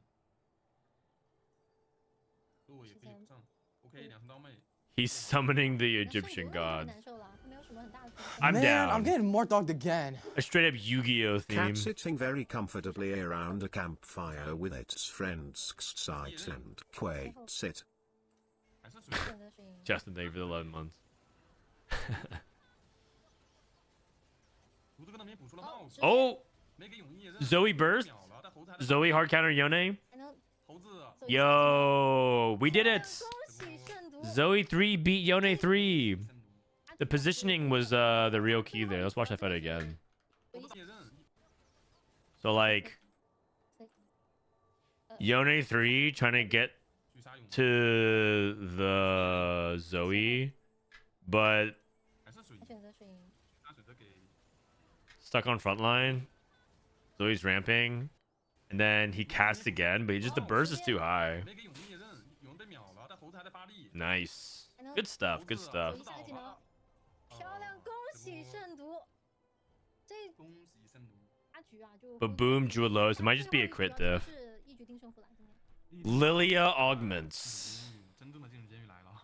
路也可以补上。OK， 2升刀妹。 He's summoning the 那 Egyptian 圣徒那 god. 就难受了，他没有什么很大的突破。 I'm Man, down. I'm getting more dogged again. A straight up Yu-Gi-Oh theme. Cat sitting very comfortably around a campfire with its friends Sight and Quate sit. 还是属于选择水银， Justin, thank you for the 11 months. 图这个那边补出了帽子， Oh, 没给永义也认 Zoe burst. 秒了，但猴子还在 Zoe hard counter Yone. 还能 猴子 Yo, we did it. 恭喜圣徒。 Zoe 3 beat Yone 3. 圣徒， The positioning was the real key there. Let's watch that fight again. 猴子也认， So like Yone 3 trying to get 狙杀永义， to the Zoe, but 还是属于他选择水银，他选择给 stuck on front line. Zoe's ramping, and then he casts again, but the burst is too high. 没给永义也认，永义被秒了，但猴子还在发力。 Nice. Good stuff. Good 走 stuff. 一下技能，漂亮，恭喜圣徒。这恭喜圣徒。大局啊，就 But boom, drew a low. So it might just be a crit diff. 是一局定胜负了，今天。 Lillia augments. 真正的进入监狱来了。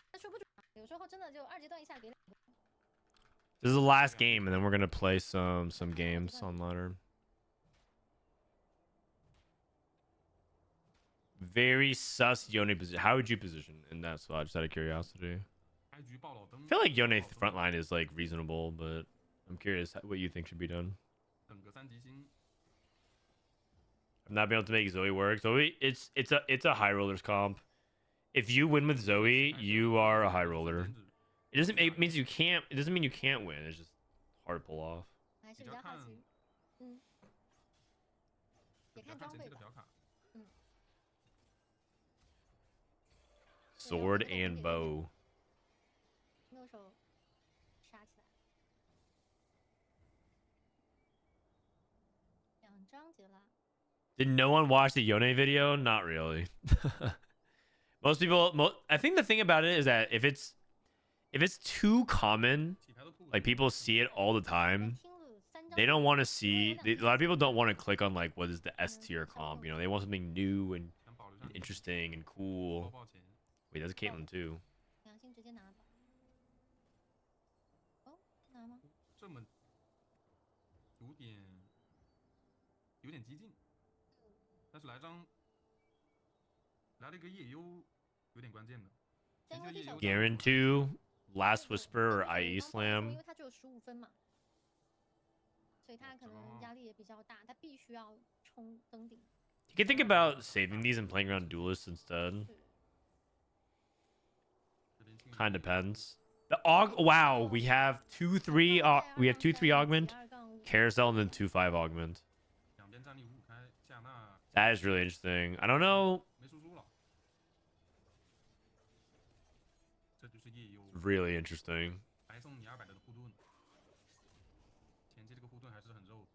但说不准啊，有时候真的就2阶段一下给2个。 This is the last game, and then we're gonna play some games on ladder. Very sus Yone position. How would you position in that slot? Just out of curiosity. 开局爆老灯 I feel like Yone front line is like reasonable, but I'm curious what you think should be done. 等个3级星， I've not been able to make Zoe work. Zoe, it's a high rollers comp. If you win with Zoe, you are a high roller. It doesn't. It means you can't. It doesn't mean you can't win. It's just hard to pull off. 我还是比较好奇，嗯，也看装备吧。 Sword and bow. 右手杀起来。2张结啦。 Did no one watch the Yone video? Not really. Most people. I think the thing about it is that if it's too common, 体牌都吐了 like people see it all the time, 听了3 they don't want to see. A lot of people don't want to click on like what is the S tier comp. You know, they want something new and 想保留下你 interesting and 包 cool. 包钱， Wait, that's Caitlyn too. 良心直接拿吧。哦，拿吗？这么有点激进，但是来了一个夜幽，有点关键的。前期的夜幽 Garen 2, Last Whisper or IE 因 Slam. 为他只有15分嘛，所以他可能压力也比较大，他必须要冲登顶。 You can think about saving these and playing around Duelists instead. 是 Kind of depends. The wow, we have 2-3 augment, carousel, and then 2-5 augment. 两边战力五五开，夏娜 That is really interesting. I don't know. 没输出了。这就是夜幽， Really interesting. 白送你200的护盾，前期这个护盾还是很肉的。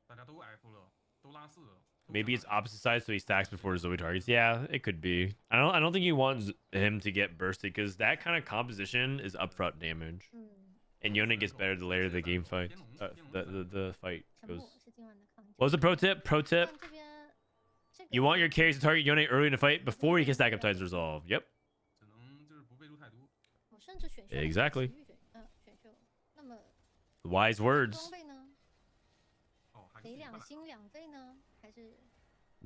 大家都 F 了，都拉4了。 Maybe it's opposite side, so he stacks before Zoe targets. Yeah, it could be. I don't think you want him to get bursted because that kind of composition is upfront damage, 嗯， and Yone gets better the later the game fight. The fight 沉默 goes. 是今晚的抗击。 What was the pro tip? Pro tip: 这边这个 you want your carries to target Yone early in the fight before he can stack up Titan's Resolve. Yep. 只能就是不备注太多。我甚至选秀 Exactly. 选秀。那么 Wise 装 words. 备呢？哦，还得是2星2费呢，还是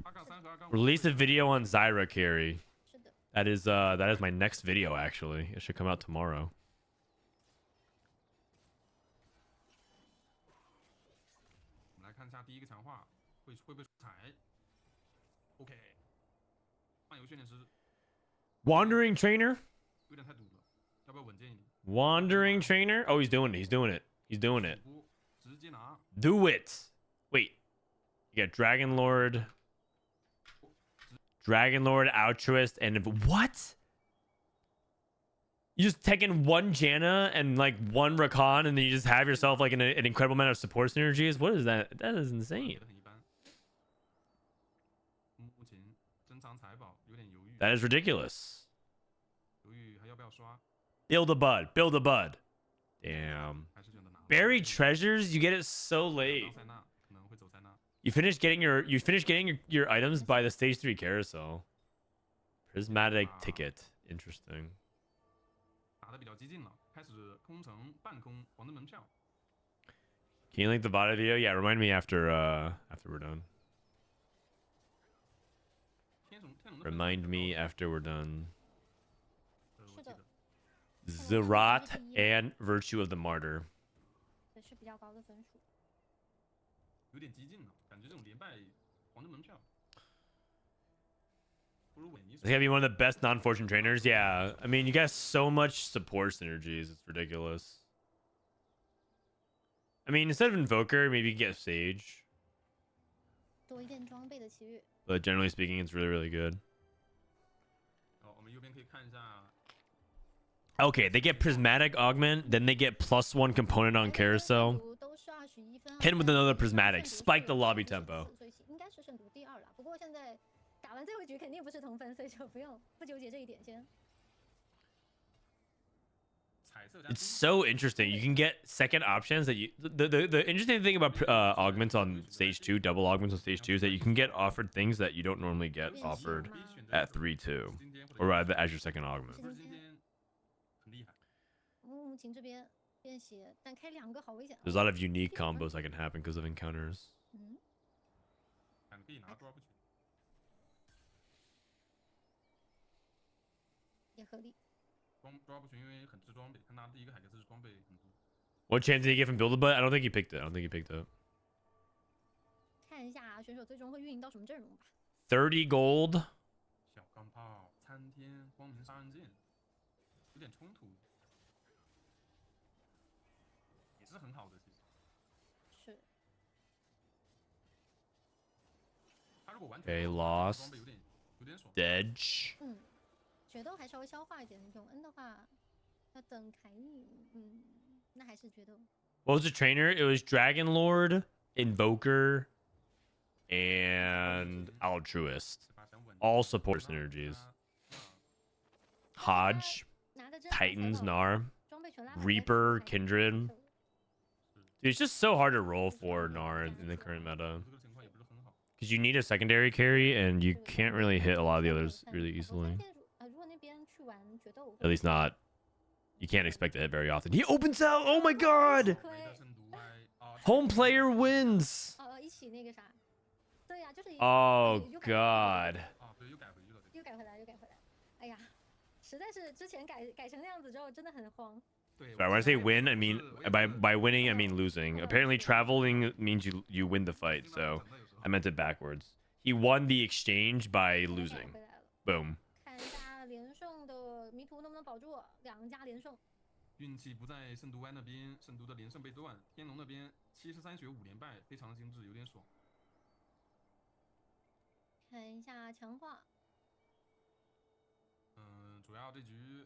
2杠3和2杠5。 Release a video on Zyra carry. 是的？ That is my next video actually. It should come out tomorrow. 我们来看一下第一个强化会不会出彩。OK， 漫游训练师 Wandering trainer. 有点太堵了，要不要稳健一点？ Wandering trainer. Oh, he's doing it. He's doing it. He's doing it. 主播直接拿， Do it. Wait. You got Dragon Lord, Altruist, and what? You just take in one Janna and like one Rakan, and then you just have yourself like an incredible amount of support synergies. What is that? That is 给 insane. 的很一般。目前珍藏财宝有点犹豫， That is ridiculous. 犹豫还要不要刷， Build a bud. Build a bud. Damn. 还是选择拿。 Buried treasures. You get it so late. 当塞纳可能会走塞纳。 You finish getting your items by the stage 3 carousel. Prismatic ticket. Interesting. 打得比较激进了，开始空城半空黄灯门票。 Can you link the VOD video? Yeah, remind me after we're done. 天龙的 Remind me after we're done. 我记得 Zerat and Virtue of the Martyr. 也是比较高的分数。有点激进了，感觉这种连败黄灯门票，不如稳一 It's gonna be one of the best non-fortune trainers. Yeah, I mean, you get so much support synergies. It's ridiculous. I mean, instead of Invoker, maybe you get Sage. 多一件装备的奇遇。 But generally speaking, it's really, really good. 哦，我们右边可以看一下， Okay, they get Prismatic Augment, then they get +1 component on Carousel. 都是21分 Hit him with another Prismatic. Spike the lobby tempo. 所以应该是胜读第2了。不过现在打完最后一局肯定不是同分，所以就不纠结这一点先。彩色加 It's so interesting. You can get second options that you. The interesting thing about augments on stage 2, double augments on stage 2, is that you can get offered things that you don't normally get offered at 3-2, or rather as your second augment. 不是今天很厉害，木琴这边便携，但开2个好危险。 There's a lot of unique combos that can happen because of encounters. 嗯，感觉可以拿 drop 群。也合理。 drop 群因为很吃装备，他拿第一个海格斯装备很多。 What chance did he get from Build-A-Butt? I don't think he picked it. I don't think he picked it. 看一下选手最终会运营到什么阵容吧。 30 gold. 小钢炮、参天、光明杀人剑，有点冲突，也是很好的。其实是。他如果完 Okay, 全 lost. 装备有点爽。 Dedge. 嗯，决斗还稍微消化一点，永恩的话要等凯尼，那还是决斗。 What was the trainer? It was Dragon Lord, Invoker, and Altruist. 把想稳 All support synergies. Hodge, 拿的真 Titans, 好 Gnar, 装备全拉满了 Reaper, 还 Kindred. 受 Dude, it's just so hard to roll for Gnar in the current meta. 这个情况也不是很好。 Because you need a secondary carry, and you can't really hit a lot of the others really 我 easily. 发现如果那边去玩决斗， At least not. You can't expect to hit very often. He opens out! Oh my god! 没得胜读啊 Home player wins! 一起那个啥，对呀，就是又 Oh 改 god. 啊，对，又改回去了。又改回来，又改回来，哎呀，实在是之前改成那样子之后，真的很慌。 对， Sorry, when I say win, I mean by winning I mean losing. Apparently traveling means you win the fight, so I meant it backwards. He won the exchange by 又改 losing. 回来了， Boom. 看一下连胜的迷途能不能保住，两家连胜。 运气不在圣都湾那边，圣都的连胜被断。天龙那边73血5连败，非常精致，有点爽。看一下强化，主要这局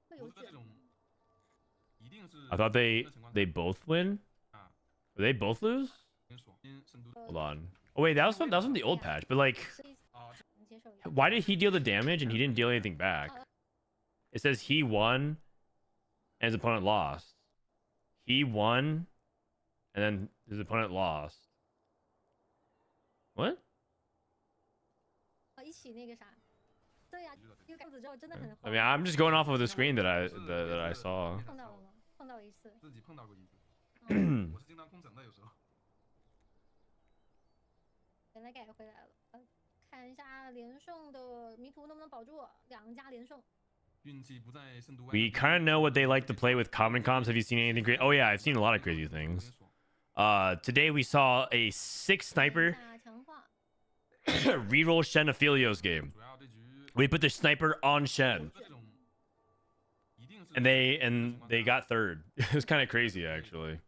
会有卷。我觉得这种一定是 I thought they both win? 啊， Did they both lose? 有点爽。圣都 Hold on. Oh wait, that was from the old patch. But like, 是一啊，能接受一下。 why did he deal the damage and he didn't deal anything back? It says he won and his opponent lost. He won and then his opponent lost. What? 一起那个啥，对呀，又改样子之后真的很 I 慌。 mean, I'm just going off of the screen that I saw. 碰到了吗？碰到一次。自己碰到过一次，嗯我是经常空整的，有时候。原来改回来了。看一下连胜的迷途能不能保住，两家连胜。 运气不在圣都湾。 We kind of know what they like to play with common comps. Have you seen anything great? Oh yeah, I've seen a lot of crazy things. Today we saw a 6 sniper 看一下强化， reroll Shen Aphelios game. 主要这局 We put the sniper on Shen, 这种一定是 and they got third. It was kind of crazy actually.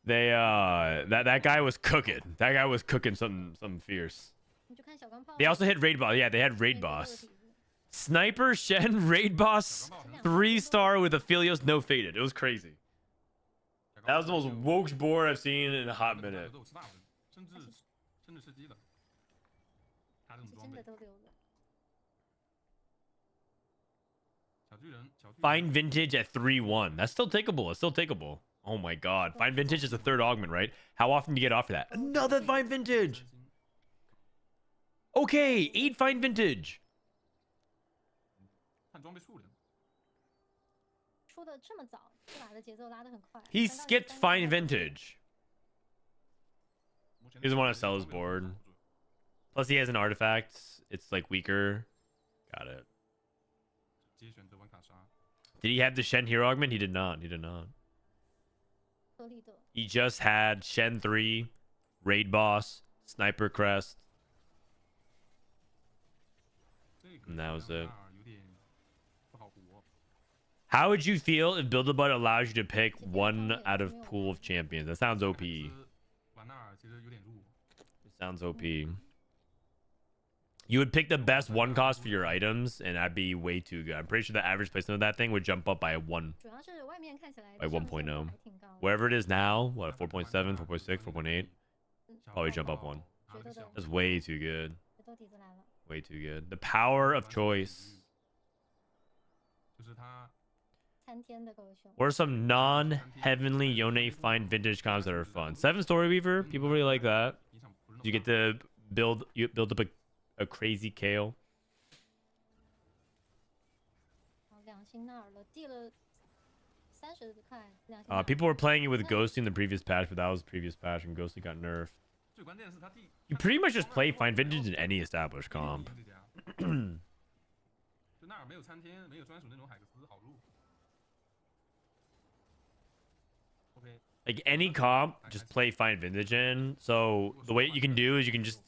They that guy was cooking. That guy was cooking something fierce. 你就看小钢炮。 They also hit raid boss. Yeah, they had raid boss. Sniper Shen raid boss 3-star with Aphelios no faded. It was crazy. That was the most woke board I've seen in a hot minute. 都有吃大的，甚至吃鸡的。他这种装真备的，都留了。小巨人， Find vintage at 3-1. That's still takeable. It's still takeable. Oh my god. Find vintage is the 3rd augment, right? How often do you get off for that? Another find vintage. Okay, 8 find vintage. 看装备数量。出的这么早，这把的节奏拉得很快。 He 3到 skipped 3 find vintage. 目前 He doesn't want to sell his board. Plus he has an artifact. It's like weaker. Got it. 直接选择玩卡莎。 Did he have the Shen hero augment? He did not. He did not. 合理的。 He just had Shen 3, raid boss, sniper crest. 这个 And that was it. 有点不好活。 How would you feel if Build-A-Bud allows you to pick one out of pool of champions? That sounds OP. It 玩那儿其实有点弱。 sounds OP. You would pick the best 1 cost for your items, and that'd be way too good. I'm pretty sure the average placement of that thing would jump up by 1. 主要是外面看起来 By 1.0. 还挺高的。 Wherever it is now, what, 4.7, 4.6, 4.8? Probably jump up 1. 觉得的， That's way too good. 决斗底子来了。 Way too good. The power of choice. 就是他 3天的狗熊。 What are some non-heavenly Yone find vintage comps that are fun? 7 Story Weaver. People really like that. 影响不是那么 You get to build up a crazy Kale. 2星那儿了，递了30块。2星那儿 People were playing it with Ghosty in the previous patch, but that was the previous patch, and Ghosty got nerfed. 最关键是他第 You pretty much just play find vintage in any established comp. 就那儿没有参天，没有专属那种海克斯好入。OK， Like any comp, just play find vintage in. So the way you can do is you can just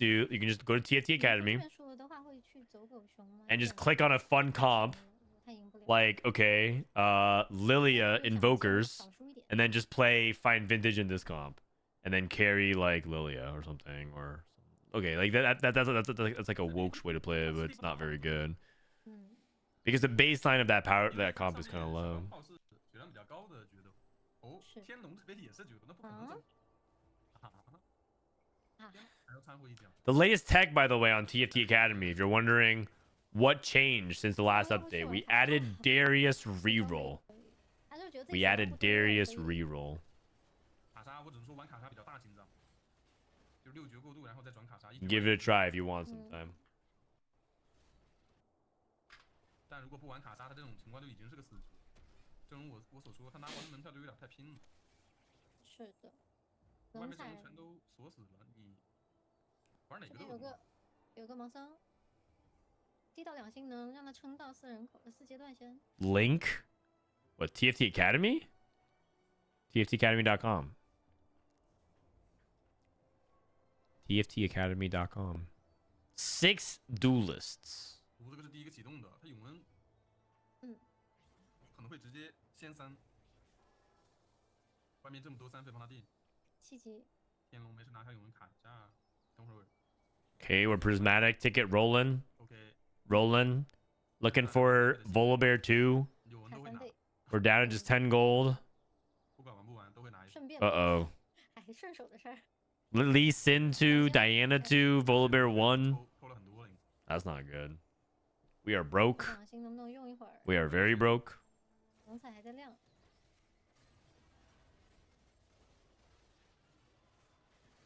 go to TFT 这 Academy 边输了的话会去走狗熊吗？ and just click on a fun comp 他赢不了。 like okay, Lillia Invokers, 少输一点。 and then just play find vintage in this comp, and then carry like Lillia or something or okay, like that's like a woke way to play it, but it's not very good 嗯， because the baseline of that comp is kind of low. 炮是血量比较高的决斗。哦，是天龙这边也是决斗，那不可能啊这么。啊，还要掺和一脚。 The latest tech, by the way, on TFT Academy, if you're wondering what changed since the last update, we added Darius reroll. 他就觉得自己 We 手上 added 不多了 Darius 所以 reroll. 卡莎我只能说玩卡莎比较大心脏，就六绝过度，然后再转卡莎。 Give it a try if you want sometime. 但如果不玩卡莎，他这种情况就已经是个死局。正如我所说，他拿完的门票就有点太拼了。是的，外面这龙彩种全都锁死了，你玩哪这个都有。边有个盲僧，低到2星能让他撑到4阶段先。 Link? What, TFT Academy? TFTacademy.com. TFTacademy.com. 6 duelists. 我这个是第一个启动的，他永恩，可能会直接先3。外面这么多3费帮他定。 7级。 天龙没事拿下永恩卡一下，等会儿。 Okay, we're prismatic ticket rolling. OK。 Rolling. Looking for Volibear 2. 永恩都会拿。 We're down to just 10 gold. 不管玩不玩都会拿一。 Uh-oh. 还顺手的事儿。 Lee Sin 2, Diana 2, Volibear 1. 偷了很多了。 That's not good. We are broke. 2星能不能用一会儿？ We are very broke. 龙彩还在亮。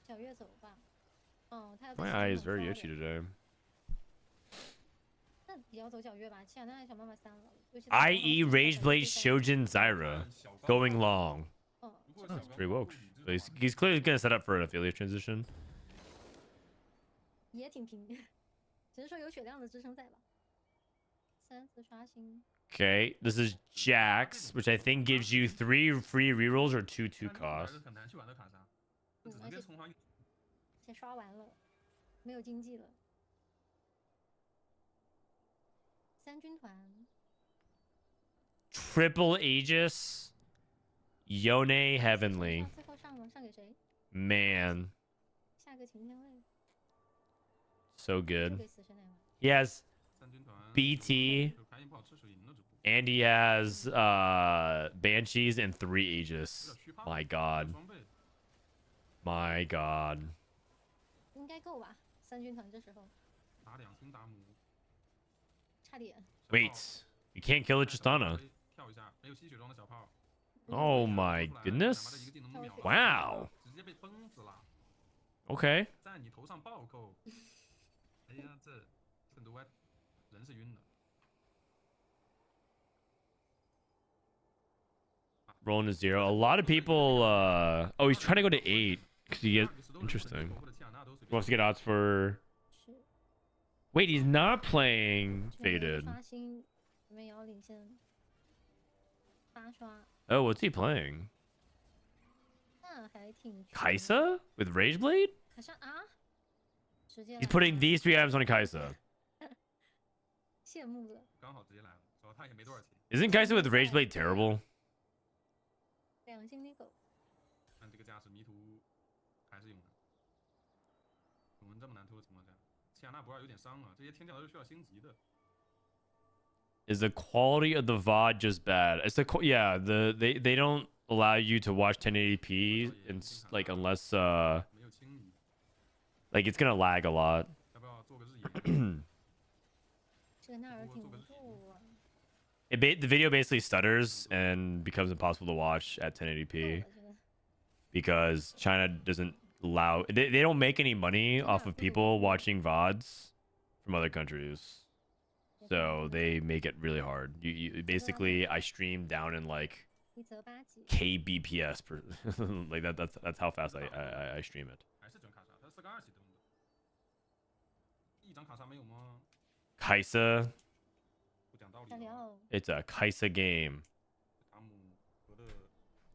小月走吧。哦，他要。 My eye is very itchy today. 那也要走小月吧，七雅那还想办法3了。 IE Rageblade Shojin Zyra. Going long. That's pretty woke. So he's clearly going to set up for an affiliate transition. 也挺平，只是说有血量的支撑在吧。3次刷新。 Okay, this is Jax, which I think gives you 3 free rerolls or 2 cost. 很难去玩的卡莎，只能跟从行。且刷完了，没有经济了。3军团。 Triple Aegis. Yone Heavenly. 最后上给谁？ Man. 下个晴天卫。 So good. 给死神来玩。 He has BT. And he has Banshees and 3 Aegis. My god. My god. 应该够吧？3军团这时候。打2星打母。差点。 Wait. You can't kill it Tristana. 跳一下，没有吸血装的小炮。 Oh my goodness. Wow. 直接被崩死了。 Okay. 在你头上暴扣。哎呀，这圣毒歪，人是晕的。 Rolling to 0. A lot of people. Oh, he's trying to go to 8. Cause he gets interesting. He wants to get odds for. Wait, he's not playing Faded. Oh, what's he playing? Kaisa with Rageblade? He's putting these 3 items on Kaisa. Isn't Kaisa with Rageblade terrible? 2星的狗。看这个架势，迷途还是永恩。永恩这么难偷的情况下，齐亚纳不二有点伤啊，这些天将都是需要星级的。 Is the quality of the VOD just bad? It's the yeah, they don't allow you to watch 1080p and like unless like it's gonna lag a lot. 要不要做个日野？这那儿挺不住啊。 The video basically stutters and becomes impossible to watch at 1080p because China doesn't allow. They don't make any money off of people watching VODs from other countries, so they make it really hard. You basically I stream down in like kbps per like that's how fast I stream it. 还是准卡莎，他是4个2系登的。一张卡莎没有吗？ Kaisa. 不讲道理。 It's a Kaisa game. 塔姆合的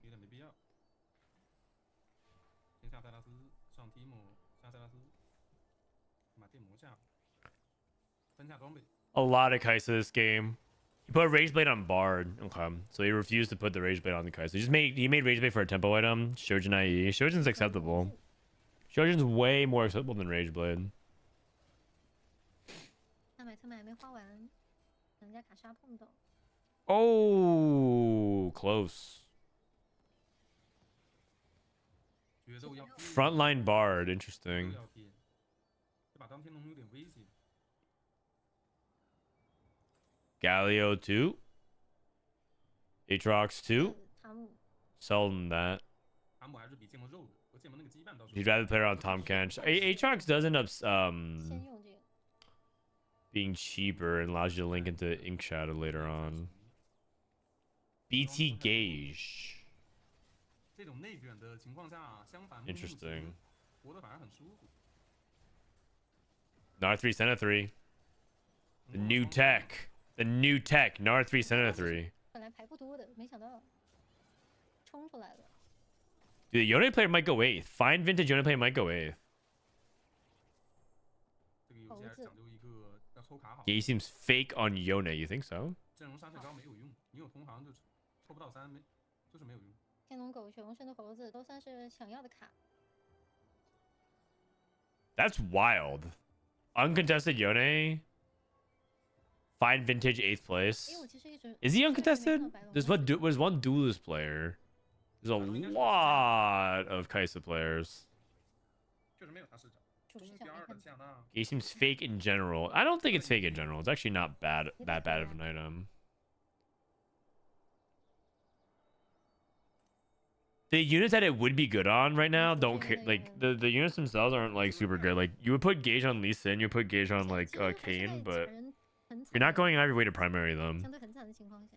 有点没必要。先下塞拉斯，上提莫，下塞拉斯，把电魔下，分下装备。 A lot of Kaisa this game. He put Rageblade on Bard. Okay. So he refused to put the Rageblade on the Kaisa. He made Rageblade for a tempo item. Shojin IE. Shojin's acceptable. Shojin's way more acceptable than Rageblade. 他买特买没花完，人家卡莎碰到。 Oh, close. Frontline Bard, interesting. 这把当天龙有点危险。 Galio 2. Aatrox 2. 塔姆 Seldom that. 塔姆还是比剑魔肉的，和剑魔那个羁绊倒是。 He'd rather play around Tom Kench. Aatrox does end up 先用这个， being cheaper and allows you to link into Ink Shadow later on. BT Gauge. 这种内卷的情况下，相反 Interesting. 活得反而很舒服。 Nar 3 Senna 3. The new tech. The new tech. Nar 3 Senna 3. 本来牌不多的，没想到冲出来了。 Dude, the Yone player might go 8th. Fine vintage Yone player might go 8th. 这个游戏还是讲究一个要抽卡好。 He seems fake on Yone. You think so? 阵容上限高没有用，你有同行就抽不到3，没就是没有用。 天龙狗熊、圣斗猴子都算是想要的卡。 That's wild. Uncontested Yone. Fine vintage 8th place. 因为我其实一直 Is he 没看 uncontested? 到白龙 There's was one duelist player. There's a lot of Kaisa players. 确实没有他视角。主视中第2角没看到。的恰纳， He seems fake in general. I don't think it's fake in general. It's actually not that bad of an item. The units that it would be good on right now don't care. Like the units themselves aren't like super good. Like you would put Gauge on Lee Sin, you put Gauge on like 其实他现在 Kane, but 人很惨 you're not going out of your way to primary them. 相对很惨的情况下，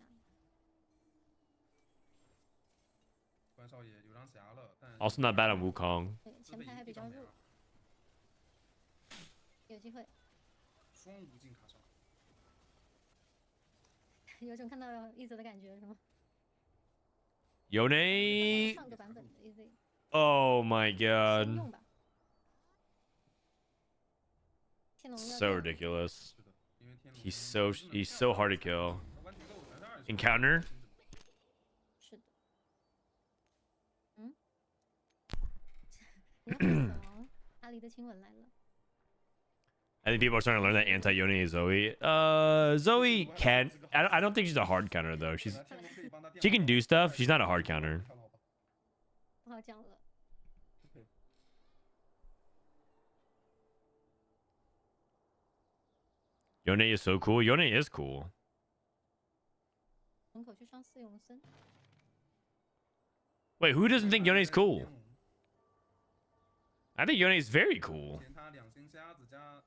关少爷有张匣了，但 Also not bad on Wukong. 对前排还比较弱，有机会，双无尽卡上。有种看到一泽的感觉是吗？ Yone. 上个版本的 EZ， Oh my 先 god. 用吧。天龙要 So 掉 ridiculous. 是的，因为天龙 He's so hard to kill. 弯曲斗全是20 Encounter. 是的。嗯，你要死亡，阿离的亲吻来了。 I think people are starting to learn that anti-Yone is Zoe. Zoe can. I don't think she's a hard counter though. She can do stuff. She's not a hard counter. 不好讲了， Yone is so cool. Yone is cool. 门口去上四永森， Wait, who doesn't think Yone is cool? I think Yone is very cool. 前他2星瞎子加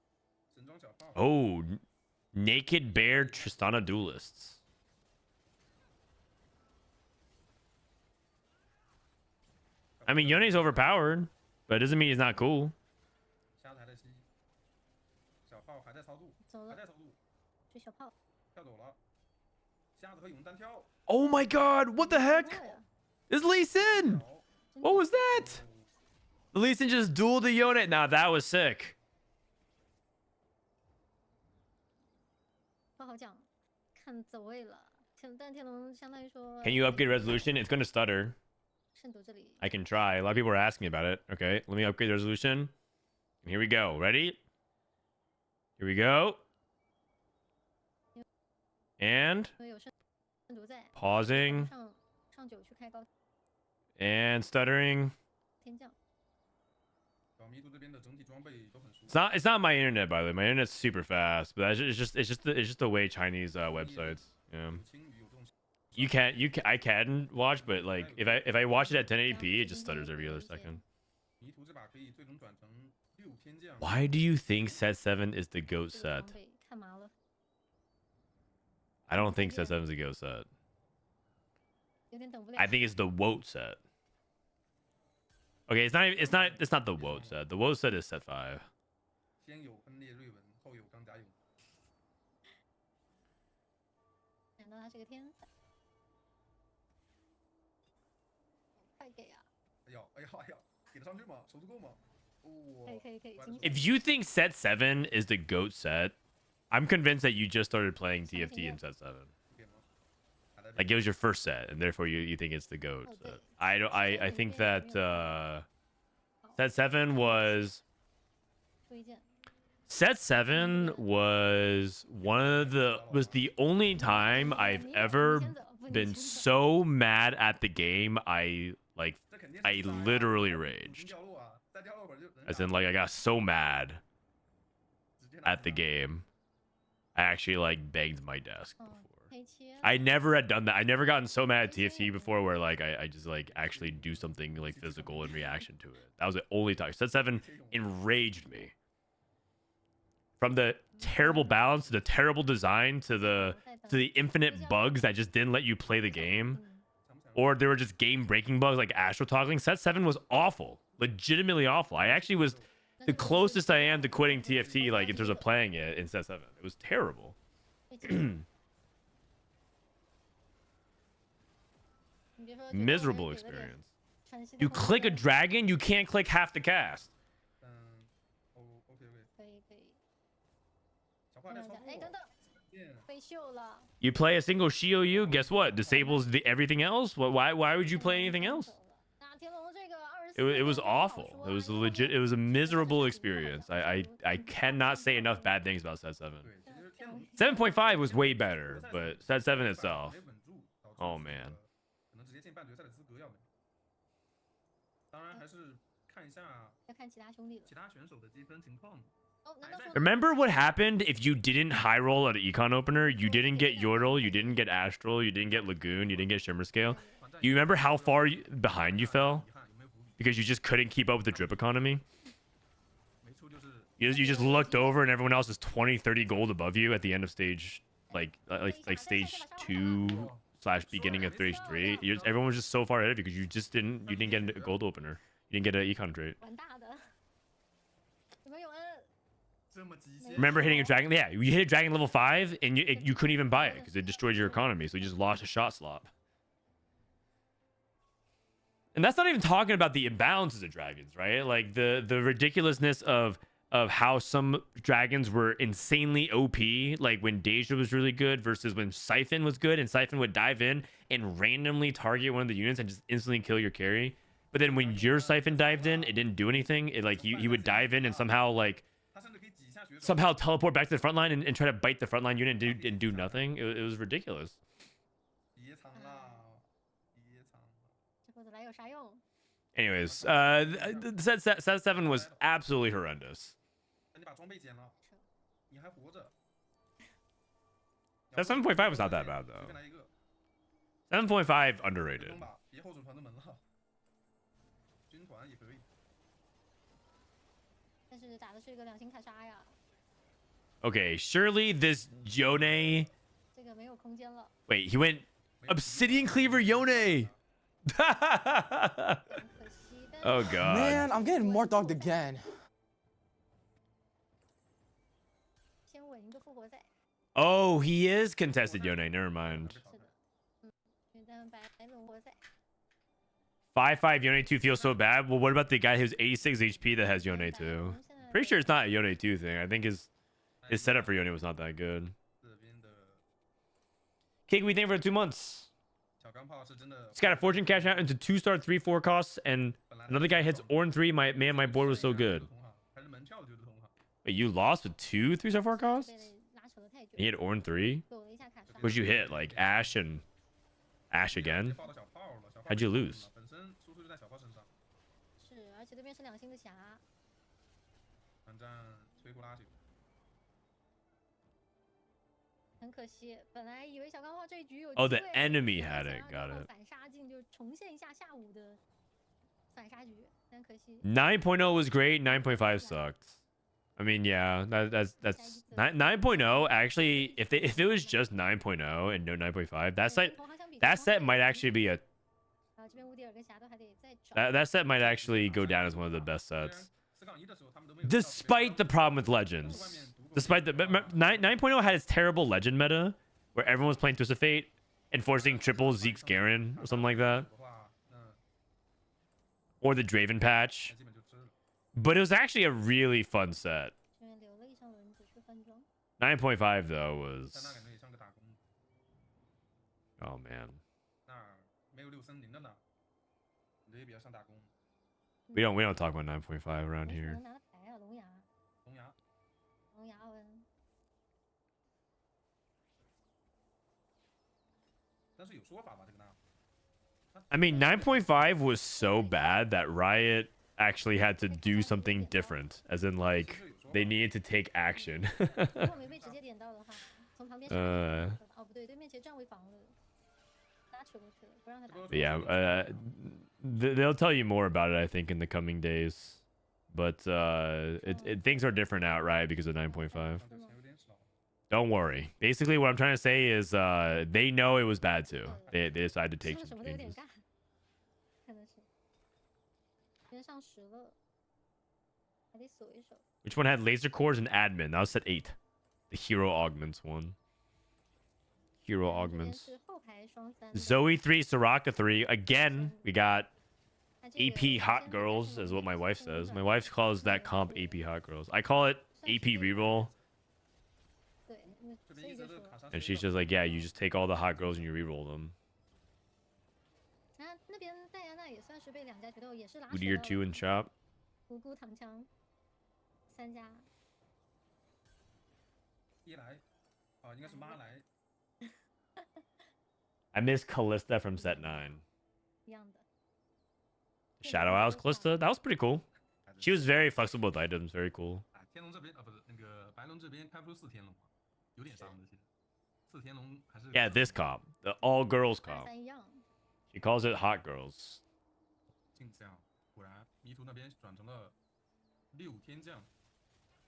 神装小炮。 Oh, Naked Bear Tristana Duelists. I mean, Yone's overpowered, but it doesn't mean he's not cool. 瞎子还在吸，小炮还在操作，走了，还在操作，追小炮，跳走了。瞎子和勇单挑， Oh my god, what the 不 heck? 错呀， It's Lee Sin! 好， What was that? Lee Sin just dueled the Yone. Now that was sick. 不好讲，看走位了。但天龙相当于说 Can you upgrade resolution? It's gonna stutter. 圣毒这里 I can try. A lot of people are asking about it. Okay, let me upgrade the resolution. And here we go. Ready? Here we go. And 因为有圣毒在， pausing 上9去开高 and stuttering. 天降，小迷途这边的整体装备都很舒 It's 服。 not. It's not my internet, by the way. My internet's super fast, but it's just the way Chinese websites. Yeah. 青鱼有这种 I can watch, but like if I watch it at 1080p, it just stutters every other second. 迷途这把可以最终转成6天降。 Why do you think set 7 is the goat 这个 set? 装备看麻了， I don't think set 7 is the goat set. 有点等不了。 I think it's the woat set. Okay, it's not the woat set. The woat set is set 5. 先有分裂瑞文，后有钢甲勇。想到他是个天才，快给啊！哎呀，哎呀，哎呀，给得上去吗？手速够吗？哇、可以，精 If you think set 7 is the goat set, I'm convinced that you just started playing TFT in set 7. 点吗？还在 Like it was your first set, and therefore you think it's the goat Oh, set. okay. I think that set 7 was 推荐 set 7 was was the only time I've ever been so mad at the game I 这肯定是 I 自杀呀 literally 无 raged. 尽掉落啊，再掉落会儿就人 As 傻 in like I got so mad. at the game, I actually like banged my desk before. 黑切。 I never had done that. I never gotten so mad at TFT before where like I just like actually do something like physical in reaction to it. That was the only time. Set 7 enraged me. From the terrible balance to the terrible design to the infinite bugs that just didn't let you play the game. Or there were just game breaking bugs like astro toggling. Set 7 was awful. Legitimately awful. I actually was the closest I am to quitting TFT like in terms of playing it in Set 7. It was terrible. Miserable experience. You click a dragon, you can't click half the cast. 嗯，OK OK， 可以可以。小花在操作。哎，等等，被秀了。 You play a single Shiou, guess what? Disables everything else? Why would you play anything else? 那天龙这个24 It was awful. It was it was a miserable experience. I cannot say enough bad things about Set 7. 对，其实天龙 7.5 was way better, but Set 7 itself. 没稳住，导致 Oh 这个 man. 可能直接进半决赛的资格要没。当然还是看一下要看其他兄弟了。其他选手的积分情况。 哦，难道说 Remember what happened if you didn't high roll at an econ opener? You didn't get Yordle, you didn't get Astral, you didn't get Lagoon, you didn't get Shimmer Scale. You remember how far behind you fell? 遗憾有没有补比？ Because you just couldn't keep up with the drip economy? 没错，就是 You just looked over and everyone else is 20, 30 gold above you at the end of stage, like stage 2 / beginning of stage 3. Everyone was just so far ahead of you because you didn't get a gold opener. You didn't get an econ trait. 玩大的。有没有人？ 这么极限。 Remember hitting a dragon? Yeah, you hit a dragon level 5 and you couldn't even buy it because it destroyed your economy. So you just lost a shot slot. And that's not even talking about the imbalances of dragons, right? Like the ridiculousness of how some dragons were insanely OP, like when Deja was really good versus when Siphon was good, and Siphon would dive in and randomly target one of the units and just instantly kill your carry. But then when your Siphon dived in, it didn't do anything. It like he would dive in and somehow like 他甚至可以挤下选手。 somehow teleport back to the front line and try to bite the front line unit and do nothing. It was ridiculous. 别藏了，别藏了。 这货子来有啥用？ Anyways, set 7 was absolutely horrendous. 但你把装备捡了，你还活着。 That 7.5 was not that bad 随 though. 便来一个， 7.5 underrated. 扔吧，别后手传的门了。军团也可以。 但是打的是一个两星卡莎呀， Okay, surely this Yone. 这个没有空间了， Wait, he went Obsidian Cleaver Yone. 很可惜。但是 Oh god. Man, I'm getting more dogged again. 先稳一个复活赛。 Oh, he is contested Yone. Never mind. 是的，选择白龙活赛。 5-5 Yone 2 feels so bad. Well, what about the guy who's 86 HP that has Yone 2? Pretty sure it's not a Yone 2 thing. I think his setup for Yone was not that good. 这边的 Cake, we think for 2 months. 小钢炮是真的。 Just got a fortune cash out into 2-star 3-4 costs, and another guy hits Orn 3. My board was so good. 还是门票就的同行。 Wait, you lost with 2 3-star 4 costs? 被拉扯得太久 And you hit Orn 3? 躲了一下卡莎。 What'd you hit? Like Ash and Ash 直接 again? 爆到小炮了，小炮 How'd you lose? 本身输出就在小炮身上，是，而且对面是两星的侠，反战摧枯拉朽。很可惜。本来以为小钢炮这一局有 Oh, 机 the 会 enemy 想 had 要 it. 让 Got 这 it. 个反杀镜就重现一下下午的反杀局，但可惜 9.0 was great. 9.5 sucked. I mean, yeah, that's 9.0. Actually, if it was just 9.0 and no 9.5, 跟 that 同行相比 set might actually be a 这边乌迪尔跟侠都还得再找。 that set might actually go down as one of the best 虽然 sets. 4-1的时候他们都没有。 Despite the problem with legends. Despite the 9.0 had its terrible legend meta where everyone was playing Twisted Fate and forcing triple Zeke's Garen or something like that, 的话，那 or the Draven patch. 基本就吃了。 But it was actually a really fun set. 这边留了一上轮子去分装， 9.5 though 但那 was 感觉也像个打工， oh man. 那没有6森林的呢，这也比较像打工。 We don't talk about 9.5 around 没什么 here. 能拿的牌啊，龙牙，龙牙，龙牙文，但是有说法吧，这个呢？ I mean, 9.5 was so bad that Riot actually had to do something different, as in like 其实有说 they needed to take action. 如果没被直接点到的话，从旁边杀哦不对，对面其实站位防了，拉扯过去了，不让他打。But yeah, they'll tell you more about it, I think, in the coming days. But things are different now, right? Because of 9.5. 但这钱有点少。 Don't worry. Basically, what I'm trying to say is they know it was bad too. They decided to take 吃了 some 什么都有点 changes. 尬，看的是。边上10了，还得锁一手。 Which one had laser cores and admin? That was set 8. The hero augments one. Hero 这边 augments. 是后排双3的 Zoe 3, Soraka 3. Again, we got 那这个 AP hot 先 girls, 开 is 始 what my 努力 wife 先 says. 转 My wife calls that comp AP hot girls. I call it 算是 AP 对的 reroll. 对，那这所以就说，边一直的卡莎 And she's just like, yeah, you just take all the hot girls and you reroll them. 那边戴安娜也算是被2家决斗也是拉扯 Whittier 2到 and chop. 无辜躺枪，3家一来，哦，应该是妈来。 I miss Callista from set 9. 一样的。 Shadow Owl's Callista. That was pretty cool. She was very flexible with items. Very cool. 哎，天龙这边啊，不是那个白龙这边开不出4天龙啊，有点伤的，其实。4天龙还是。 Yeah, this comp. The all girls comp. 23一样， She calls it hot girls. 镜像，果然迷途那边转成了6天将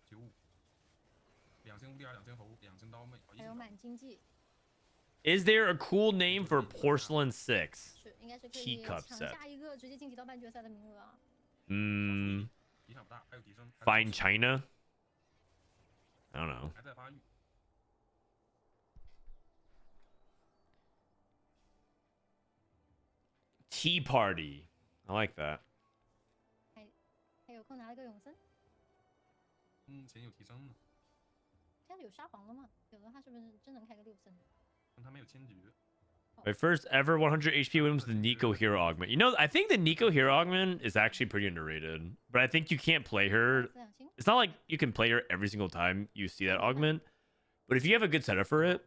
95，2星乌利尔，2星猴，2星刀妹，哦，还有满经济 Is there a cool name for Porcelain 6? 是应该是可以 Teacup 抢 set. 下一个直接晋级到半决赛的名额啊。影响不大，还有提升。 Fine China? I don't know. 还在发育。 Tea Party. I like that. 还有空拿了个永森，钱有提升呢，这样有沙皇了吗？有的话是不是真能开个6森？但他没有签局。 My first ever 100 HP win was the Nico Hero Augment. You know, I think the Nico Hero Augment is actually pretty underrated. But I think you can't play her. 4两星， It's not like you can play her every single time you see that augment. But if you have a good setup for it,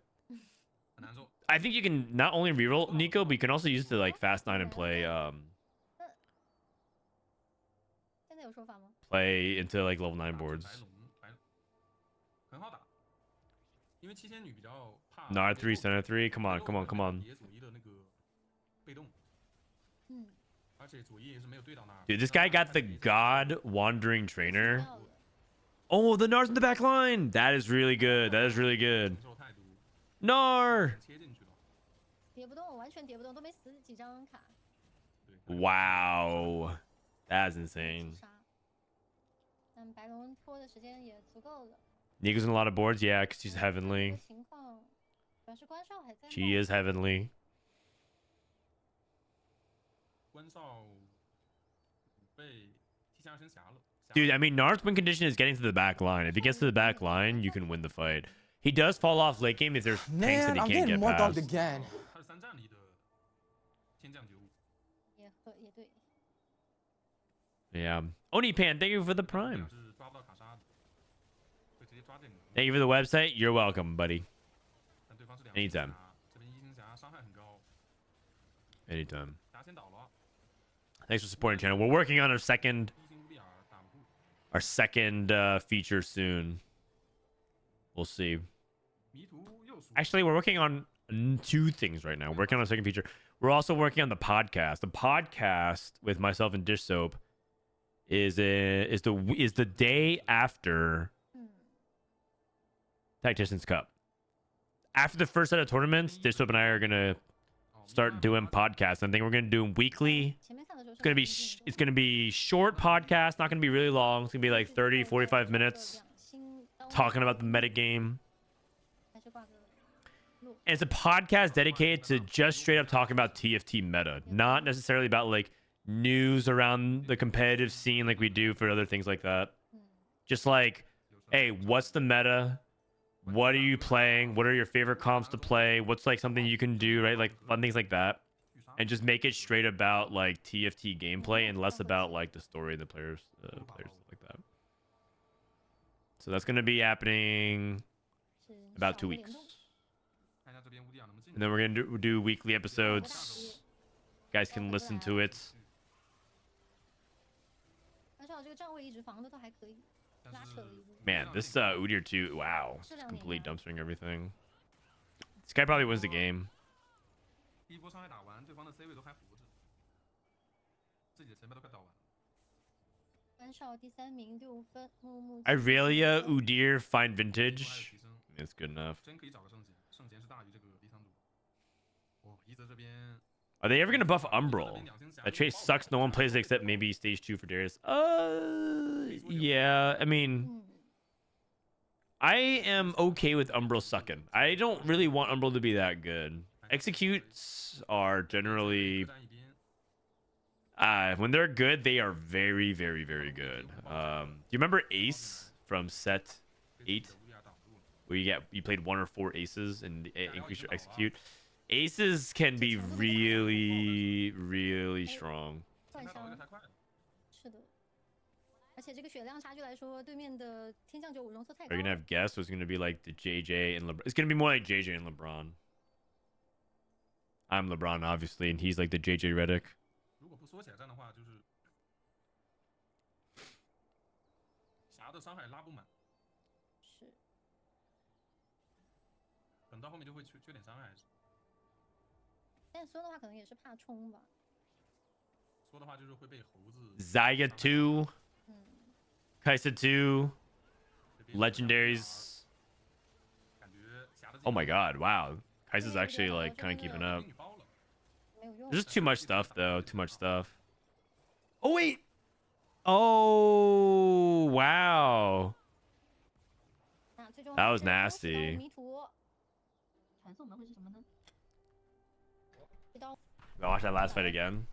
很难做。 I think you can not only reroll Nico, but you can also use it to like fast 9 and play 现在有说法吗？ play into like level 9 boards. 白龙很好打，因为七仙女比较怕。 Nard 3, Center 3. Come on, come on, come on. 野左翼的那个被动，嗯，而且左翼是没有对到那儿。 Dude, this guy got the God Wandering Trainer. 到了， Oh, the Nard's in the back line. That is really good. That is really good. 承受态度 Nar. 切进去了。叠不动，完全叠不动，都没死几张卡。对 Wow. That's insane. 杀，但白龙拖的时间也足够了。 Nico's in a lot of boards. Yeah, because she's 这 heavenly. 个情况，主要是关少还在。 She is heavenly. 关少被踢下身峡了。 Dude, I mean, Nard's win condition is getting to the back line. If he gets to the back line, you can win the fight. He does fall off late game if there's tanks that Man, he I'm can't getting get more dogged past. again. 他是3战里的天降95。也对， Yeah. Onipan, thank you for the 俩 prime. 是抓不到卡莎的，会直接抓这个。 Thank you for the website. You're welcome, buddy. 但对方是2 Anytime 星侠，这边1星侠伤害很高， Anytime. 侠先倒了， Thanks for supporting the channel. We're working on our second 1星乌利尔打不住。 feature soon. We'll see. 迷途又输。 Actually, we're working on 2 things right now. We're working on a second feature. We're also working on the podcast. The podcast with myself and Dish Soap is the day after 嗯， Tacticians Cup. After the first set of tournaments, Dish Soap and I are gonna start doing podcasts. I think we're gonna do them weekly. 前面看的时候 It's gonna be it's gonna be short podcast, not gonna be really long. It's gonna be like 30, 45 minutes talking about the meta game. 还是挂个录， And it's a podcast dedicated to just straight up talking about TFT meta, not necessarily about like news around the competitive scene like we do for other things like that. Just like, hey, what's the meta? What are you playing? What are your favorite comps to play? What's like something you can do, right? Like fun things like that. And just make it straight about like TFT gameplay and less about like the story and the players, stuff like that. So that's gonna be happening 是 about 2 少了联 weeks. 动 看一下这边乌利尔能不能进。 And then we're gonna do weekly episodes. You guys can listen to it. 关少这个站位一直防的都还可以，但是 Man, this Udyr too. Wow, just complete dumpstering everything. This guy probably wins the game. 第一波伤害打完，对方的 C 位都还活着，自己的前辈都快倒完了。关少第3名6分，木木。Irelia, Udyr, Fine Vintage. It's good enough. 真可以找个圣贤，圣贤是大于这个第3组。哦，一泽这边。 Are they ever gonna buff Umbral? That trait sucks. No one plays it except maybe stage 2 for Darius. Yeah. I mean, I am okay with Umbral sucking. I don't really want Umbral to be that good. Executes are generally, when they're good, they are very, very, very good. Do you remember Ace from set 8, where you played 1 or 4 aces and it increased your execute? Aces can be really, really strong. 是的，而且这个血量差距来说，对面的天降95容错太 Are 高 you 了。 gonna have guess what's gonna be like the JJ and LeBron? It's gonna be more like JJ and LeBron. I'm LeBron, obviously, and he's like the JJ Redick. 如果不缩起来战的话，就是侠的伤害拉不满，是。等到后面就会缺点伤害。但说的话，可能也是怕冲吧。说的话就是会被猴子。Zaya 2, 嗯。Kaisa 2, Legendaries. Oh my god, wow. Kaisa's actually like kind of keeping up. There's just too much stuff though, too much stuff. Oh wait. Oh, wow. That was nasty. Watch that last fight again.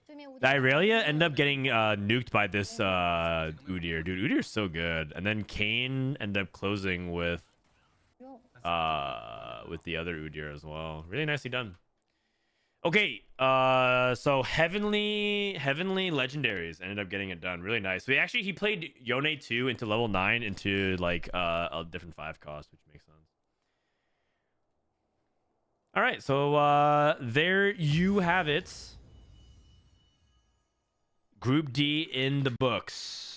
Did Irelia end up getting nuked by this Udyr? Dude, Udyr's so good. And then Kayn ended up closing with the other Udyr as well. Really nicely done. Okay, so heavenly legendaries ended up getting it done. Really nice. So he played Yone 2 into level 9 into like a different 5 cost, which makes sense. All right, so there you have it. Group D in the books.